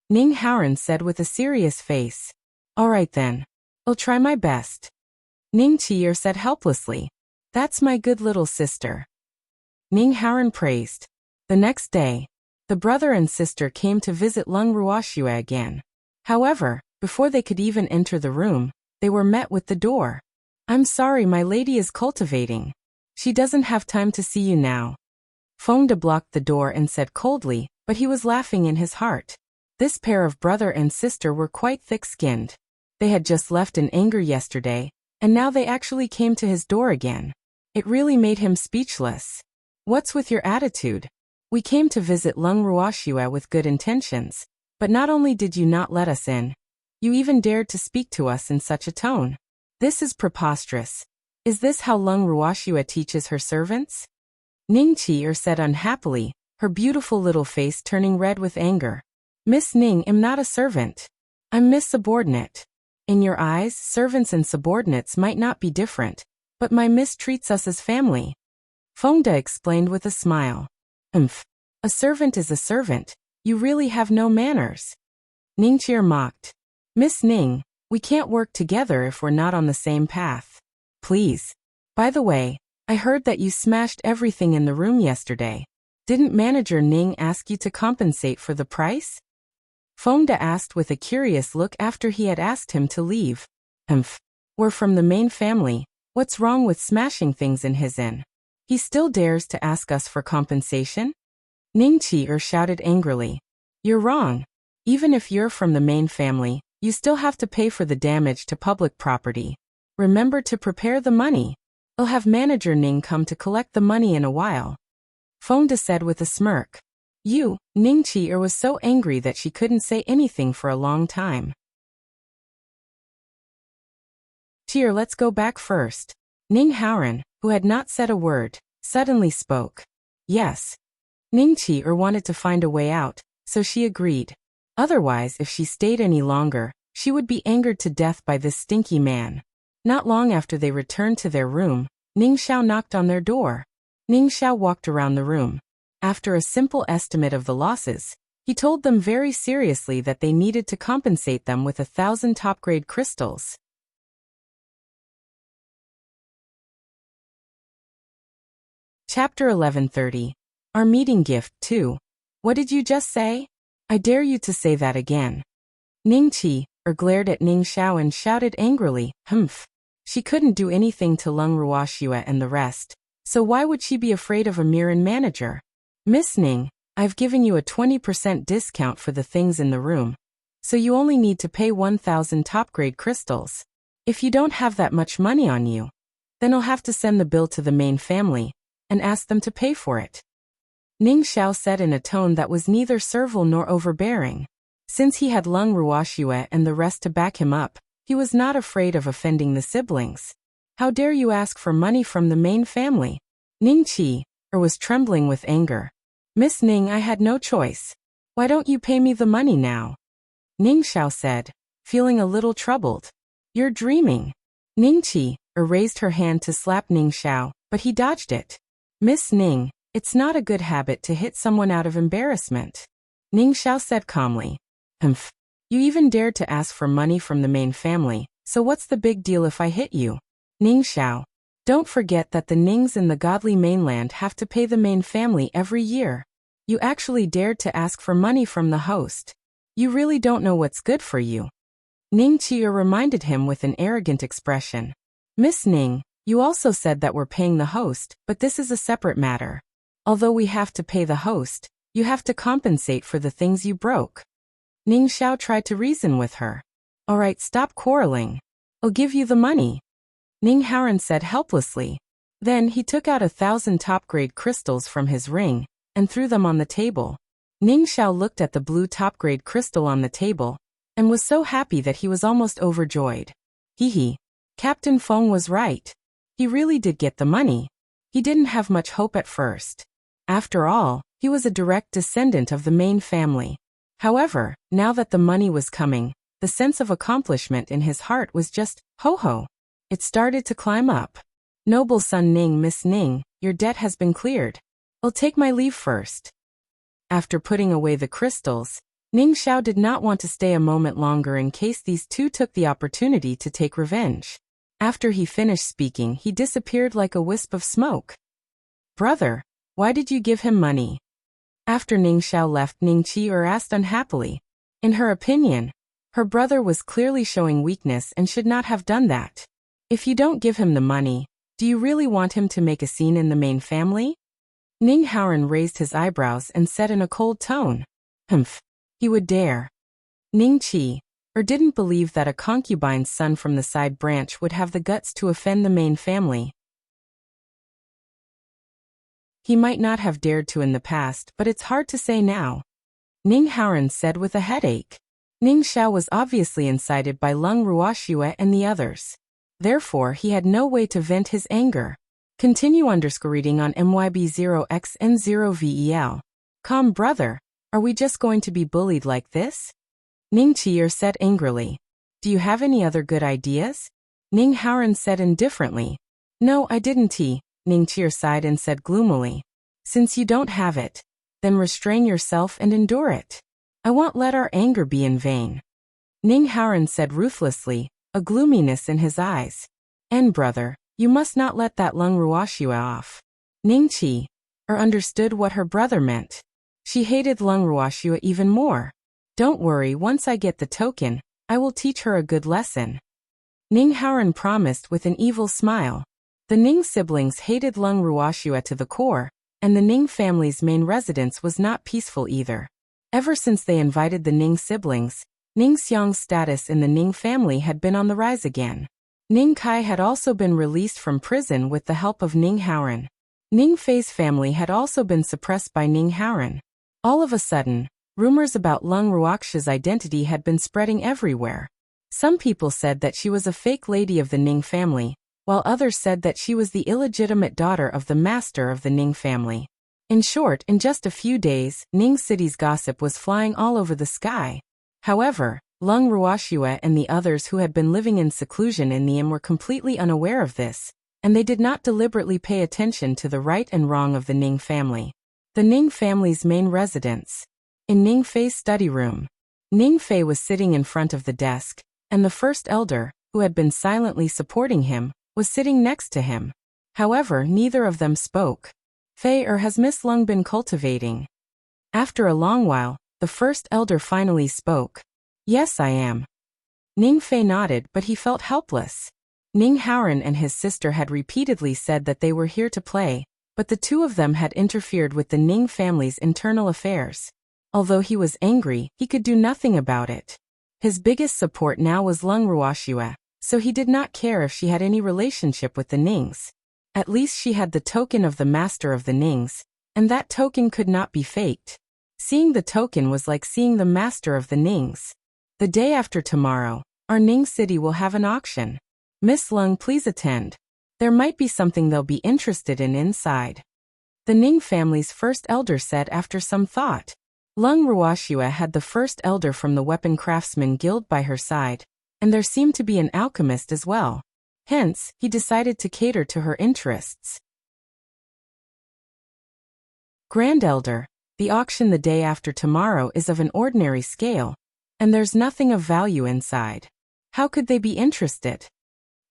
Ning Haoren said with a serious face. "All right then. I'll try my best." Ning Qi said helplessly. "That's my good little sister." Ning Haoren praised. The next day, the brother and sister came to visit Leng Ruoxue again. However, before they could even enter the room, they were met with the door. "I'm sorry, my lady is cultivating. She doesn't have time to see you now." Feng De blocked the door and said coldly, but he was laughing in his heart. This pair of brother and sister were quite thick-skinned. They had just left in anger yesterday, and now they actually came to his door again. It really made him speechless. "What's with your attitude? We came to visit Leng Ruoxue with good intentions, but not only did you not let us in, you even dared to speak to us in such a tone. This is preposterous. Is this how Leng Ruoxue teaches her servants?" Ning Qi said unhappily, her beautiful little face turning red with anger. "Miss Ning, I'm not a servant. I'm Miss Subordinate. In your eyes, servants and subordinates might not be different, but my miss treats us as family." Feng De explained with a smile. A servant is a servant. You really have no manners." Ning Qi mocked. "Miss Ning, we can't work together if we're not on the same path. Please. By the way, I heard that you smashed everything in the room yesterday. Didn't Manager Ning ask you to compensate for the price?" Feng De asked with a curious look after he had asked him to leave. We're from the main family. What's wrong with smashing things in his inn? He still dares to ask us for compensation?" Ning Qi shouted angrily. "You're wrong. Even if you're from the main family, you still have to pay for the damage to public property. Remember to prepare the money." I'll have manager Ning come to collect the money in a while. Feng De said with a smirk. Ning Chi was so angry that she couldn't say anything for a long time. Cheer, let's go back first. Ning Haoran, who had not said a word, suddenly spoke. Yes. Ning Chi wanted to find a way out, so she agreed. Otherwise, if she stayed any longer, she would be angered to death by this stinky man. Not long after they returned to their room, Ning Xiao knocked on their door. Ning Xiao walked around the room. After a simple estimate of the losses, he told them very seriously that they needed to compensate them with 1,000 top-grade crystals. Chapter 1130. Our meeting gift, too. What did you just say? I dare you to say that again. Ning Chi glared at Ning Xiao and shouted angrily, Humph. She couldn't do anything to Leng Ruoxue and the rest, so why would she be afraid of a Miran manager? Miss Ning, I've given you a 20% discount for the things in the room, so you only need to pay 1,000 top-grade crystals. If you don't have that much money on you, then I'll have to send the bill to the main family and ask them to pay for it. Ning Xiao said in a tone that was neither servile nor overbearing. Since he had Leng Ruoxue and the rest to back him up, he was not afraid of offending the siblings. How dare you ask for money from the main family? Ning Chi was trembling with anger. Miss Ning, I had no choice. Why don't you pay me the money now? Ning Xiao said, feeling a little troubled. You're dreaming. Ning Chi raised her hand to slap Ning Xiao, but he dodged it. Miss Ning, it's not a good habit to hit someone out of embarrassment. Ning Xiao said calmly. Humph. You even dared to ask for money from the main family, so what's the big deal if I hit you? Ning Xiao. Don't forget that the Nings in the godly mainland have to pay the main family every year. You actually dared to ask for money from the host. You really don't know what's good for you. Ning Chia reminded him with an arrogant expression. Miss Ning, you also said that we're paying the host, but this is a separate matter. Although we have to pay the host, you have to compensate for the things you broke. Ning Xiao tried to reason with her. All right, stop quarreling. I'll give you the money. Ning Haoran said helplessly. Then he took out 1,000 top-grade crystals from his ring and threw them on the table. Ning Xiao looked at the blue top-grade crystal on the table and was so happy that he was almost overjoyed. Hee. Captain Feng was right. He really did get the money. He didn't have much hope at first. After all, he was a direct descendant of the main family. However, now that the money was coming, the sense of accomplishment in his heart was just, ho-ho. It started to climb up. Noble son Ning, Miss Ning, your debt has been cleared. I'll take my leave first. After putting away the crystals, Ning Xiao did not want to stay a moment longer in case these two took the opportunity to take revenge. After he finished speaking, he disappeared like a wisp of smoke. Brother, why did you give him money? After Ning Xiao left, Ning Chi asked unhappily. In her opinion, her brother was clearly showing weakness and should not have done that. If you don't give him the money, do you really want him to make a scene in the main family? Ning Haoran raised his eyebrows and said in a cold tone. Humph. He would dare. Ning Chi didn't believe that a concubine's son from the side branch would have the guts to offend the main family. He might not have dared to in the past, but it's hard to say now. Ning Haoran said with a headache. Ning Xiao was obviously incited by Leng Ruoxue and the others. Therefore, he had no way to vent his anger. Continue reading on MYB0XN0VEL. Calm, brother. Are we just going to be bullied like this? Ning Chier said angrily. Do you have any other good ideas? Ning Haoran said indifferently. No, I didn't. Ning Chier sighed and said gloomily. Since you don't have it, then restrain yourself and endure it. I won't let our anger be in vain. Ning Haoran said ruthlessly, a gloominess in his eyes. And brother, you must not let that Leng Ruoxue off. Ning Chi understood what her brother meant. She hated Leng Ruoxue even more. Don't worry, once I get the token, I will teach her a good lesson. Ning Haoran promised with an evil smile. The Ning siblings hated Leng Ruoxue to the core, and the Ning family's main residence was not peaceful either. Ever since they invited the Ning siblings, Ning Xiang's status in the Ning family had been on the rise again. Ning Kai had also been released from prison with the help of Ning Haoran. Ning Fei's family had also been suppressed by Ning Haoran. All of a sudden, rumors about Leng Ruoxia's identity had been spreading everywhere. Some people said that she was a fake lady of the Ning family, while others said that she was the illegitimate daughter of the master of the Ning family. In short, in just a few days, Ning City's gossip was flying all over the sky. However, Leng Ruoxia and the others who had been living in seclusion in Niam were completely unaware of this, and they did not deliberately pay attention to the right and wrong of the Ning family. The Ning family's main residence. In Ning Fei's study room. Ning Fei was sitting in front of the desk, and the first elder, who had been silently supporting him, was sitting next to him. However, neither of them spoke. Fei has Miss Leng been cultivating? After a long while, the first elder finally spoke. Yes, I am. Ning Fei nodded, but he felt helpless. Ning Haoran and his sister had repeatedly said that they were here to play, but the two of them had interfered with the Ning family's internal affairs. Although he was angry, he could do nothing about it. His biggest support now was Leng Ruoxia, so he did not care if she had any relationship with the Nings. At least she had the token of the master of the Nings, and that token could not be faked. Seeing the token was like seeing the master of the Nings. The day after tomorrow, our Ning city will have an auction. Miss Leng, please attend. There might be something they'll be interested in inside. The Ning family's first elder said after some thought. Leng Ruoxia had the first elder from the Weapon Craftsman Guild by her side, and there seemed to be an alchemist as well. Hence, he decided to cater to her interests. Grand Elder, the auction the day after tomorrow is of an ordinary scale, and there's nothing of value inside. How could they be interested?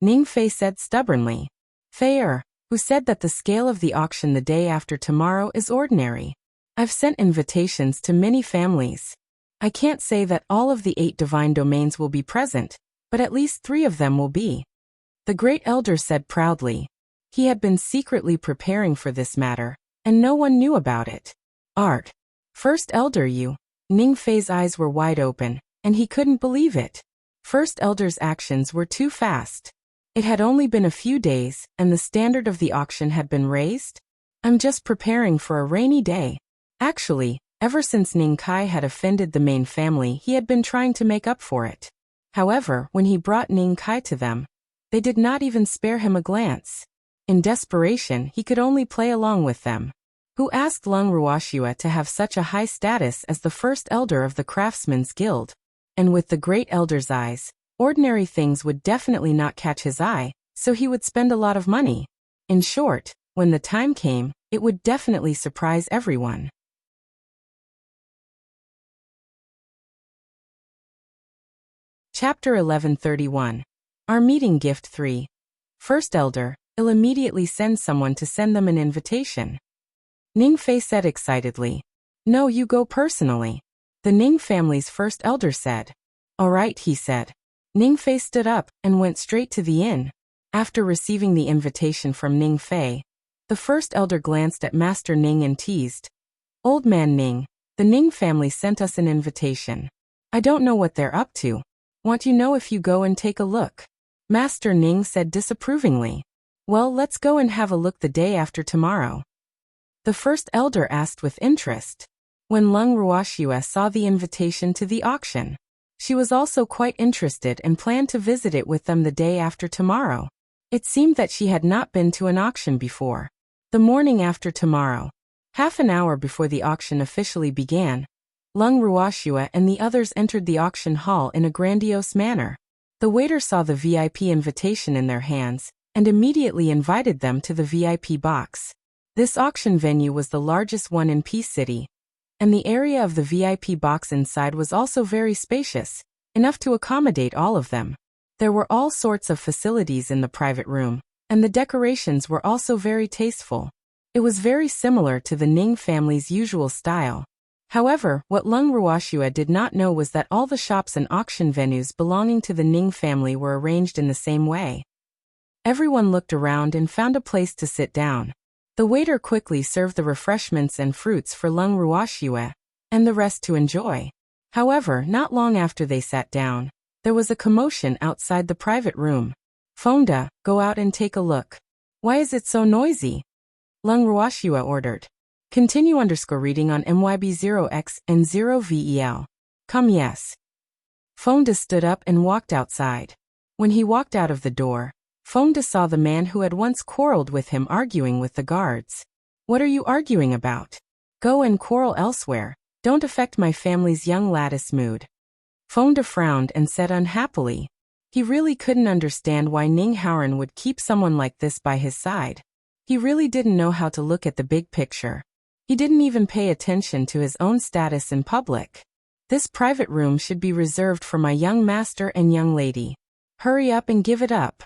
Ning Fei said stubbornly. Fei, who said that the scale of the auction the day after tomorrow is ordinary. I've sent invitations to many families. I can't say that all of the 8 divine domains will be present, but at least 3 of them will be. The great elder said proudly. He had been secretly preparing for this matter, and no one knew about it. Art. First elder you. Ning Fei's eyes were wide open, and he couldn't believe it. First elder's actions were too fast. It had only been a few days, and the standard of the auction had been raised? I'm just preparing for a rainy day. Actually, ever since Ning Kai had offended the main family, he had been trying to make up for it. However, when he brought Ning Kai to them, they did not even spare him a glance. In desperation, he could only play along with them. Who asked Leng Ruoxia to have such a high status as the first elder of the Craftsman's Guild? And with the great elder's eyes, ordinary things would definitely not catch his eye, so he would spend a lot of money. In short, when the time came, it would definitely surprise everyone. Chapter 1131. Our Meeting Gift 3. First Elder, I'll immediately send someone to send them an invitation. Ning Fei said excitedly. No, you go personally. The Ning family's first elder said. All right, he said. Ning Fei stood up and went straight to the inn. After receiving the invitation from Ning Fei, the first elder glanced at Master Ning and teased. Old man Ning, the Ning family sent us an invitation. I don't know what they're up to. Want you know if you go and take a look? Master Ning said disapprovingly. Well, let's go and have a look the day after tomorrow. The first elder asked with interest. When Leng Ruoxia saw the invitation to the auction, she was also quite interested and planned to visit it with them the day after tomorrow. It seemed that she had not been to an auction before. The morning after tomorrow, half an hour before the auction officially began, Leng Ruoxia and the others entered the auction hall in a grandiose manner. The waiter saw the VIP invitation in their hands and immediately invited them to the VIP box. This auction venue was the largest one in Peace City, and the area of the VIP box inside was also very spacious, enough to accommodate all of them. There were all sorts of facilities in the private room, and the decorations were also very tasteful. It was very similar to the Ning family's usual style. However, what Leng Ruoxia did not know was that all the shops and auction venues belonging to the Ning family were arranged in the same way. Everyone looked around and found a place to sit down. The waiter quickly served the refreshments and fruits for Leng Ruoxia, and the rest to enjoy. However, not long after they sat down, there was a commotion outside the private room. Fonda, go out and take a look. Why is it so noisy? Leng Ruoxua ordered. Continue _reading on MYB0X and 0VEL. Come yes. Fonda stood up and walked outside. When he walked out of the door, Fonda saw the man who had once quarreled with him arguing with the guards. What are you arguing about? Go and quarrel elsewhere. Don't affect my family's young lattice mood. Fonda frowned and said unhappily. He really couldn't understand why Ning Haoran would keep someone like this by his side. He really didn't know how to look at the big picture. He didn't even pay attention to his own status in public. This private room should be reserved for my young master and young lady. Hurry up and give it up.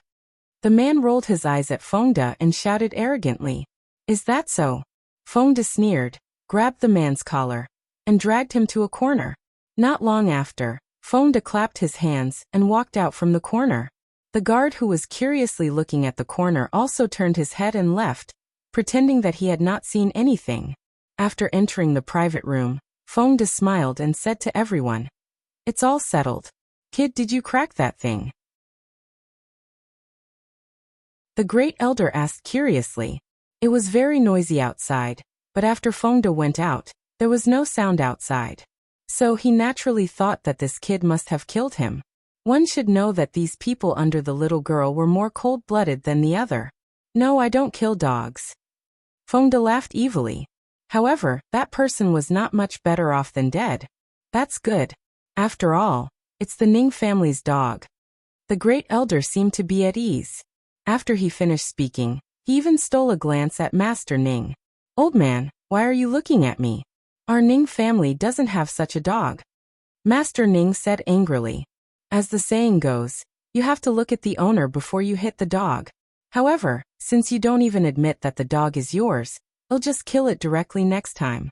The man rolled his eyes at Fonda and shouted arrogantly. Is that so? Fonda sneered, grabbed the man's collar, and dragged him to a corner. Not long after, Fonda clapped his hands and walked out from the corner. The guard who was curiously looking at the corner also turned his head and left, pretending that he had not seen anything. After entering the private room, Fonda smiled and said to everyone, It's all settled. Kid, did you crack that thing? The great elder asked curiously. It was very noisy outside, but after Fonda went out, there was no sound outside. So he naturally thought that this kid must have killed him. One should know that these people under the little girl were more cold-blooded than the other. No, I don't kill dogs. Fonda laughed evilly. However, that person was not much better off than dead. That's good. After all, it's the Ning family's dog. The great elder seemed to be at ease. After he finished speaking, he even stole a glance at Master Ning. Old man, why are you looking at me? Our Ning family doesn't have such a dog. Master Ning said angrily. As the saying goes, you have to look at the owner before you hit the dog. However, since you don't even admit that the dog is yours, I'll just kill it directly next time.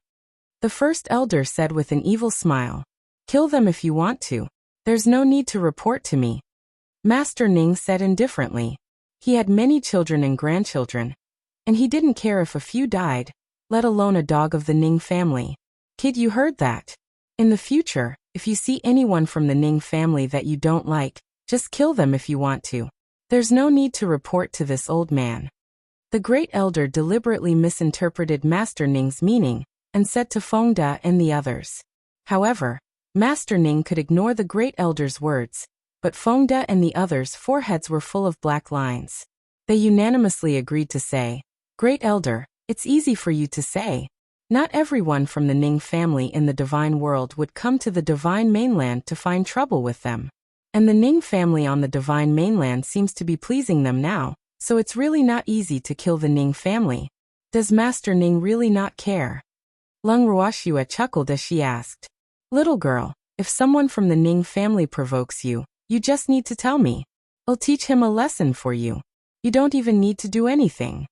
The first elder said with an evil smile. Kill them if you want to. There's no need to report to me. Master Ning said indifferently. He had many children and grandchildren, and he didn't care if a few died, let alone a dog of the Ning family. Kid, you heard that. In the future, if you see anyone from the Ning family that you don't like, just kill them if you want to. There's no need to report to this old man. The great elder deliberately misinterpreted Master Ning's meaning and said to Fonda and the others. However, Master Ning could ignore the great elder's words, but Fonda and the others' foreheads were full of black lines. They unanimously agreed to say, Great elder, it's easy for you to say. Not everyone from the Ning family in the divine world would come to the divine mainland to find trouble with them. And the Ning family on the divine mainland seems to be pleasing them now, so it's really not easy to kill the Ning family. Does Master Ning really not care? Leng Ruoxua chuckled as she asked. Little girl, if someone from the Ning family provokes you, you just need to tell me. I'll teach him a lesson for you. You don't even need to do anything.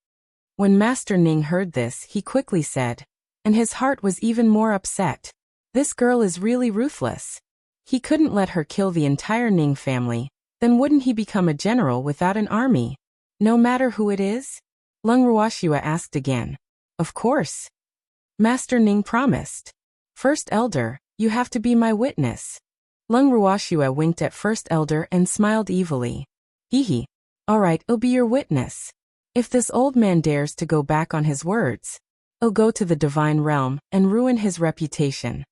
When Master Ning heard this, he quickly said, and his heart was even more upset. This girl is really ruthless. He couldn't let her kill the entire Ning family, then wouldn't he become a general without an army? No matter who it is? Leng Ruoxua asked again. Of course. Master Ning promised. First elder, you have to be my witness. Leng Ruoxua winked at First Elder and smiled evilly. Hee. All right, I'll be your witness. If this old man dares to go back on his words, I'll go to the divine realm and ruin his reputation.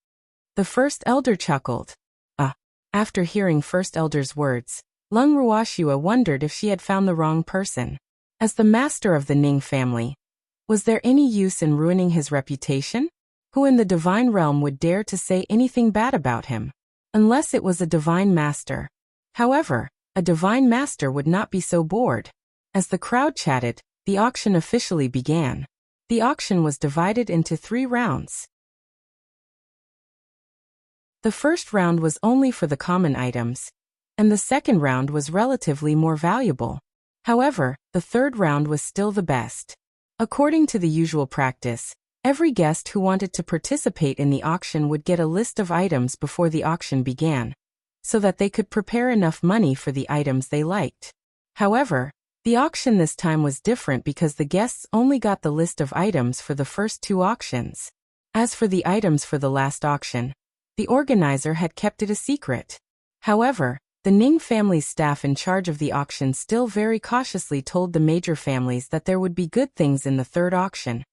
The First Elder chuckled. After hearing First Elder's words, Leng Ruoxua wondered if she had found the wrong person. As the master of the Ning family, was there any use in ruining his reputation? Who in the divine realm would dare to say anything bad about him? Unless it was a divine master. However, a divine master would not be so bored. As the crowd chatted, the auction officially began. The auction was divided into 3 rounds. The first round was only for the common items, and the second round was relatively more valuable. However, the third round was still the best. According to the usual practice, every guest who wanted to participate in the auction would get a list of items before the auction began, so that they could prepare enough money for the items they liked. However, the auction this time was different because the guests only got the list of items for the first 2 auctions. As for the items for the last auction, the organizer had kept it a secret. However, The Ning family's staff in charge of the auction still very cautiously told the major families that there would be good things in the third auction,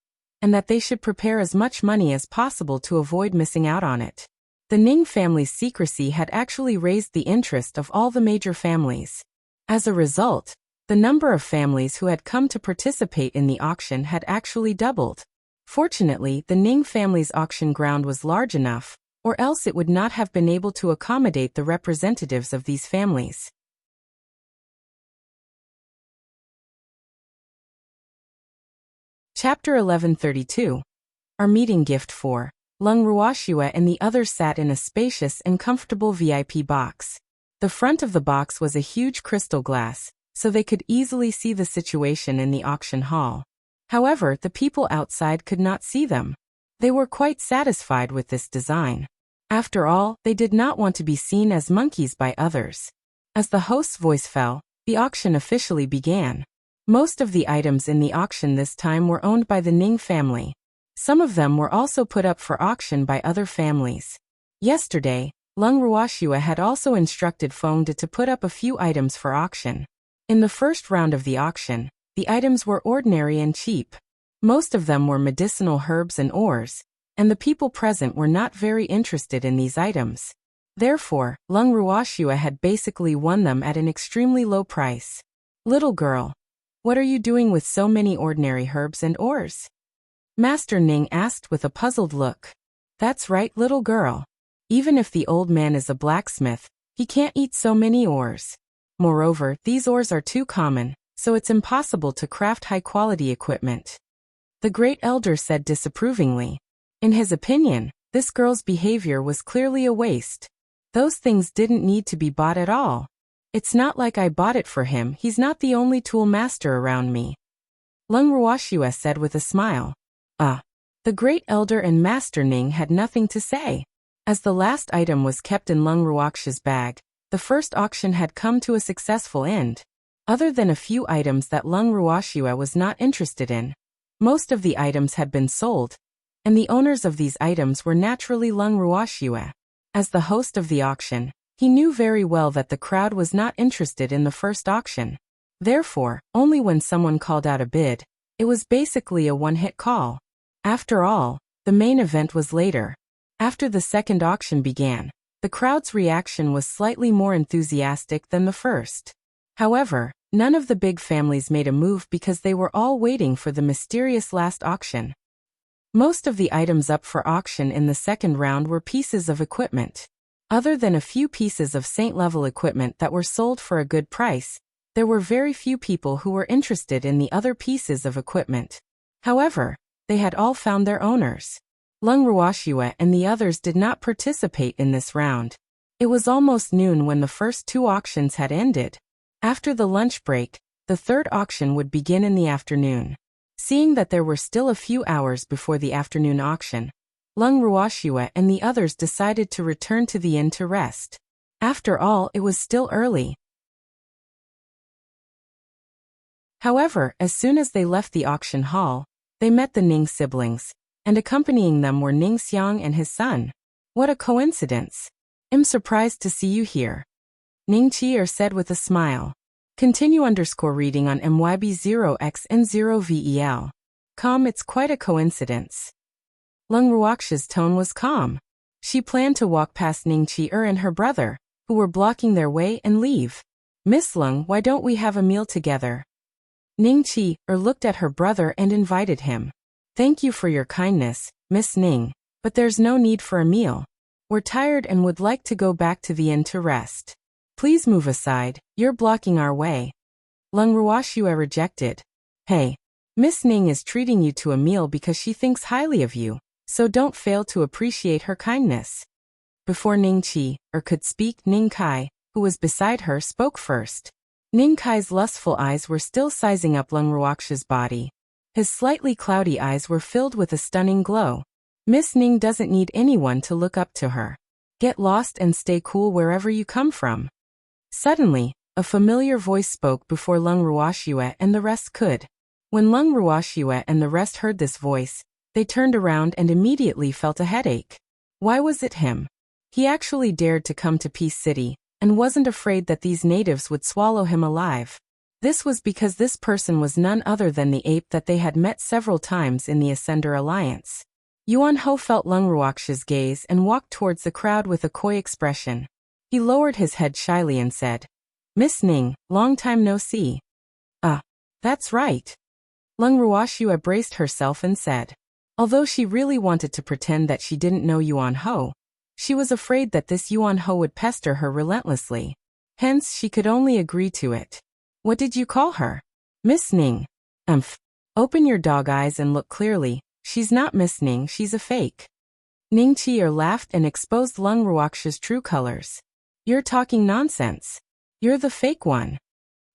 and that they should prepare as much money as possible to avoid missing out on it. The Ning family's secrecy had actually raised the interest of all the major families. As a result, the number of families who had come to participate in the auction had actually doubled. Fortunately, the Ning family's auction ground was large enough, or else it would not have been able to accommodate the representatives of these families. Chapter 1132. Our meeting gift for Leng Ruoxue and the others sat in a spacious and comfortable VIP box. The front of the box was a huge crystal glass, so they could easily see the situation in the auction hall. However, the people outside could not see them. They were quite satisfied with this design. After all, they did not want to be seen as monkeys by others. As the host's voice fell, the auction officially began. Most of the items in the auction this time were owned by the Ning family. Some of them were also put up for auction by other families. Yesterday, Leng Ruoxue had also instructed Feng De to put up a few items for auction. In the first round of the auction, the items were ordinary and cheap. Most of them were medicinal herbs and ores, and the people present were not very interested in these items. Therefore, Leng Ruoxue had basically won them at an extremely low price. Little girl, what are you doing with so many ordinary herbs and ores? Master Ning asked with a puzzled look. That's right, little girl. Even if the old man is a blacksmith, he can't eat so many ores. Moreover, these ores are too common, so it's impossible to craft high-quality equipment. The great elder said disapprovingly. In his opinion, this girl's behavior was clearly a waste. Those things didn't need to be bought at all. It's not like I bought it for him, he's not the only tool master around me. Leng Ruoxue said with a smile. The great elder and Master Ning had nothing to say. As the last item was kept in Leng Ruoxue's bag, the first auction had come to a successful end. Other than a few items that Leng Ruoxue was not interested in, most of the items had been sold, and the owners of these items were naturally Leng Ruoxue. As the host of the auction, he knew very well that the crowd was not interested in the first auction. Therefore, only when someone called out a bid, it was basically a one-hit call. After all, the main event was later. After the second auction began, the crowd's reaction was slightly more enthusiastic than the first. However, none of the big families made a move because they were all waiting for the mysterious last auction. Most of the items up for auction in the second round were pieces of equipment. Other than a few pieces of saint-level equipment that were sold for a good price, there were very few people who were interested in the other pieces of equipment. However, they had all found their owners. Leng Ruoxue and the others did not participate in this round. It was almost noon when the first two auctions had ended. After the lunch break, the third auction would begin in the afternoon. Seeing that there were still a few hours before the afternoon auction, Leng Ruoxue and the others decided to return to the inn to rest. After all, it was still early. However, as soon as they left the auction hall, they met the Ning siblings, and accompanying them were Ning Xiang and his son. What a coincidence. I'm surprised to see you here. Ning Qi'er said with a smile. Continue _reading on MYB0X and 0VEL. It's quite a coincidence. Leng Ruoxue's tone was calm. She planned to walk past Ning Qi'er and her brother, who were blocking their way, and leave. Miss Leng, why don't we have a meal together? Ning Qi'er looked at her brother and invited him. Thank you for your kindness, Miss Ning, but there's no need for a meal. We're tired and would like to go back to the inn to rest. Please move aside, you're blocking our way. Leng Ruoxue rejected. Hey, Miss Ning is treating you to a meal because she thinks highly of you, so don't fail to appreciate her kindness. Before Ning Qi'er could speak, Ning Kai, who was beside her, spoke first. Ning Kai's lustful eyes were still sizing up Leng Ruoxue's body. His slightly cloudy eyes were filled with a stunning glow. Miss Ning doesn't need anyone to look up to her. Get lost and stay cool wherever you come from. Suddenly, a familiar voice spoke before Leng Ruoxue and the rest could. When Leng Ruoxue and the rest heard this voice, they turned around and immediately felt a headache. Why was it him? He actually dared to come to Peace City, and wasn't afraid that these natives would swallow him alive. This was because this person was none other than the ape that they had met several times in the Ascender Alliance. Yuan Ho felt Leng Ruoxia's gaze and walked towards the crowd with a coy expression. He lowered his head shyly and said, "Miss Ning, long time no see." That's right." Leng Ruoxia braced herself and said. Although she really wanted to pretend that she didn't know Yuan Ho, she was afraid that this Yuan Ho would pester her relentlessly. Hence she could only agree to it. "What did you call her?" "Miss Ning." Open your dog eyes and look clearly. She's not Miss Ning, she's a fake." Ning Qi'er laughed and exposed Leng Ruoxia's true colors. "You're talking nonsense. You're the fake one."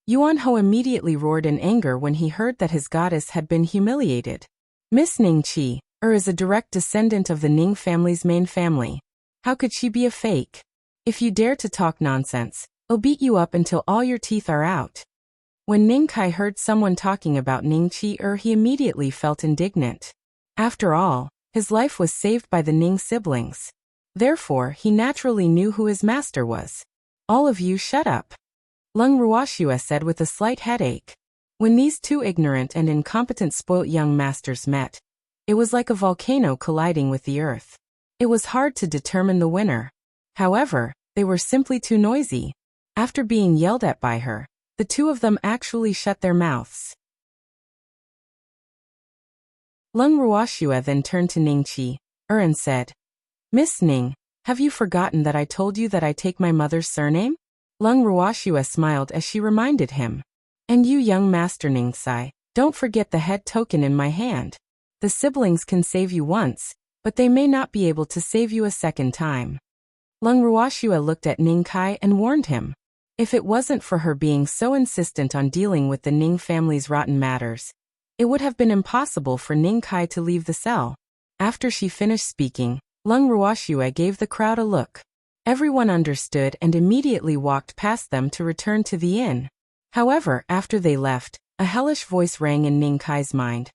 Yuan Ho immediately roared in anger when he heard that his goddess had been humiliated. Miss Ning Qi'er is a direct descendant of the Ning family's main family. How could she be a fake? If you dare to talk nonsense, I'll beat you up until all your teeth are out. When Ning Kai heard someone talking about Ning Qi'er, he immediately felt indignant. After all, his life was saved by the Ning siblings. Therefore, he naturally knew who his master was. "All of you shut up," Leng Ruoxia said with a slight headache. When these two ignorant and incompetent spoilt young masters met, it was like a volcano colliding with the earth. It was hard to determine the winner. However, they were simply too noisy. After being yelled at by her, the two of them actually shut their mouths. Leng Ruoxia then turned to Ning Qi'er and said, "Miss Ning, have you forgotten that I told you that I take my mother's surname?" Leng Ruoxia smiled as she reminded him. "And you, young master Ning Sai, don't forget the head token in my hand. The siblings can save you once, but they may not be able to save you a second time." Leng Ruoxia looked at Ning Kai and warned him. If it wasn't for her being so insistent on dealing with the Ning family's rotten matters, it would have been impossible for Ning Kai to leave the cell. After she finished speaking, Leng Ruoxia gave the crowd a look. Everyone understood and immediately walked past them to return to the inn. However, after they left, a hellish voice rang in Ning Kai's mind.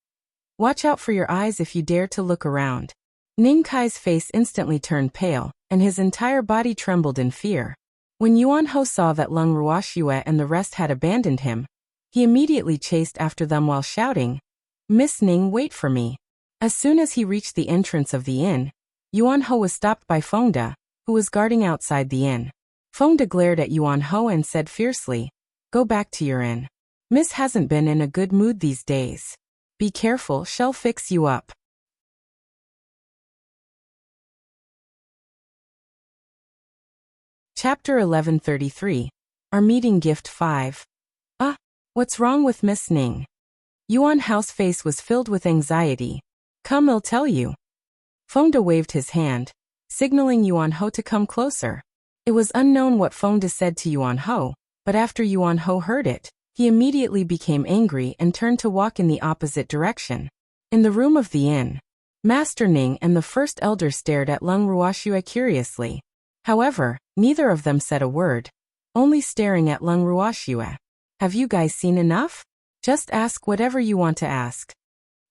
"Watch out for your eyes if you dare to look around." Ning Kai's face instantly turned pale, and his entire body trembled in fear. When Yuan Ho saw that Leng Ruoxia and the rest had abandoned him, he immediately chased after them while shouting, "Miss Ning, wait for me." As soon as he reached the entrance of the inn, Yuan Ho was stopped by Fengde, who was guarding outside the inn. Fengde glared at Yuan Ho and said fiercely, "Go back to your inn. Miss hasn't been in a good mood these days. Be careful, she'll fix you up." Chapter 1133. Our Meeting Gift 5. What's wrong with Miss Ning? Yuan Hao's face was filled with anxiety. "Come, I'll tell you." Fengde waved his hand, signaling Yuan Ho to come closer. It was unknown what Fengde said to Yuan Ho, but after Yuan Ho heard it, he immediately became angry and turned to walk in the opposite direction. In the room of the inn, Master Ning and the first elder stared at Leng Ruoxia curiously. However, neither of them said a word, only staring at Leng Ruoxia. "Have you guys seen enough? Just ask whatever you want to ask,"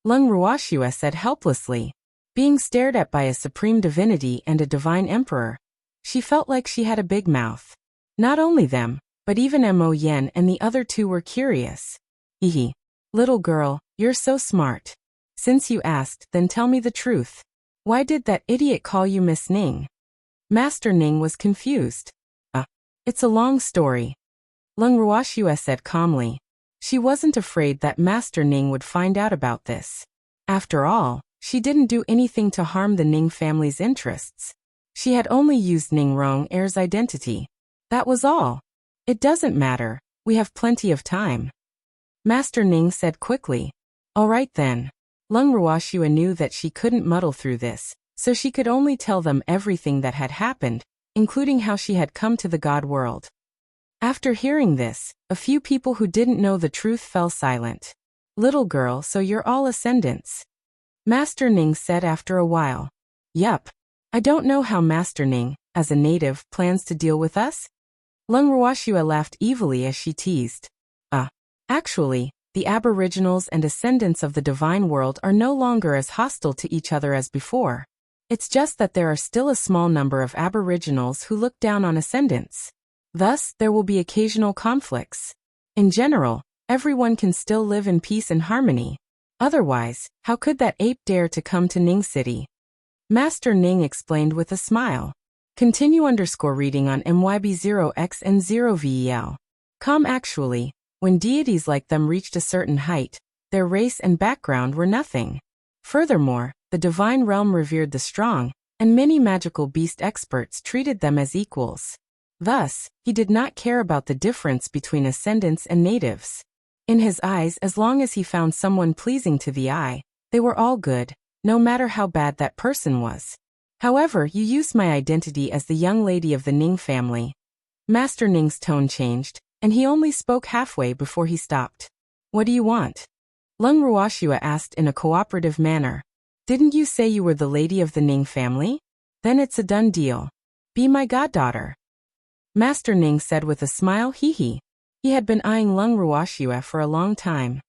Leng Ruoxia said helplessly. Being stared at by a supreme divinity and a divine emperor, she felt like she had a big mouth. Not only them, but even Mo Yen and the other two were curious. "Hehe. Little girl, you're so smart. Since you asked, then tell me the truth. Why did that idiot call you Miss Ning?" Master Ning was confused. It's a long story," Leng Ruoxia said calmly. She wasn't afraid that Master Ning would find out about this. After all, she didn't do anything to harm the Ning family's interests. She had only used Ning Rong-er's identity. That was all. "It doesn't matter, we have plenty of time," Master Ning said quickly. "All right then." Leng Ruoxia knew that she couldn't muddle through this, so she could only tell them everything that had happened, including how she had come to the God world. After hearing this, a few people who didn't know the truth fell silent. "Little girl, so you're all ascendants," Master Ning said after a while. "Yup. I don't know how Master Ning, as a native, plans to deal with us?" Leng Ruoxia laughed evilly as she teased. Actually, the aboriginals and ascendants of the divine world are no longer as hostile to each other as before. It's just that there are still a small number of aboriginals who look down on ascendants. Thus, there will be occasional conflicts. In general, everyone can still live in peace and harmony. Otherwise, how could that ape dare to come to Ning City? Master Ning explained with a smile. Continue _reading on MYB0X and 0VEL. Actually, when deities like them reached a certain height, their race and background were nothing. Furthermore, the divine realm revered the strong, and many magical beast experts treated them as equals. Thus, he did not care about the difference between ascendants and natives. In his eyes, as long as he found someone pleasing to the eye, they were all good, no matter how bad that person was. However, you used my identity as the young lady of the Ning family. Master Ning's tone changed, and he only spoke halfway before he stopped. What do you want? Leng Ruoxua asked in a cooperative manner. Didn't you say you were the lady of the Ning family? Then it's a done deal. Be my goddaughter. Master Ning said with a smile, hee. He had been eyeing Leng Ruoxua for a long time.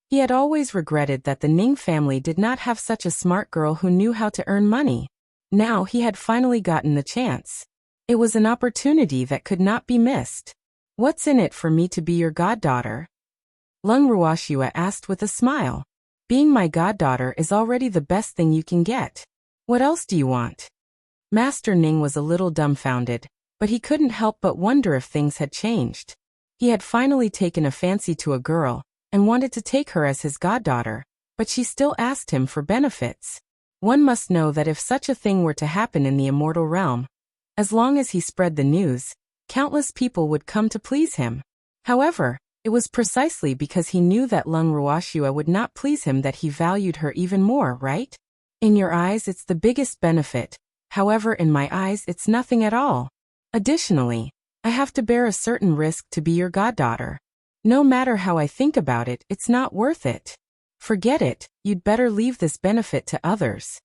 He had always regretted that the Ning family did not have such a smart girl who knew how to earn money. Now he had finally gotten the chance. It was an opportunity that could not be missed. What's in it for me to be your goddaughter? Leng Ruoxua asked with a smile. Being my goddaughter is already the best thing you can get. What else do you want? Master Ning was a little dumbfounded, but he couldn't help but wonder if things had changed. He had finally taken a fancy to a girl, and wanted to take her as his goddaughter, but she still asked him for benefits. One must know that if such a thing were to happen in the immortal realm, as long as he spread the news, countless people would come to please him. However, it was precisely because he knew that Leng Ruoxua would not please him that he valued her even more, right? In your eyes it's the biggest benefit, however in my eyes it's nothing at all. Additionally, I have to bear a certain risk to be your goddaughter. No matter how I think about it, it's not worth it. Forget it, you'd better leave this benefit to others.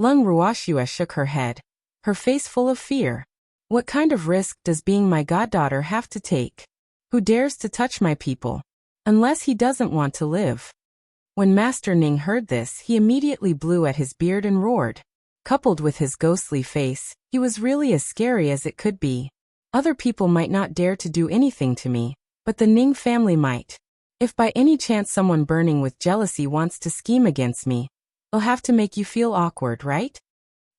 Leng Ruoxua shook her head, her face full of fear. What kind of risk does being my goddaughter have to take? Who dares to touch my people? Unless he doesn't want to live. When Master Ning heard this, he immediately blew at his beard and roared. Coupled with his ghostly face, he was really as scary as it could be. Other people might not dare to do anything to me, but the Ning family might. If by any chance someone burning with jealousy wants to scheme against me, they'll have to make you feel awkward, right?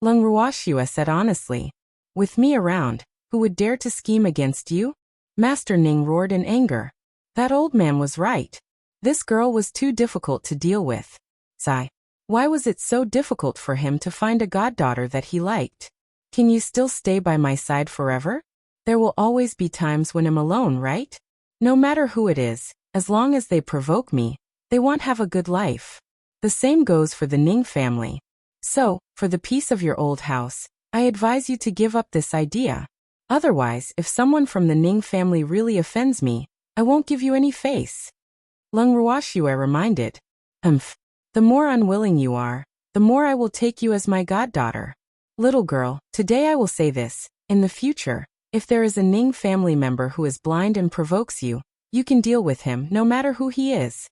Leng Ruoxua said honestly. With me around, who would dare to scheme against you? Master Ning roared in anger. That old man was right. This girl was too difficult to deal with. Sigh. Why was it so difficult for him to find a goddaughter that he liked? Can you still stay by my side forever? There will always be times when I'm alone, right? No matter who it is, as long as they provoke me, they won't have a good life. The same goes for the Ning family. So, for the peace of your old house, I advise you to give up this idea. Otherwise, if someone from the Ning family really offends me, I won't give you any face. Leng Ruoxua reminded. The more unwilling you are, the more I will take you as my goddaughter. Little girl, today I will say this. In the future, if there is a Ning family member who is blind and provokes you, you can deal with him no matter who he is.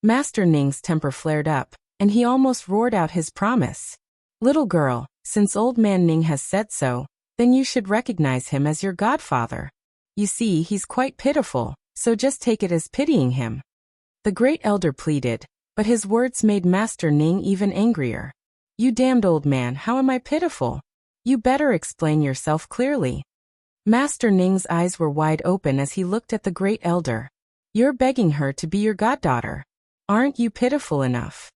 Master Ning's temper flared up, and he almost roared out his promise. Little girl, since old man Ning has said so, then you should recognize him as your godfather. You see, he's quite pitiful, so just take it as pitying him. The great elder pleaded, but his words made Master Ning even angrier. You damned old man, how am I pitiful? You better explain yourself clearly. Master Ning's eyes were wide open as he looked at the great elder. You're begging her to be your goddaughter. Aren't you pitiful enough?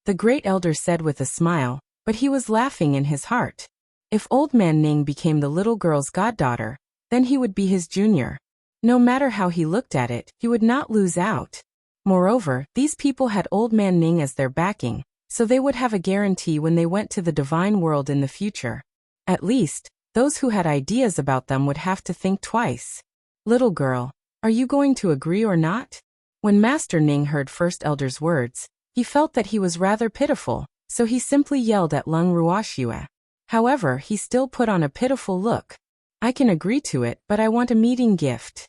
The great elder said with a smile, but he was laughing in his heart. If old man Ning became the little girl's goddaughter, then he would be his junior. No matter how he looked at it, he would not lose out. Moreover, these people had old man Ning as their backing, so they would have a guarantee when they went to the divine world in the future. At least, those who had ideas about them would have to think twice. Little girl, are you going to agree or not? When Master Ning heard First Elder's words, he felt that he was rather pitiful, so he simply yelled at Leng Ruoxua. However, he still put on a pitiful look. I can agree to it, but I want a meeting gift.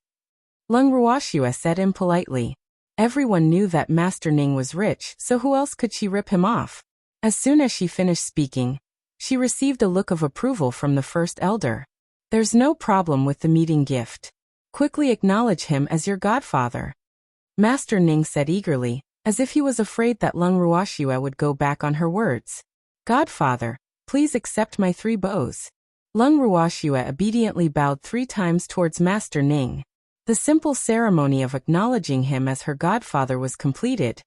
Leng Ruoxua said impolitely. Everyone knew that Master Ning was rich, so who else could she rip him off? As soon as she finished speaking, She received a look of approval from the first elder. There's no problem with the meeting gift. Quickly acknowledge him as your godfather. Master Ning said eagerly, as if he was afraid that Leng Ruoxue would go back on her words. Godfather, please accept my 3 bows. Leng Ruoxue obediently bowed 3 times towards Master Ning. The simple ceremony of acknowledging him as her godfather was completed,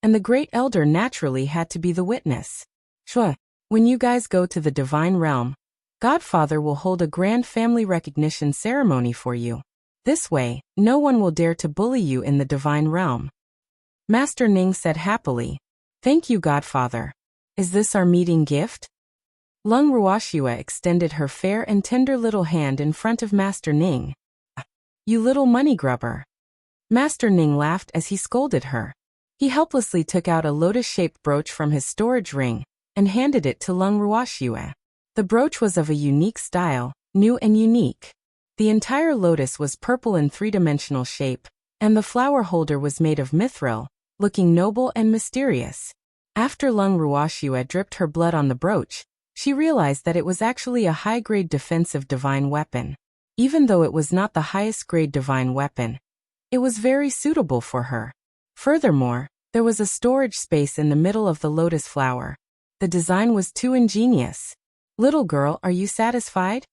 and the great elder naturally had to be the witness. Shua, when you guys go to the divine realm, Godfather will hold a grand family recognition ceremony for you. This way, no one will dare to bully you in the divine realm. Master Ning said happily, Thank you, Godfather. Is this our meeting gift? Leng Ruoxue extended her fair and tender little hand in front of Master Ning. You little money grubber. Master Ning laughed as he scolded her. He helplessly took out a lotus-shaped brooch from his storage ring and handed it to Leng Ruoxue. The brooch was of a unique style, new and unique. The entire lotus was purple in 3-dimensional shape, and the flower holder was made of mithril, looking noble and mysterious. After Leng Ruoxue dripped her blood on the brooch, she realized that it was actually a high-grade defensive divine weapon. Even though it was not the highest-grade divine weapon, it was very suitable for her. Furthermore, there was a storage space in the middle of the lotus flower. The design was too ingenious. Little girl, are you satisfied?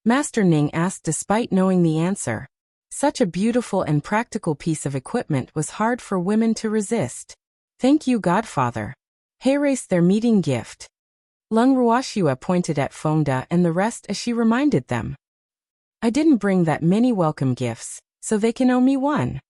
Master Ning asked despite knowing the answer. Such a beautiful and practical piece of equipment was hard for women to resist. Thank you, Godfather. Hayraced their meeting gift. Leng Ruoxue pointed at Fengda and the rest as she reminded them. I didn't bring that many welcome gifts, so they can owe me one.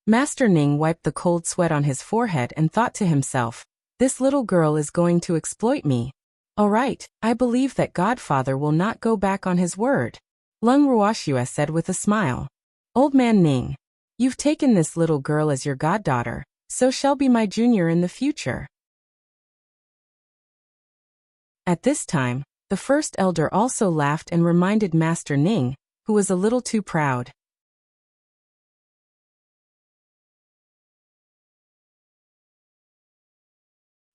Master Ning wiped the cold sweat on his forehead and thought to himself, this little girl is going to exploit me. All right, I believe that Godfather will not go back on his word. Leng Ruoxue said with a smile. Old man Ning, you've taken this little girl as your goddaughter, so shall be my junior in the future. At this time, the first elder also laughed and reminded Master Ning, who was a little too proud.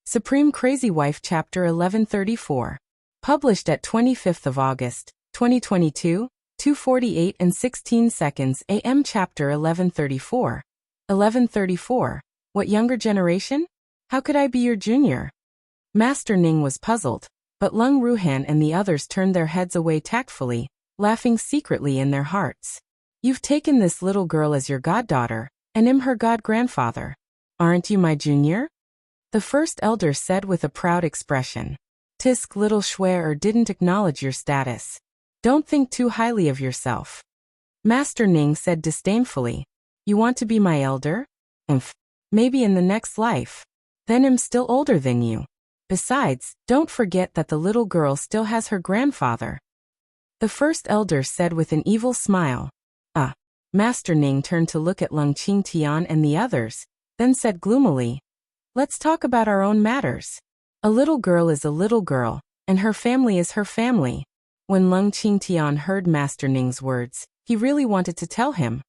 Supreme Crazy Wife Chapter 1134. Published at 25th of August, 2022, 2:48 and 16 seconds AM. Chapter 1134. 1134. What younger generation? How could I be your junior? Master Ning was puzzled, but Leng Ruhan and the others turned their heads away tactfully, laughing secretly in their hearts. You've taken this little girl as your goddaughter, and am her god-grandfather. Aren't you my junior? The first elder said with a proud expression. Tisk little Schwer didn't acknowledge your status. Don't think too highly of yourself. Master Ning said disdainfully. You want to be my elder? Maybe in the next life. Then I'm still older than you. Besides, don't forget that the little girl still has her grandfather. The first elder said with an evil smile. Master Ning turned to look at Leng Qingtian and the others, then said gloomily. Let's talk about our own matters. A little girl is a little girl, and her family is her family. When Leng Qingtian heard Master Ning's words, he really wanted to tell him.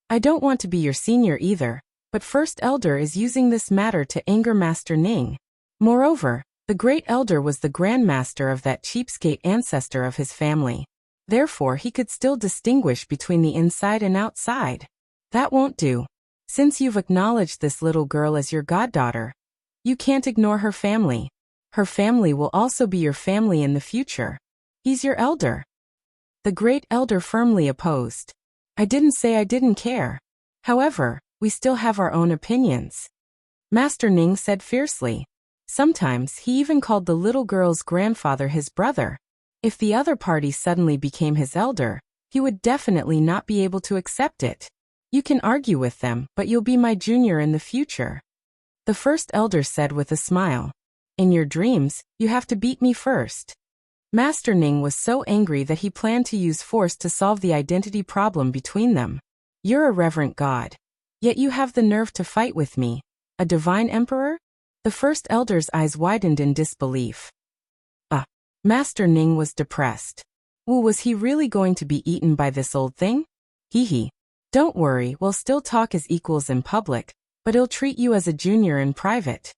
I don't want to be your senior either, but First Elder is using this matter to anger Master Ning. Moreover, the Great Elder was the grandmaster of that cheapskate ancestor of his family. Therefore he could still distinguish between the inside and outside. That won't do. Since you've acknowledged this little girl as your goddaughter, you can't ignore her family. Her family will also be your family in the future. He's your elder. The Great Elder firmly opposed. I didn't say I didn't care. However, we still have our own opinions. Master Ning said fiercely. Sometimes he even called the little girl's grandfather his brother. If the other party suddenly became his elder, he would definitely not be able to accept it. You can argue with them, but you'll be my junior in the future. The first elder said with a smile. In your dreams, you have to beat me first. Master Ning was so angry that he planned to use force to solve the identity problem between them. You're a reverent god. Yet you have the nerve to fight with me, a divine emperor? The first elder's eyes widened in disbelief. Master Ning was depressed. Was he really going to be eaten by this old thing? Hee. Don't worry, we'll still talk as equals in public, but he'll treat you as a junior in private.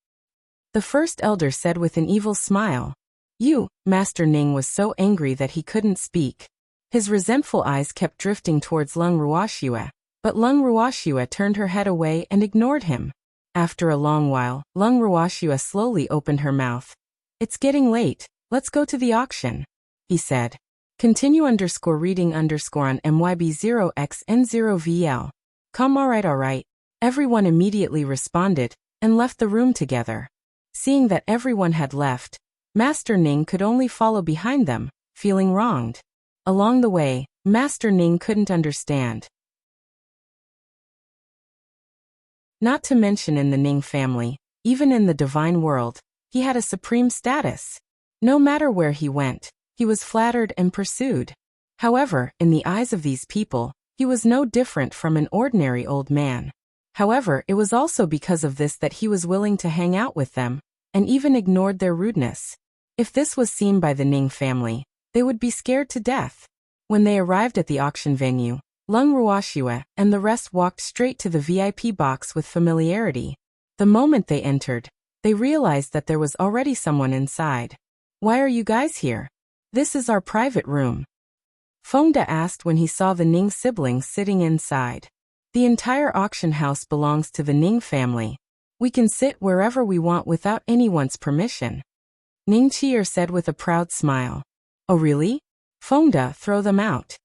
The first elder said with an evil smile. You, Master Ning was so angry that he couldn't speak. His resentful eyes kept drifting towards Leng Ruoxue, but Leng Ruoxue turned her head away and ignored him. After a long while, Leng Ruoxue slowly opened her mouth. It's getting late, let's go to the auction, he said. Continue _reading on MYB0XN0VL. Come alright. Everyone immediately responded, and left the room together. Seeing that everyone had left, Master Ning could only follow behind them, feeling wronged. Along the way, Master Ning couldn't understand. Not to mention in the Ning family, even in the divine world, he had a supreme status. No matter where he went, he was flattered and pursued. However, in the eyes of these people, he was no different from an ordinary old man. However, it was also because of this that he was willing to hang out with them, and even ignored their rudeness. If this was seen by the Ning family, they would be scared to death. When they arrived at the auction venue, Leng Ruoxue and the rest walked straight to the VIP box with familiarity. The moment they entered, they realized that there was already someone inside. Why are you guys here? This is our private room, Fengde asked when he saw the Ning siblings sitting inside. The entire auction house belongs to the Ning family. We can sit wherever we want without anyone's permission, Ning Qier said with a proud smile. Oh really? Fengde, throw them out.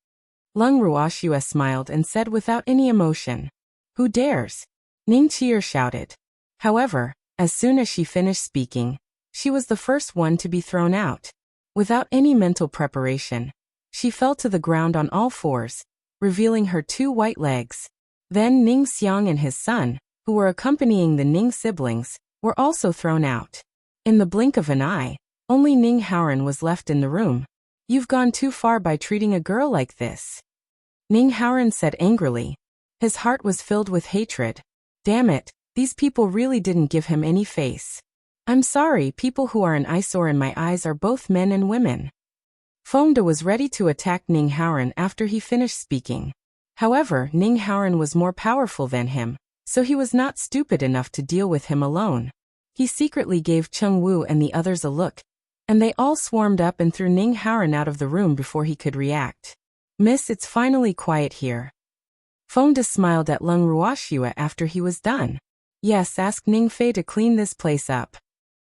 Leng Ruoxue smiled and said without any emotion. Who dares? Ning Qier shouted. However, as soon as she finished speaking, she was the first one to be thrown out. Without any mental preparation, she fell to the ground on all fours, revealing her 2 white legs. Then Ning Xiang and his son, who were accompanying the Ning siblings, were also thrown out. In the blink of an eye, only Ning Haoran was left in the room. You've gone too far by treating a girl like this, Ning Haoran said angrily. His heart was filled with hatred. Damn it, these people really didn't give him any face. I'm sorry, people who are an eyesore in my eyes are both men and women. Fengde was ready to attack Ning Haoran after he finished speaking. However, Ning Haoran was more powerful than him, so he was not stupid enough to deal with him alone. He secretly gave Cheng Wu and the others a look, and they all swarmed up and threw Ning Haoran out of the room before he could react. Miss, it's finally quiet here. Fengde smiled at Leng Ruoxue after he was done. Yes, ask Ning Fei to clean this place up.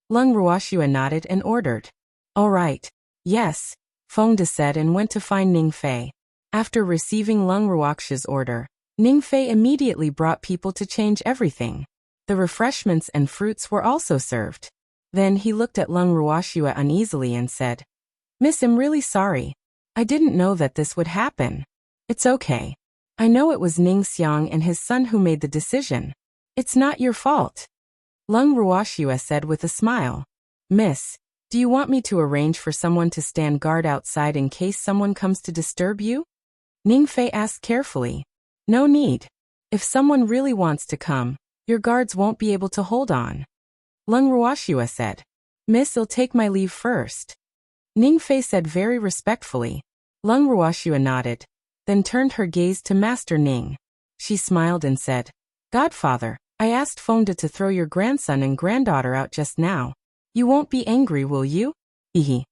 Leng Ruoxue nodded and ordered. All right. Yes, Fengde said and went to find Ning Fei. After receiving Leng Ruoxue's order, Ning Fei immediately brought people to change everything. The refreshments and fruits were also served. Then he looked at Leng Ruoxue uneasily and said, Miss, I'm really sorry. I didn't know that this would happen. It's okay. I know it was Ning Xiang and his son who made the decision. It's not your fault, Leng Ruoxue said with a smile. Miss, do you want me to arrange for someone to stand guard outside in case someone comes to disturb you? Ning Fei asked carefully. No need. If someone really wants to come, your guards won't be able to hold on, Leng Ruoxue said. Miss, I'll take my leave first, Ning Fei said very respectfully. Leng Ruoxue nodded, then turned her gaze to Master Ning. She smiled and said, Godfather, I asked Fengde to throw your grandson and granddaughter out just now. You won't be angry, will you? Hehe.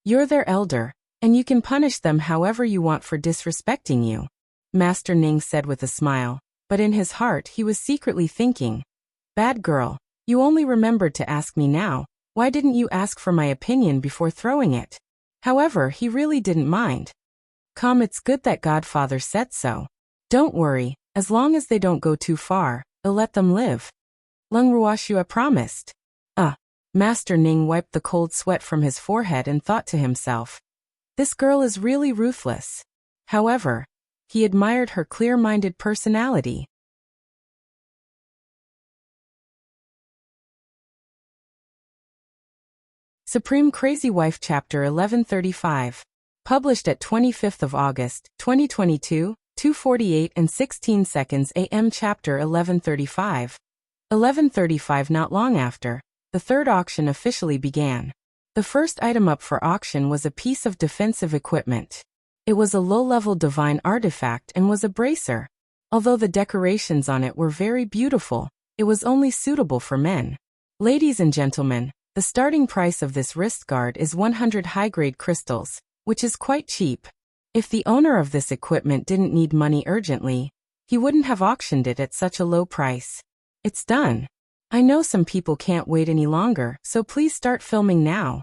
You're their elder, and you can punish them however you want for disrespecting you, Master Ning said with a smile, but in his heart he was secretly thinking, bad girl, you only remembered to ask me now. Why didn't you ask for my opinion before throwing it? However, he really didn't mind. Come, it's good that Godfather said so. Don't worry, as long as they don't go too far, I'll let them live, Leng Ruoxue promised. Master Ning wiped the cold sweat from his forehead and thought to himself, this girl is really ruthless. However, he admired her clear-minded personality. Supreme Crazy Wife Chapter 1135. Published at 25th of August, 2022, 2:48 and 16 seconds AM. Chapter 1135. 1135. Not long after, the third auction officially began. The first item up for auction was a piece of defensive equipment. It was a low-level divine artifact and was a bracer. Although the decorations on it were very beautiful, it was only suitable for men. Ladies and gentlemen, the starting price of this wrist guard is 100 high-grade crystals, which is quite cheap. If the owner of this equipment didn't need money urgently, he wouldn't have auctioned it at such a low price. It's done. I know some people can't wait any longer, so please start filming now.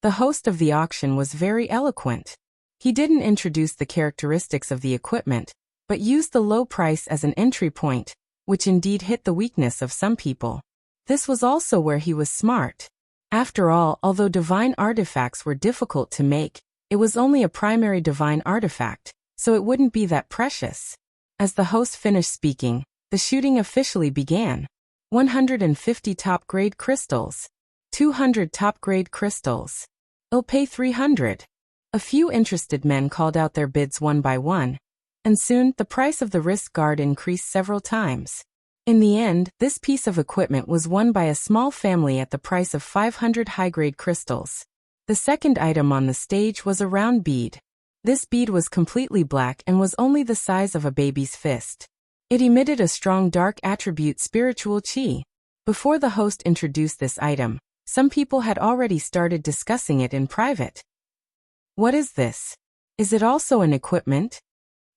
The host of the auction was very eloquent. He didn't introduce the characteristics of the equipment, but used the low price as an entry point, which indeed hit the weakness of some people. This was also where he was smart. After all, although divine artifacts were difficult to make, it was only a primary divine artifact, so it wouldn't be that precious. As the host finished speaking, the shooting officially began. 150 top-grade crystals. 200 top-grade crystals. I'll pay 300. A few interested men called out their bids one by one, and soon the price of the wrist guard increased several times. In the end, this piece of equipment was won by a small family at the price of 500 high-grade crystals. The second item on the stage was a round bead. This bead was completely black and was only the size of a baby's fist. It emitted a strong dark attribute spiritual chi. Before the host introduced this item, some people had already started discussing it in private. What is this? Is it also an equipment?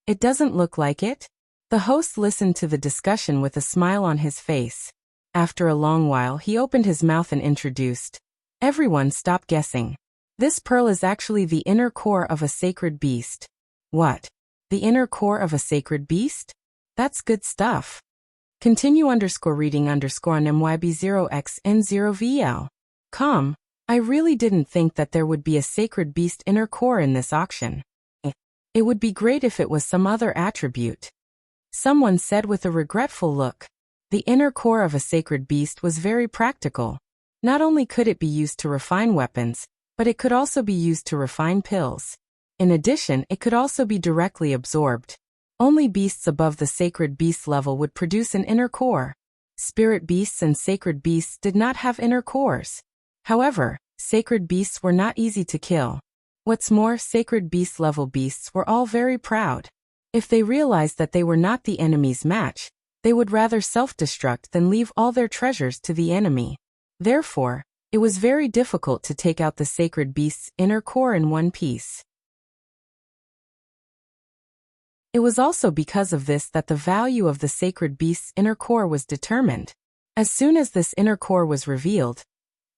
It doesn't look like it. The host listened to the discussion with a smile on his face. After a long while, he opened his mouth and introduced. Everyone stop guessing. This pearl is actually the inner core of a sacred beast. What? The inner core of a sacred beast? That's good stuff. Continue _reading on MYB0XN0VL. I really didn't think that there would be a sacred beast inner core in this auction. It would be great if it was some other attribute. Someone said with a regretful look. The inner core of a sacred beast was very practical. Not only could it be used to refine weapons, but it could also be used to refine pills. In addition, it could also be directly absorbed. Only beasts above the sacred beast level would produce an inner core. Spirit beasts and sacred beasts did not have inner cores. However, sacred beasts were not easy to kill. What's more, sacred beast level beasts were all very proud. If they realized that they were not the enemy's match, they would rather self-destruct than leave all their treasures to the enemy. Therefore, it was very difficult to take out the sacred beast's inner core in one piece. It was also because of this that the value of the sacred beast's inner core was determined. As soon as this inner core was revealed,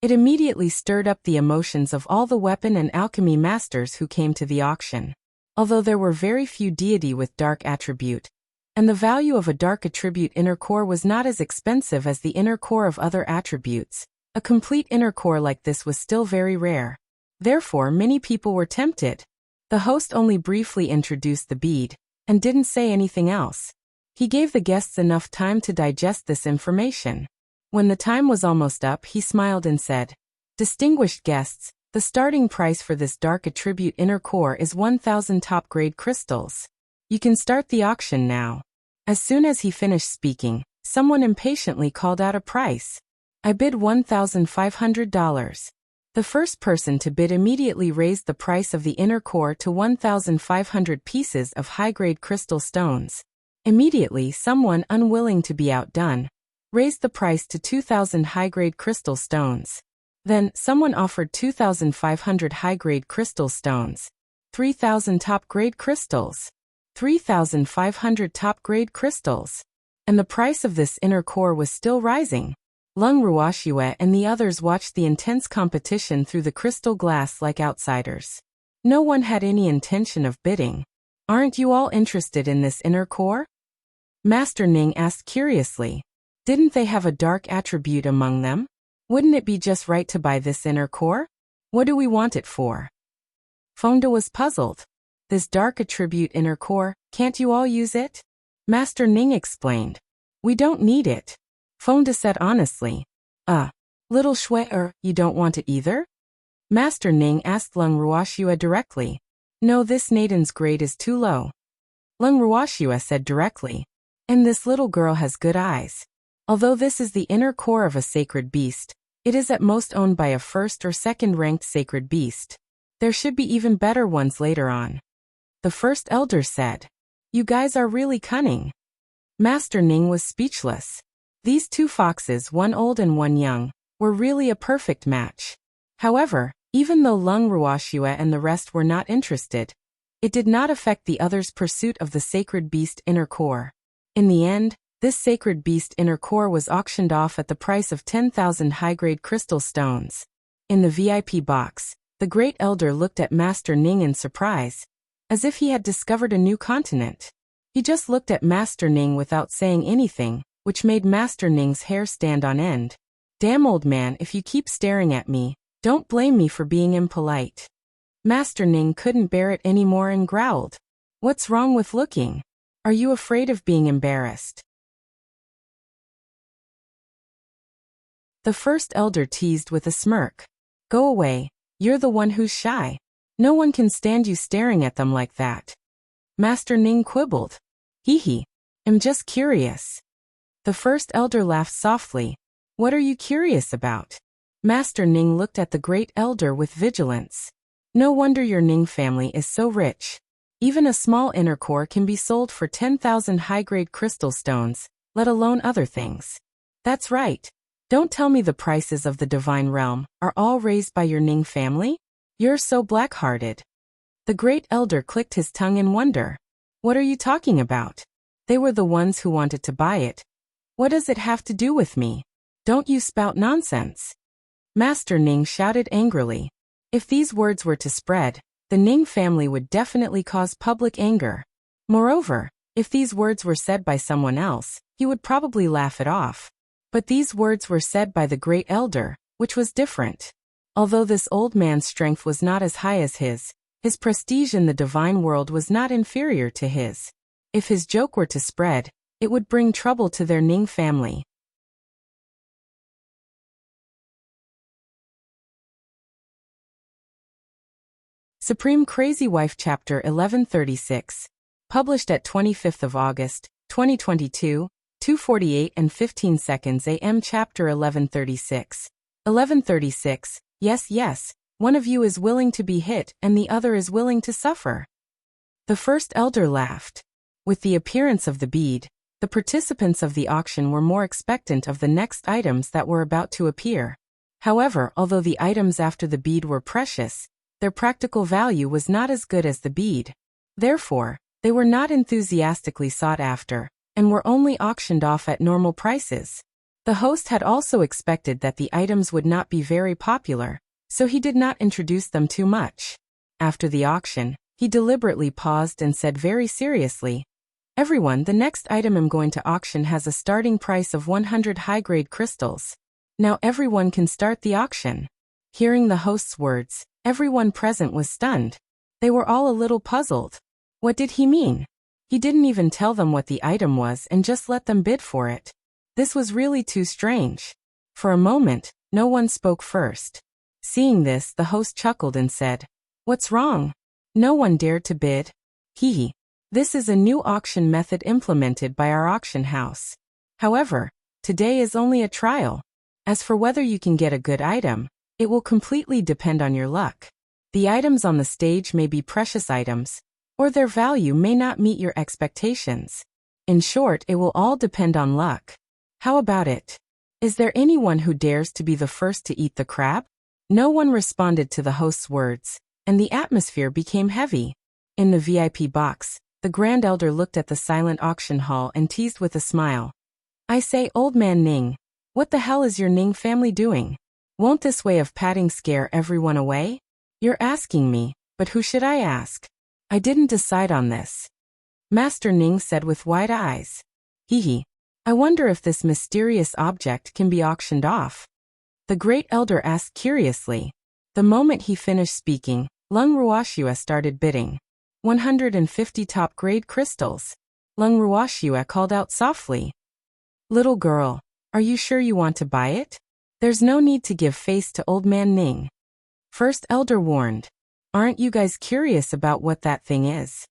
it immediately stirred up the emotions of all the weapon and alchemy masters who came to the auction. Although there were very few deity with dark attribute, and the value of a dark attribute inner core was not as expensive as the inner core of other attributes, a complete inner core like this was still very rare. Therefore, many people were tempted. The host only briefly introduced the bead, and didn't say anything else. He gave the guests enough time to digest this information. When the time was almost up, he smiled and said, "Distinguished guests, the starting price for this dark attribute inner core is 1,000 top-grade crystals. You can start the auction now." As soon as he finished speaking, someone impatiently called out a price. "I bid $1,500. The first person to bid immediately raised the price of the inner core to 1,500 pieces of high-grade crystal stones. Immediately, someone unwilling to be outdone raised the price to 2,000 high-grade crystal stones. Then, someone offered 2,500 high-grade crystal stones. 3,000 top-grade crystals. 3,500 top-grade crystals. And the price of this inner core was still rising. Leng Wuxia and the others watched the intense competition through the crystal glass like outsiders. No one had any intention of bidding. "Aren't you all interested in this inner core?" Master Ning asked curiously. Didn't they have a dark attribute among them? Wouldn't it be just right to buy this inner core? What do we want it for? Fengda was puzzled. This dark attribute inner core, can't you all use it? Master Ning explained. We don't need it. Fengda said honestly. Little Shui, you don't want it either? Master Ning asked Leng Wuxia directly. No, this Naden's grade is too low. Leng Wuxia said directly. And this little girl has good eyes. Although this is the inner core of a sacred beast, it is at most owned by a first or second ranked sacred beast. There should be even better ones later on. The first elder said. You guys are really cunning. Master Ning was speechless. These two foxes, one old and one young, were really a perfect match. However, even though Leng Wuxia and the rest were not interested, it did not affect the others' pursuit of the sacred beast inner core. In the end, this sacred beast inner core was auctioned off at the price of 10,000 high-grade crystal stones. In the VIP box, the Great Elder looked at Master Ning in surprise, as if he had discovered a new continent. He just looked at Master Ning without saying anything, which made Master Ning's hair stand on end. Damn, old man, if you keep staring at me, don't blame me for being impolite. Master Ning couldn't bear it anymore and growled. What's wrong with looking? Are you afraid of being embarrassed? The first elder teased with a smirk. Go away, you're the one who's shy. No one can stand you staring at them like that. Master Ning quibbled. Hee hee. I'm just curious. The first elder laughed softly. What are you curious about? Master Ning looked at the Great Elder with vigilance. No wonder your Ning family is so rich. Even a small inner core can be sold for 10,000 high-grade crystal stones, let alone other things. That's right. Don't tell me the prices of the divine realm are all raised by your Ning family? You're so black-hearted. The Great Elder clicked his tongue in wonder. What are you talking about? They were the ones who wanted to buy it. What does it have to do with me? Don't you spout nonsense. Master Ning shouted angrily. If these words were to spread, the Ning family would definitely cause public anger. Moreover, if these words were said by someone else, he would probably laugh it off. But these words were said by the Great Elder, which was different. Although this old man's strength was not as high as his prestige in the divine world was not inferior to his. If his joke were to spread, it would bring trouble to their Ning family. Supreme Crazy Wife Chapter 1136. Published at 25th of August, 2022, 2:48 and 15 seconds AM. Chapter 1136. 1136. Yes, one of you is willing to be hit and the other is willing to suffer. The first elder laughed. With the appearance of the bead, the participants of the auction were more expectant of the next items that were about to appear. However, although the items after the bead were precious, their practical value was not as good as the bead. Therefore, they were not enthusiastically sought after, and were only auctioned off at normal prices. The host had also expected that the items would not be very popular, so he did not introduce them too much. After the auction, he deliberately paused and said very seriously, Everyone, the next item I'm going to auction has a starting price of 100 high-grade crystals. Now everyone can start the auction. Hearing the host's words, everyone present was stunned. They were all a little puzzled. What did he mean? He didn't even tell them what the item was and just let them bid for it. This was really too strange. For a moment, no one spoke first. Seeing this, the host chuckled and said, What's wrong? No one dared to bid. Hee. This is a new auction method implemented by our auction house. However, today is only a trial. As for whether you can get a good item, it will completely depend on your luck. The items on the stage may be precious items, or their value may not meet your expectations. In short, it will all depend on luck. How about it? Is there anyone who dares to be the first to eat the crab? No one responded to the host's words, and the atmosphere became heavy. In the VIP box, the Grand Elder looked at the silent auction hall and teased with a smile. I say, old man Ning, what the hell is your Ning family doing? Won't this way of patting scare everyone away? You're asking me, but who should I ask? I didn't decide on this. Master Ning said with wide eyes. Hee. I wonder if this mysterious object can be auctioned off. The Great Elder asked curiously. The moment he finished speaking, Leng Wuxia started bidding. 150 top-grade crystals. Leng Wuxia called out softly. Little girl, are you sure you want to buy it? There's no need to give face to old man Ning. First Elder warned. Aren't you guys curious about what that thing is?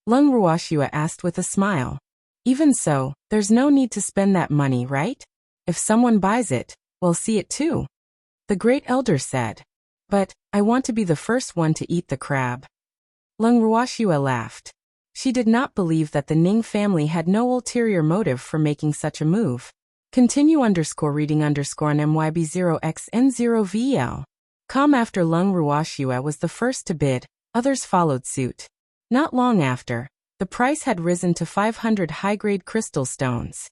Leng Wuxia asked with a smile. Even so, there's no need to spend that money, right? If someone buys it, we'll see it too. The Great Elder said. But, I want to be the first one to eat the crab. Leng Wuxia laughed. She did not believe that the Ning family had no ulterior motive for making such a move. Continue_reading_on MYB0XN0VL. After Leng Ruoxue was the first to bid, others followed suit. Not long after, the price had risen to 500 high-grade crystal stones.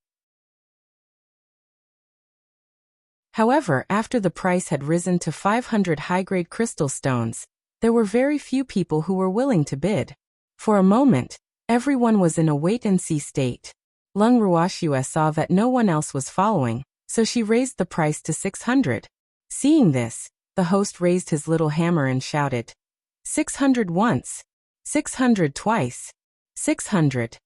However, after the price had risen to 500 high-grade crystal stones, there were very few people who were willing to bid. For a moment, everyone was in a wait-and-see state. Leng Ruoxue saw that no one else was following, so she raised the price to 600. Seeing this, the host raised his little hammer and shouted, 600 once, 600 twice, 600.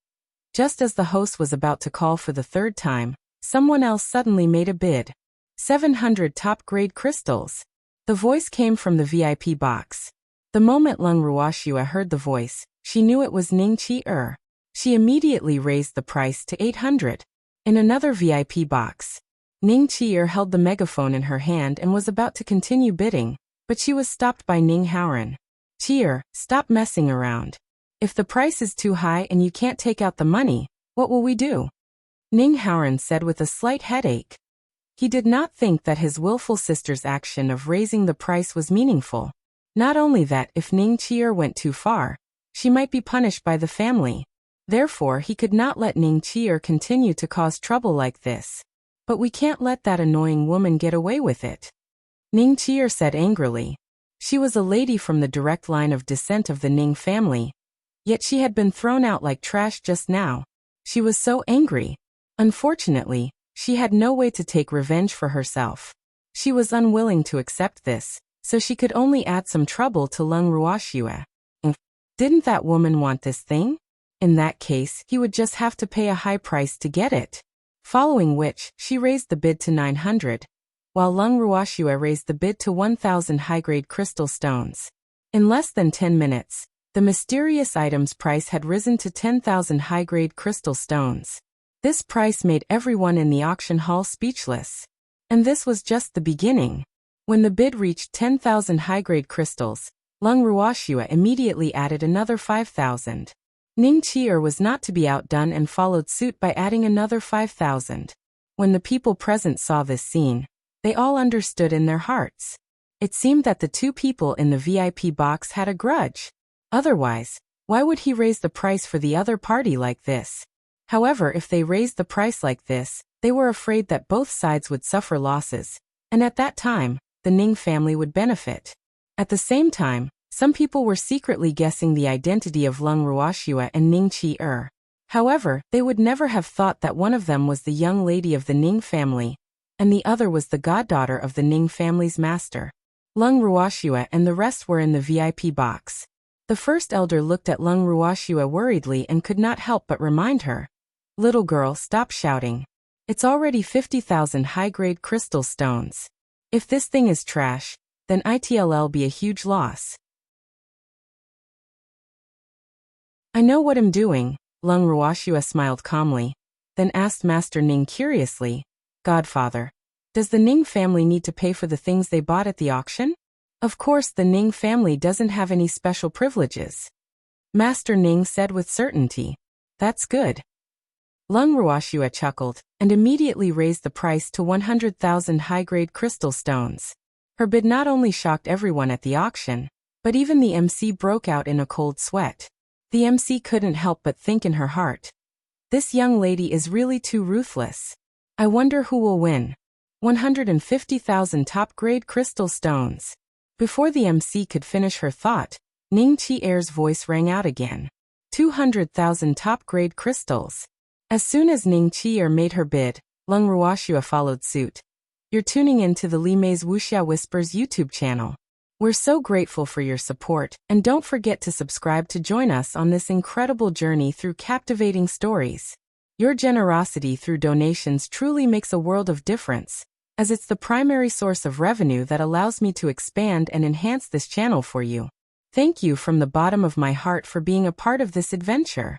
Just as the host was about to call for the third time, someone else suddenly made a bid. 700 top-grade crystals. The voice came from the VIP box. The moment Leng Ruoxue heard the voice, she knew it was Ning Qi. She immediately raised the price to 800. In another VIP box, Ning Qi held the megaphone in her hand and was about to continue bidding, but she was stopped by Ning Haoran. Qi, stop messing around. If the price is too high and you can't take out the money, what will we do? Ning Haoran said with a slight headache. He did not think that his willful sister's action of raising the price was meaningful. Not only that, if Ning Qi went too far, she might be punished by the family. Therefore, he could not let Ning Qi continue to cause trouble like this. But we can't let that annoying woman get away with it. Ning Qi said angrily. She was a lady from the direct line of descent of the Ning family. Yet she had been thrown out like trash just now. She was so angry. Unfortunately, she had no way to take revenge for herself. She was unwilling to accept this, so she could only add some trouble to Leng Ruoxue. Didn't that woman want this thing? In that case, he would just have to pay a high price to get it. Following which, she raised the bid to 900, while Leng Ruoxue raised the bid to 1,000 high-grade crystal stones. In less than 10 minutes, the mysterious item's price had risen to 10,000 high-grade crystal stones. This price made everyone in the auction hall speechless. And this was just the beginning. When the bid reached 10,000 high-grade crystals, Leng Ruoxue immediately added another 5,000. Ning Qi was not to be outdone and followed suit by adding another 5,000. When the people present saw this scene, they all understood in their hearts. It seemed that the two people in the VIP box had a grudge. Otherwise, why would he raise the price for the other party like this? However, if they raised the price like this, they were afraid that both sides would suffer losses, and at that time, the Ning family would benefit. At the same time, some people were secretly guessing the identity of Leng Ruoxue and Ning Qi. However, they would never have thought that one of them was the young lady of the Ning family, and the other was the goddaughter of the Ning family's master. Leng Ruoxue and the rest were in the VIP box. The first elder looked at Leng Ruoxue worriedly and could not help but remind her. Little girl, stop shouting. It's already 50,000 high-grade crystal stones. If this thing is trash, then it'll be a huge loss. I know what I'm doing, Leng Ruoxue smiled calmly, then asked Master Ning curiously, Godfather, does the Ning family need to pay for the things they bought at the auction? Of course the Ning family doesn't have any special privileges. Master Ning said with certainty. That's good. Leng Ruoxue chuckled, and immediately raised the price to 100,000 high-grade crystal stones. Her bid not only shocked everyone at the auction, but even the MC broke out in a cold sweat. The MC couldn't help but think in her heart. This young lady is really too ruthless. I wonder who will win. 150,000 top-grade crystal stones. Before the MC could finish her thought, Ning Qi's voice rang out again. 200,000 top-grade crystals. As soon as Ning Qi made her bid, Leng Ruoxue followed suit. You're tuning in to the Li Mei's Wuxia Whispers YouTube channel. We're so grateful for your support, and don't forget to subscribe to join us on this incredible journey through captivating stories. Your generosity through donations truly makes a world of difference, as it's the primary source of revenue that allows me to expand and enhance this channel for you. Thank you from the bottom of my heart for being a part of this adventure.